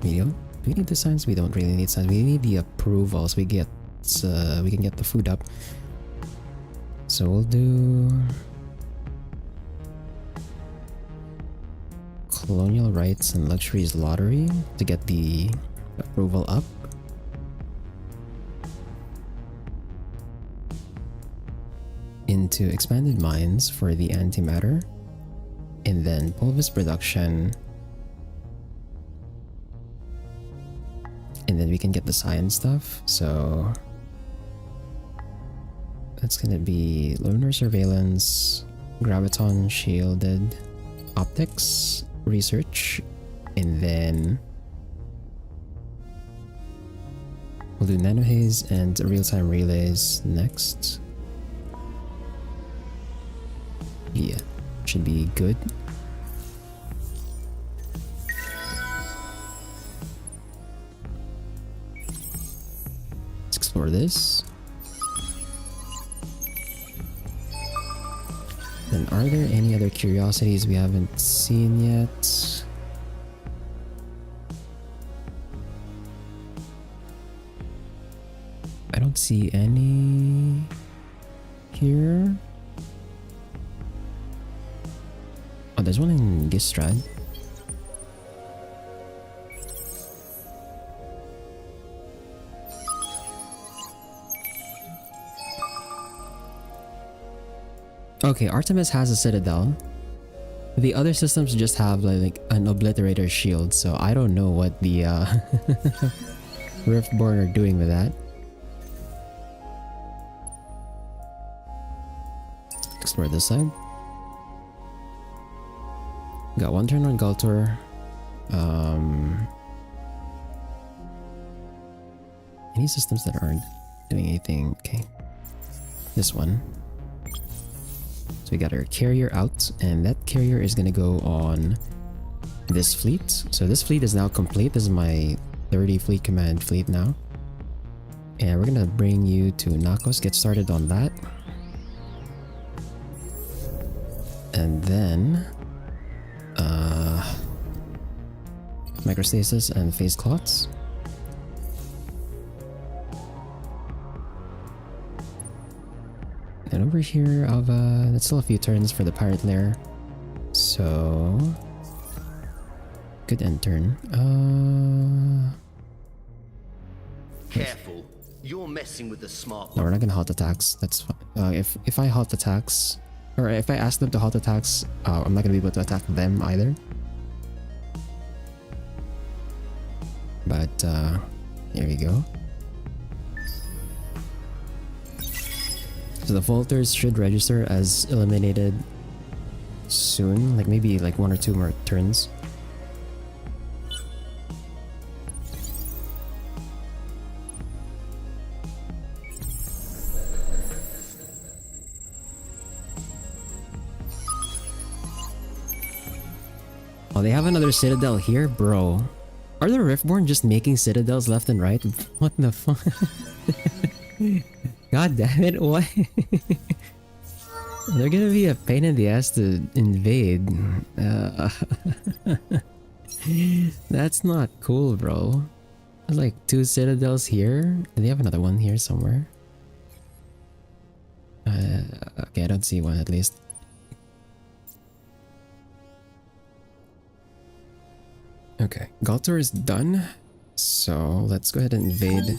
Do we need the signs? We don't really need signs. We need the approvals. We can get the food up. So we'll do colonial rights and luxuries lottery to get the approval up. Into expanded mines for the antimatter, and then pulvis production, and then we can get the science stuff. So that's gonna be lunar surveillance, graviton shielded optics research, and then we'll do nanohaze and real-time relays next. Yeah, should be good. Let's explore this. Then are there any other curiosities we haven't seen yet? I don't see any here. Oh, there's one in Gistrad. Okay, Artemis has a citadel. The other systems just have like an obliterator shield, so I don't know what the Riftborn are doing with that. Explore this side. Got one turn on Galtor. Any systems that aren't doing anything? Okay. This one. So we got our carrier out, and that carrier is gonna go on this fleet. So this fleet is now complete. This is my 30 fleet command fleet now. And we're gonna bring you to Nakos, get started on that. And then microstasis and phase clots. And over here, that's still a few turns for the pirate lair. So good end turn. Careful, you're messing with the smart No, one. we're not gonna halt attacks. That's fine. If I halt attacks, or if I ask them to halt attacks, I'm not gonna be able to attack them either. But here we go. So the falters should register as eliminated soon, like maybe like 1 or 2 more turns. Oh, they have another citadel here, bro. Are the Riftborn just making citadels left and right? What the fuck? God damn it, why? They're gonna be a pain in the ass to invade. That's not cool, bro. There's like 2 citadels here. Do they have another one here somewhere? Okay, I don't see one at least. Okay, Galtor is done. So let's go ahead and invade.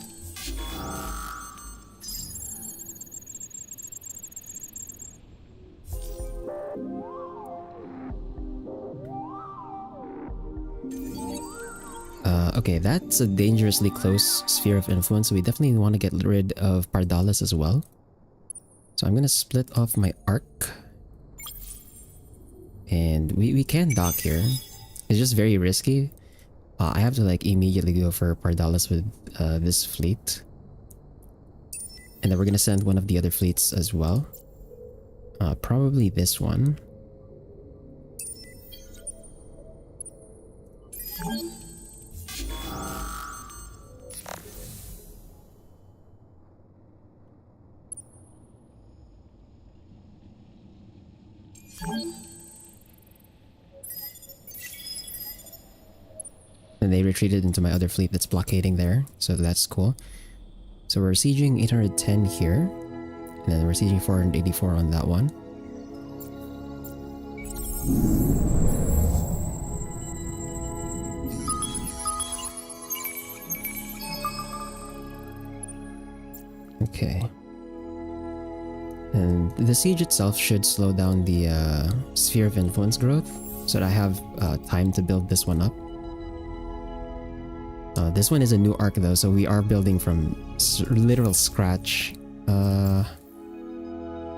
Okay, that's a dangerously close sphere of influence, so we definitely want to get rid of Pardalis as well. So I'm gonna split off my arc. And we can dock here. It's just very risky. I have to like immediately go for Pardalis with this fleet. And then we're gonna send one of the other fleets as well. Probably this one. And they retreated into my other fleet that's blockading there, so that's cool. So we're sieging 810 here, and then we're sieging 484 on that one. Okay. And the siege itself should slow down the sphere of influence growth, so that I have time to build this one up. This one is a new arc though, so we are building from literal scratch. We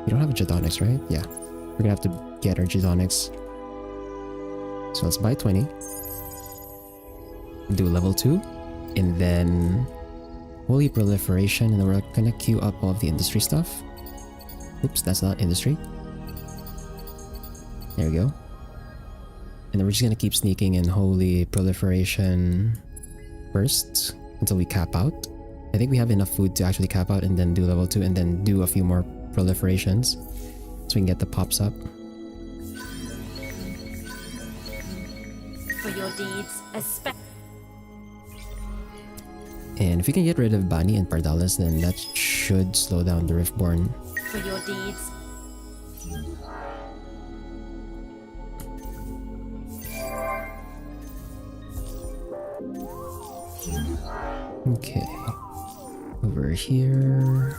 don't have a Gedonics, right? Yeah. We're gonna have to get our Gedonics. So let's buy 20. Do level 2. And then Holy Proliferation, and then we're gonna queue up all of the industry stuff. Oops, that's not industry. There we go. And then we're just gonna keep sneaking in Holy Proliferation first until we cap out. I think we have enough food to actually cap out and then do level 2 and then do a few more proliferations so we can get the pops up. For your deeds, And if we can get rid of Bani and Pardalis, then that should slow down the Riftborn. for your deeds. Okay. Over here.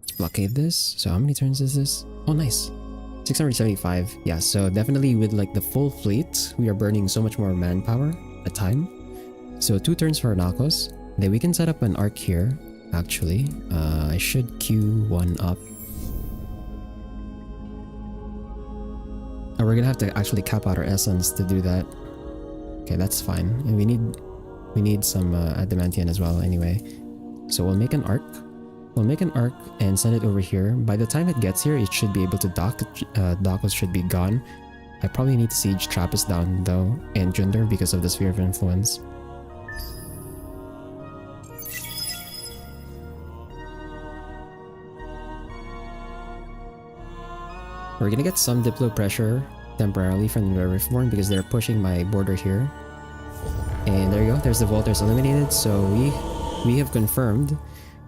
Let's blockade this. So how many turns is this? Oh, nice. 675. Yeah, so definitely with like the full fleet, we are burning so much more manpower at a time. So 2 turns for Narcos. Then we can set up an arc here, actually. I should queue one up. Oh, we're gonna have to actually cap out our essence to do that. Okay, that's fine. And we need some adamantium as well anyway. So we'll make an arc. We'll make an arc and send it over here. By the time it gets here, it should be able to dock. Dockos should be gone. I probably need to siege Trappist down though, and Junder because of the sphere of influence. We're gonna get some Diplo pressure temporarily from the Riftborn because they're pushing my border here. And there you go, there's the Volters eliminated. So we have confirmed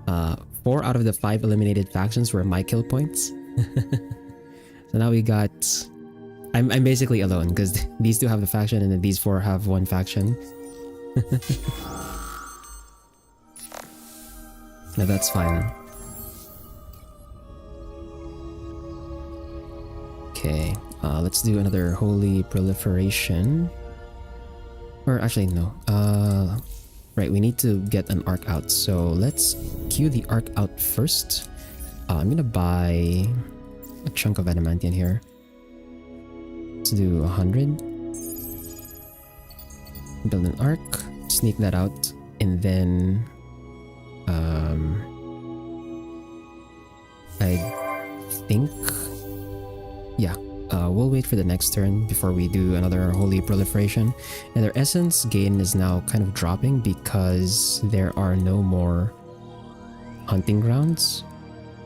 4 out of the 5 eliminated factions were my kill points. So now we got... I'm basically alone because these 2 have the faction and then these 4 have 1 faction. No, that's fine. Okay, let's do another Holy Proliferation. Or actually, no. Right, we need to get an arc out. So let's queue the arc out first. I'm gonna buy a chunk of adamantium here. Let's do 100. Build an arc, sneak that out, and then I think, yeah, we'll wait for the next turn before we do another Holy Proliferation. And their essence gain is now kind of dropping because there are no more hunting grounds.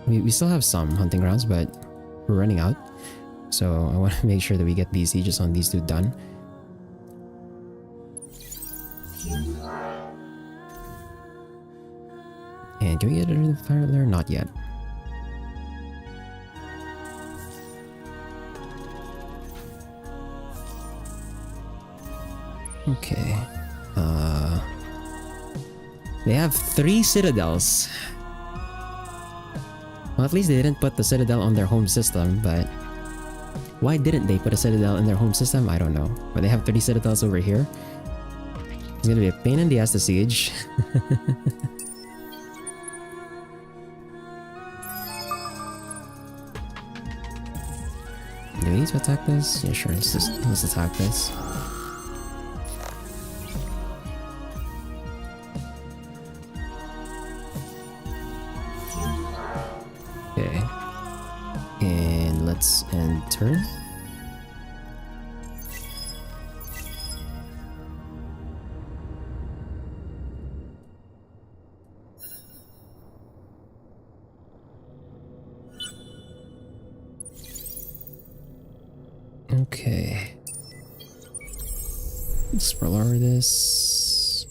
We still have some hunting grounds, but we're running out. So I want to make sure that we get these sieges on these 2 done. And can we get rid of the fire there? Not yet. Okay. They have 3 citadels. Well, at least they didn't put the citadel on their home system, but Why didn't they put a citadel in their home system? I don't know. But they have 30 citadels over here. It's gonna be a pain in the ass to siege. Do we need to attack this? Yeah, sure. Let's attack this. Okay. And let's end turn. Okay. Explore this.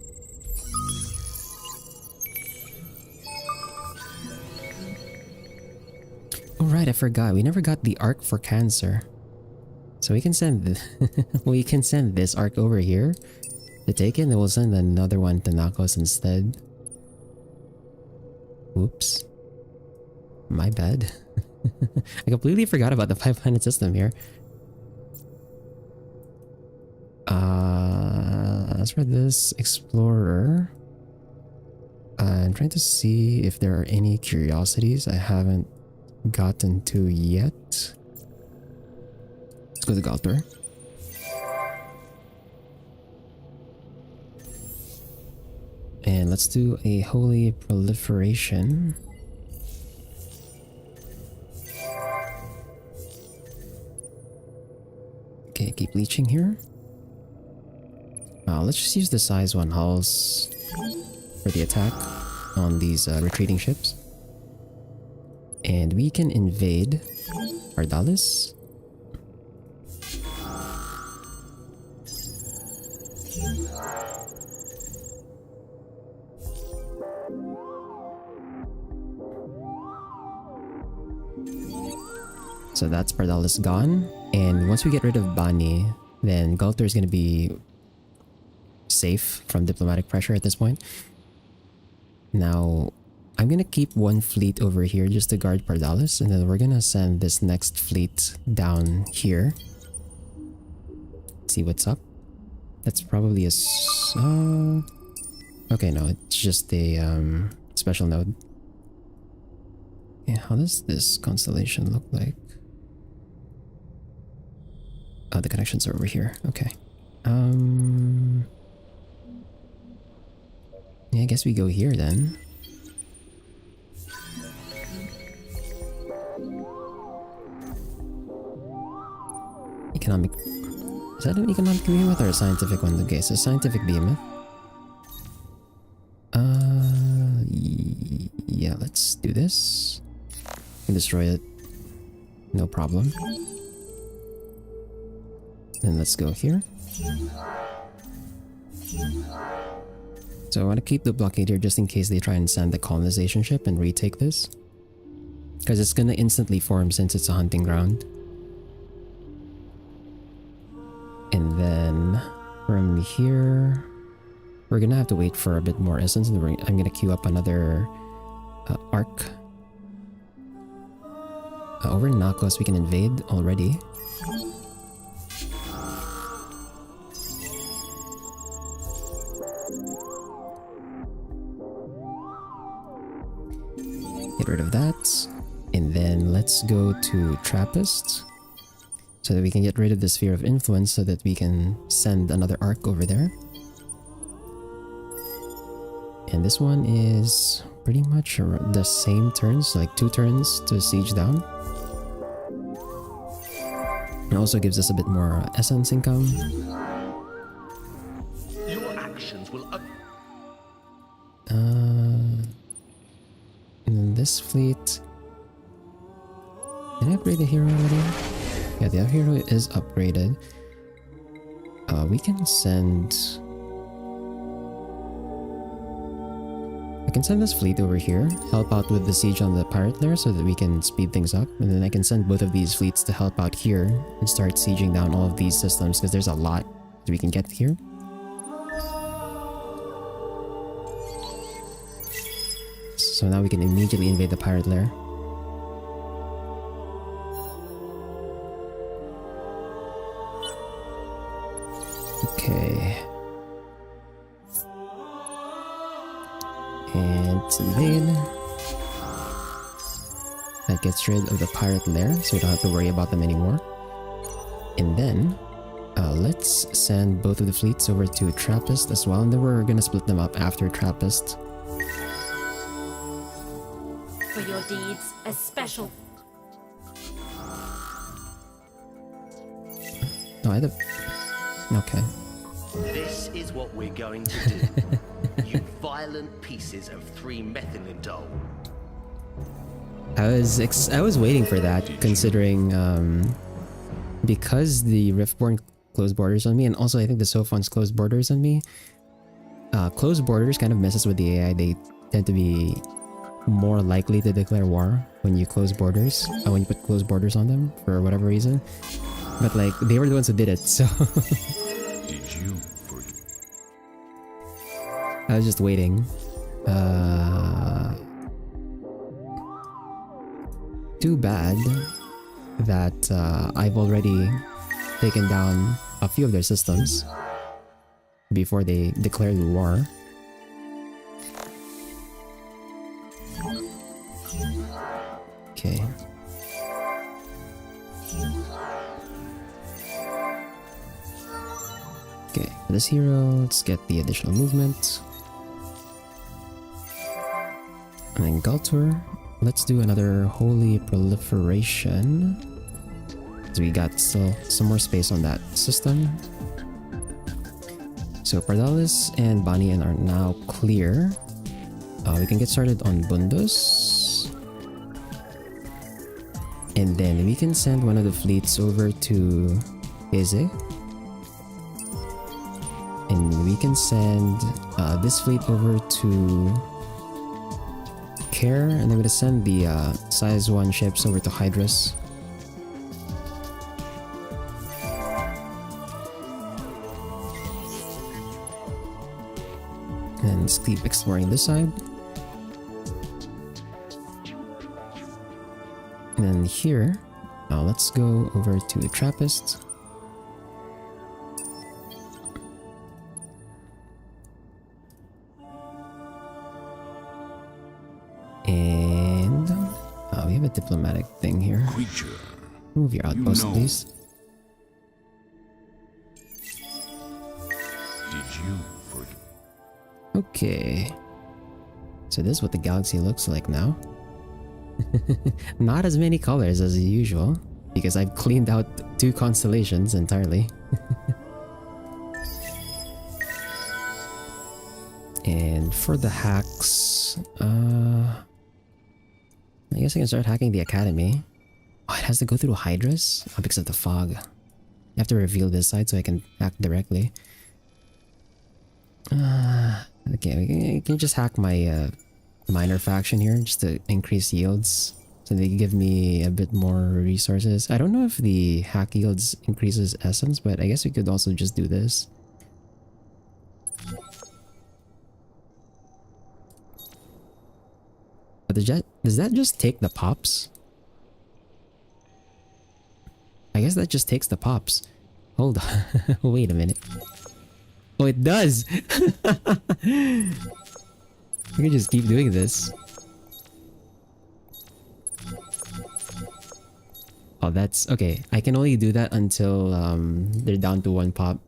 Oh right, I forgot. We never got the arc for Cancer. So we can send we can send this arc over here to take it, and then we'll send another one to Nakos instead. Oops. My bad. I completely forgot about the 5-planet system here. As for this explorer, I'm trying to see if there are any curiosities I haven't gotten to yet. Let's go to Galtor. And let's do a holy proliferation. Okay, keep leeching here. Let's just use the size 1 hulls for the attack on these retreating ships. And we can invade Ardalis. So that's Pardalis gone. And once we get rid of Bani, then Galtor is going to be safe from diplomatic pressure at this point. Now, I'm going to keep 1 fleet over here just to guard Pardalis, and then we're going to send this next fleet down here. See what's up. That's probably a... okay, no, it's just a special node. Yeah, how does this constellation look like? Oh, the connections are over here. Okay. Yeah, I guess we go here then. Economic... Is that an economic behemoth or a scientific one? Okay, so scientific behemoth. Yeah, let's do this. And destroy it. No problem. Then let's go here. So I want to keep the blockade here just in case they try and send the colonization ship and retake this. Because it's going to instantly form since it's a hunting ground. And then from here, we're going to have to wait for a bit more essence. And I'm going to queue up another arc. Over in Nakos, we can invade already. Get rid of that. And then let's go to Trappist. So that we can get rid of the Sphere of Influence so that we can send another arc over there. And this one is pretty much the same turns, like 2 turns to siege down. It also gives us a bit more essence income. Your actions will... And then this fleet... Did I upgrade the hero already? Yeah, the hero is upgraded. We can send... I can send this fleet over here, help out with the siege on the pirate lair so that we can speed things up. And then I can send both of these fleets to help out here and start sieging down all of these systems because there's a lot that we can get here. So now we can immediately invade the pirate lair. Okay. And invade. That gets rid of the pirate lair, so we don't have to worry about them anymore. And then, let's send both of the fleets over to Trappist as well, and then we're gonna split them up after Trappist. For your deeds, a special. No, I had a... Okay. This is what we're going to do. You violent pieces of 3-methylindole. I was waiting for that, considering because the Riftborn closed borders on me, and also I think the Sophons closed borders on me. Closed borders kind of messes with the AI. They tend to be more likely to declare war when you close borders, when you put closed borders on them for whatever reason. But like, they were the ones who did it, so Did you forget? I was just waiting. Too bad that I've already taken down a few of their systems before they declared war. Okay. Okay, for this hero, let's get the additional movement. And then Galtor, let's do another Holy Proliferation. So we got still some more space on that system. So Pardalis and Banian are now clear. We can get started on Bundos. And then we can send one of the fleets over to Eze. And we can send this fleet over to Care, and then we're gonna send the size 1 ships over to Hydrus. And let's keep exploring this side. And then here, let's go over to Trappist. And we have a diplomatic thing here. Creature. Move your outpost, know. please. Did you forget? Okay. So this is what the galaxy looks like now. Not as many colors as usual, because I've cleaned out 2 constellations entirely. And for the hacks, I guess I can start hacking the academy. Oh, it has to go through Hydrus? Oh, because of the fog. You have to reveal this side so I can hack directly. Okay, we can just hack my minor faction here just to increase yields. So they give me a bit more resources. I don't know if the hack yields increases essence, but I guess we could also just do this. But does that just take the pops? I guess that just takes the pops. Hold on. Wait a minute. Oh, it does! We can just keep doing this. Oh, that's... okay. I can only do that until they're down to 1 pop.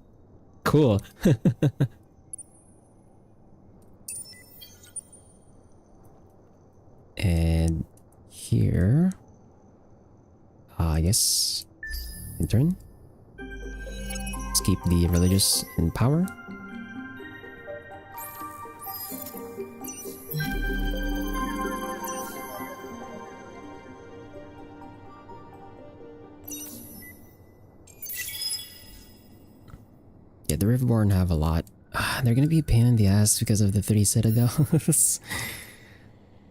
Cool. And here... I guess... in turn. Let's keep the religious in power. Yeah, the Riftborn have a lot. They're gonna be a pain in the ass because of the 3 citadels.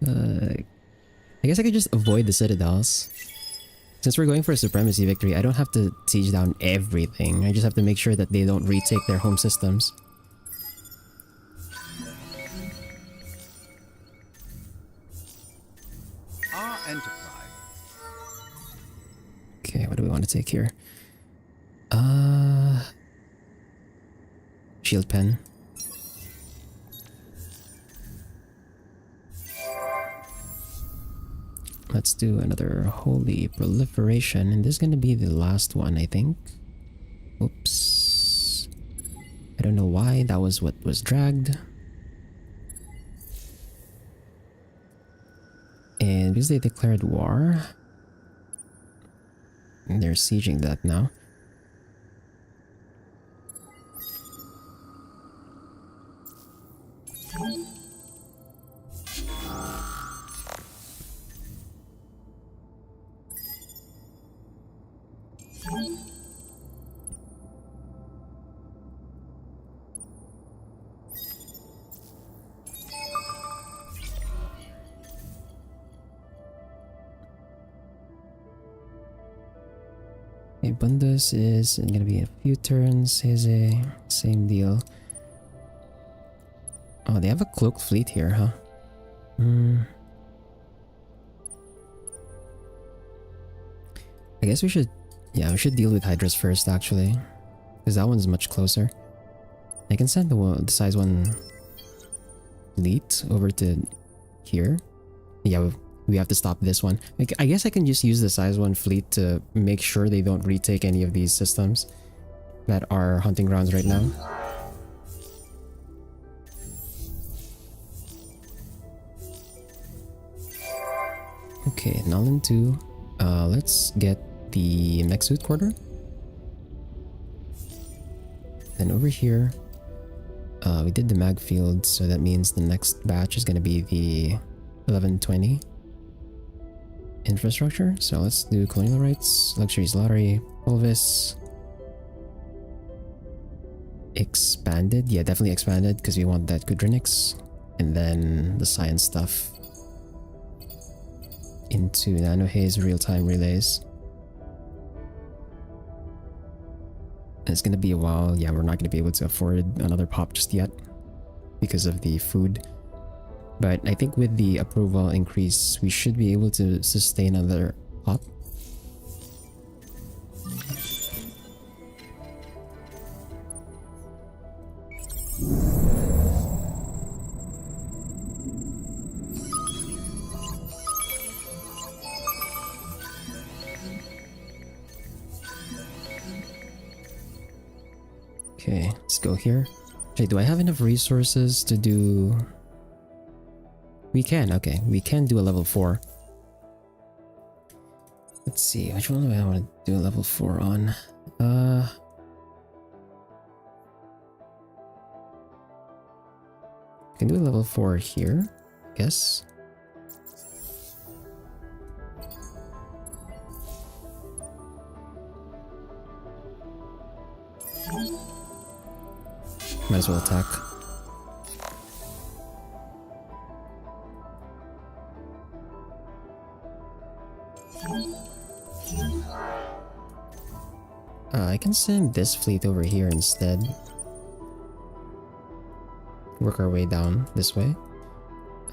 I guess I could just avoid the citadels. Since we're going for a supremacy victory, I don't have to siege down everything. I just have to make sure that they don't retake their home systems. Our enterprise. Okay, what do we want to take here? shield pen. Let's do another holy proliferation, and this is gonna be the last one, I think. Oops. I don't know why that was what was dragged. And because they declared war, they're sieging that now. Bundus is gonna be a few turns. Here's a same deal. Oh, they have a cloaked fleet here, huh? I guess we should, yeah, we should deal with Hydras first actually, because that one's much closer. I can send the size 1 fleet over to here. Yeah, we have to stop this one. Like, I guess I can just use the size 1 fleet to make sure they don't retake any of these systems that are hunting grounds right now. Okay, Nolan 2. Let's get the next suit quarter. Then over here, we did the mag field, so that means the next batch is going to be the 1120 infrastructure. So let's do colonial rights, luxuries lottery, Pulvis. Expanded, yeah, definitely expanded because we want that Kudrinix. And then the science stuff into nano haze real-time relays. And it's gonna be a while. Yeah, we're not gonna be able to afford another pop just yet because of the food. But I think with the approval increase, we should be able to sustain another pop. Okay, let's go here. Okay, do I have enough resources to do... We can, okay. We can do a level 4. Let's see, which one do I want to do a level 4 on? I can do a level 4 here, I guess. Might as well attack. I can send this fleet over here instead. Work our way down this way.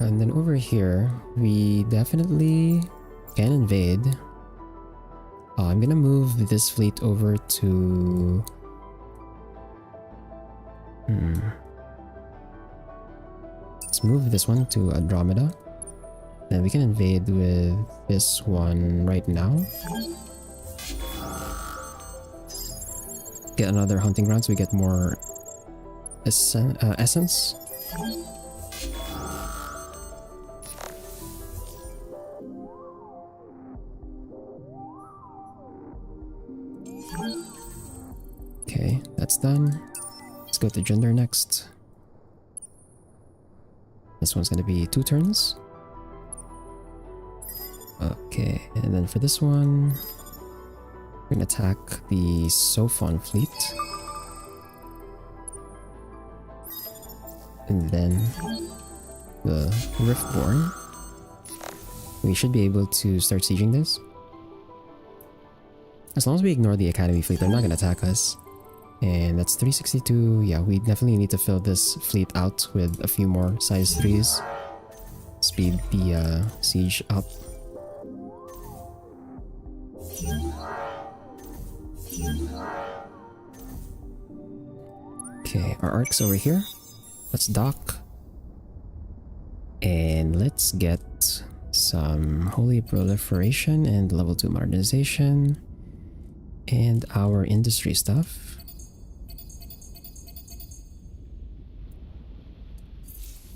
And then over here, we definitely can invade. I'm gonna move this fleet over to... Let's move this one to Andromeda. Then we can invade with this one right now. Get another hunting ground so we get more essence. Okay, that's done. Let's go to gender next. This one's gonna be 2 turns. Okay, and then for this one, we're gonna attack the Sophon fleet. And then the Riftborn. We should be able to start sieging this. As long as we ignore the Academy fleet, they're not gonna attack us. And that's 362. Yeah, we definitely need to fill this fleet out with a few more size 3s. Speed the siege up. Okay, our ark's over here. Let's dock. And let's get some Holy Proliferation and level 2 modernization. And our industry stuff.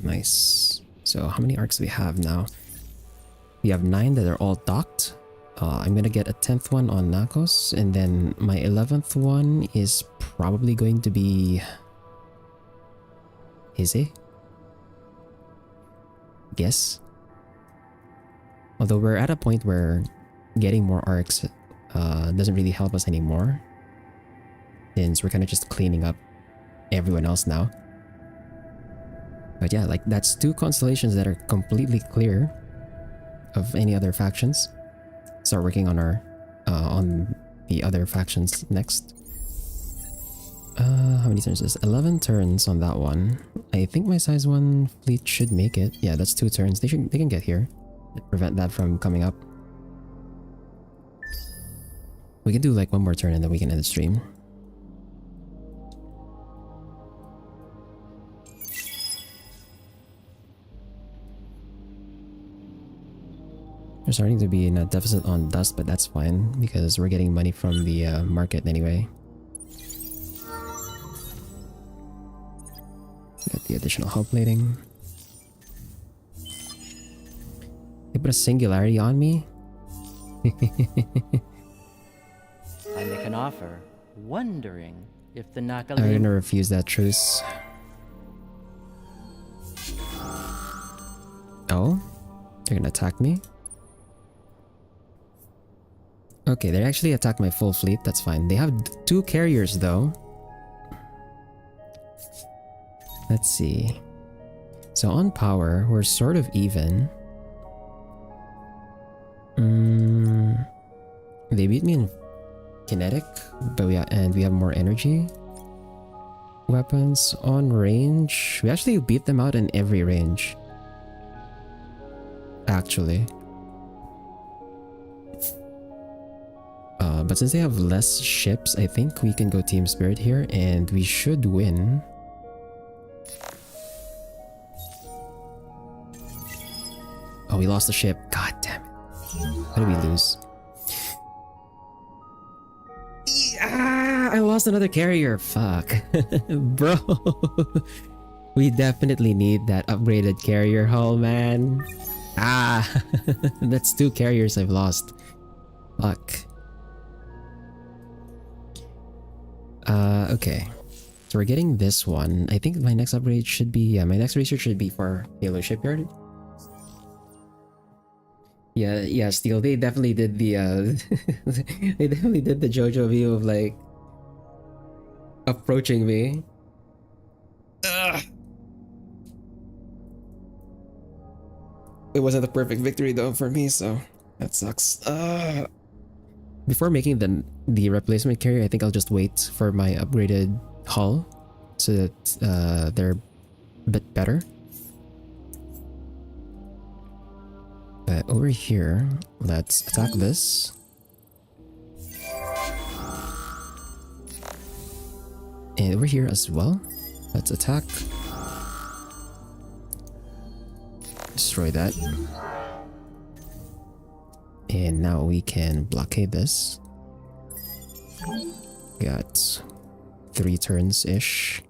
Nice. So how many arcs do we have now? We have 9 that are all docked. I'm gonna get a 10th one on Nakos, and then my 11th one is probably going to be Hise? Guess. Although we're at a point where getting more arcs doesn't really help us anymore, since we're kind of just cleaning up everyone else now. But yeah, like that's 2 constellations that are completely clear of any other factions. Start working on our on the other factions next. How many turns is this? 11 turns on that one. I think my size 1 fleet should make it. Yeah, that's 2 turns. They can get here. Prevent that from coming up. We can do like 1 more turn and then we can end the stream. We're starting to be in a deficit on dust, but that's fine because we're getting money from the market anyway. Got the additional hull plating. They put a singularity on me? I make an offer, wondering if the I'm Nakalim... gonna refuse that truce. Oh? They're gonna attack me? Okay, they actually attacked my full fleet, that's fine. They have 2 carriers though. Let's see. So on power, we're sort of even. They beat me in kinetic, but we have more energy. Weapons on range. We actually beat them out in every range. Actually. But since they have less ships, I think we can go Team Spirit here and we should win. Oh, we lost the ship. God damn it. How did we lose? I lost another carrier. Fuck. Bro. We definitely need that upgraded carrier hull, man. That's 2 carriers I've lost. Fuck. Okay. So we're getting this one. I think my next upgrade should be... Yeah, my next research should be for Halo Shipyard. Yeah, Steel. They definitely did the they definitely did the JoJo view of like approaching me. Ugh. It wasn't the perfect victory though for me, so that sucks. Before making the replacement carrier, I think I'll just wait for my upgraded hull so that they're a bit better. But over here, let's attack this. And over here as well, let's attack. Destroy that. And now we can blockade this. Got 3 turns-ish.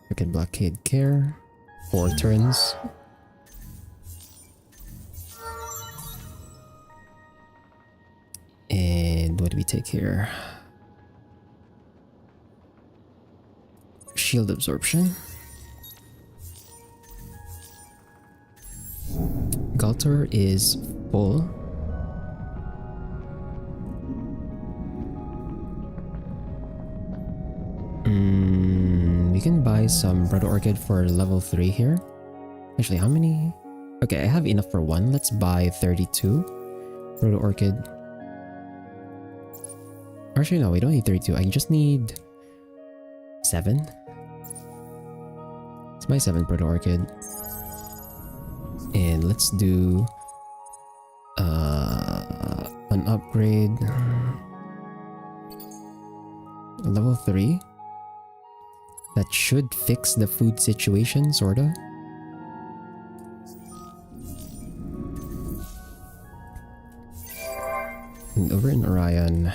We can blockade care. 4 turns. And what do we take here? Shield absorption. Galtor is full. We can buy some Proto Orchid for level 3 here. Actually, how many? Okay, I have enough for 1. Let's buy 32 Proto Orchid. Actually, no, we don't need 32. I just need 7. Let's buy 7 Proto Orchid. And let's do an upgrade. Level 3. That should fix the food situation, sorta. And over in Orion,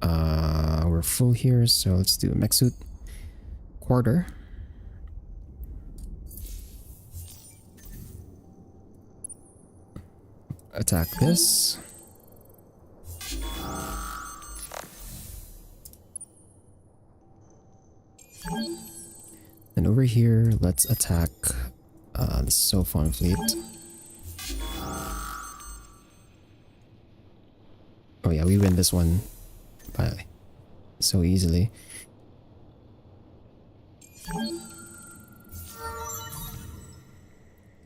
we're full here, so let's do a mech suit. Quarter. Attack this. And over here, let's attack the Sophon fleet. Oh yeah, we win this one by so easily.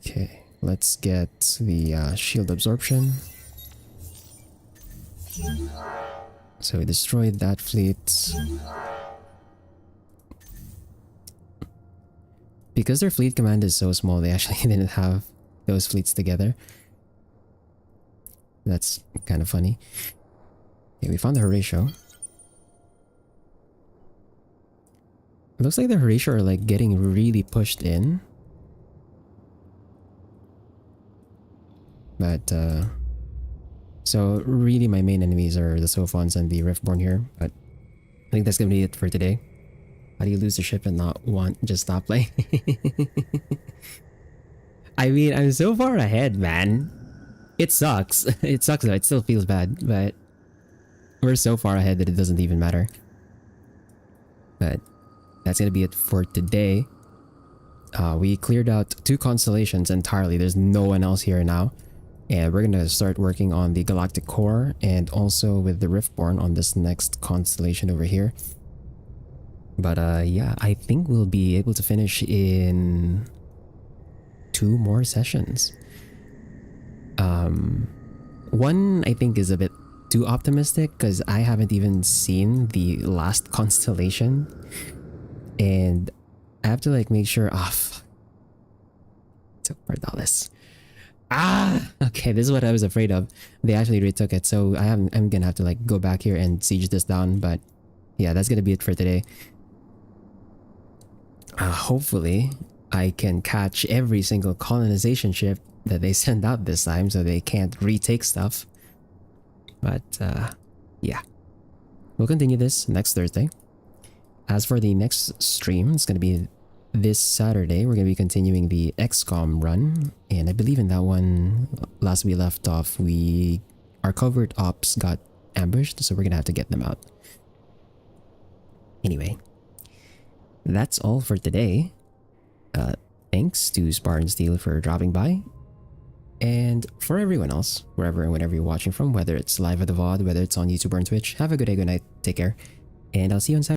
Okay, let's get the shield absorption. So we destroyed that fleet. Because their fleet command is so small, they actually didn't have those fleets together. That's kind of funny. Okay, we found the Horatio. It looks like the Horatio are like getting really pushed in. But, so really my main enemies are the Sophons and the Riftborn here. But I think that's gonna be it for today. How do you lose the ship and not want just stop playing? I mean, I'm so far ahead, man. It sucks. It sucks though. It still feels bad, but we're so far ahead that it doesn't even matter. But that's gonna be it for today. We cleared out 2 constellations entirely. There's no one else here now. And we're gonna start working on the Galactic Core and also with the Riftborn on this next constellation over here. But yeah, I think we'll be able to finish in 2 more sessions. One I think is a bit too optimistic because I haven't even seen the last constellation. And I have to like make sure took Pardalis. Okay, this is what I was afraid of. They actually retook it, so I'm gonna have to like go back here and siege this down. But yeah, that's gonna be it for today. Hopefully I can catch every single colonization ship that they send out this time so they can't retake stuff. But yeah, we'll continue this next Thursday. As for the next stream, it's going to be this Saturday. We're going to be continuing the XCOM run, and I believe in that one, last we left off, our covert ops got ambushed, so we're going to have to get them out. Anyway, that's all for today. Thanks to Spartan Steel for dropping by. And for everyone else, wherever and whenever you're watching from, whether it's live at the VOD, whether it's on YouTube or on Twitch, have a good day, good night, take care, and I'll see you on Saturday.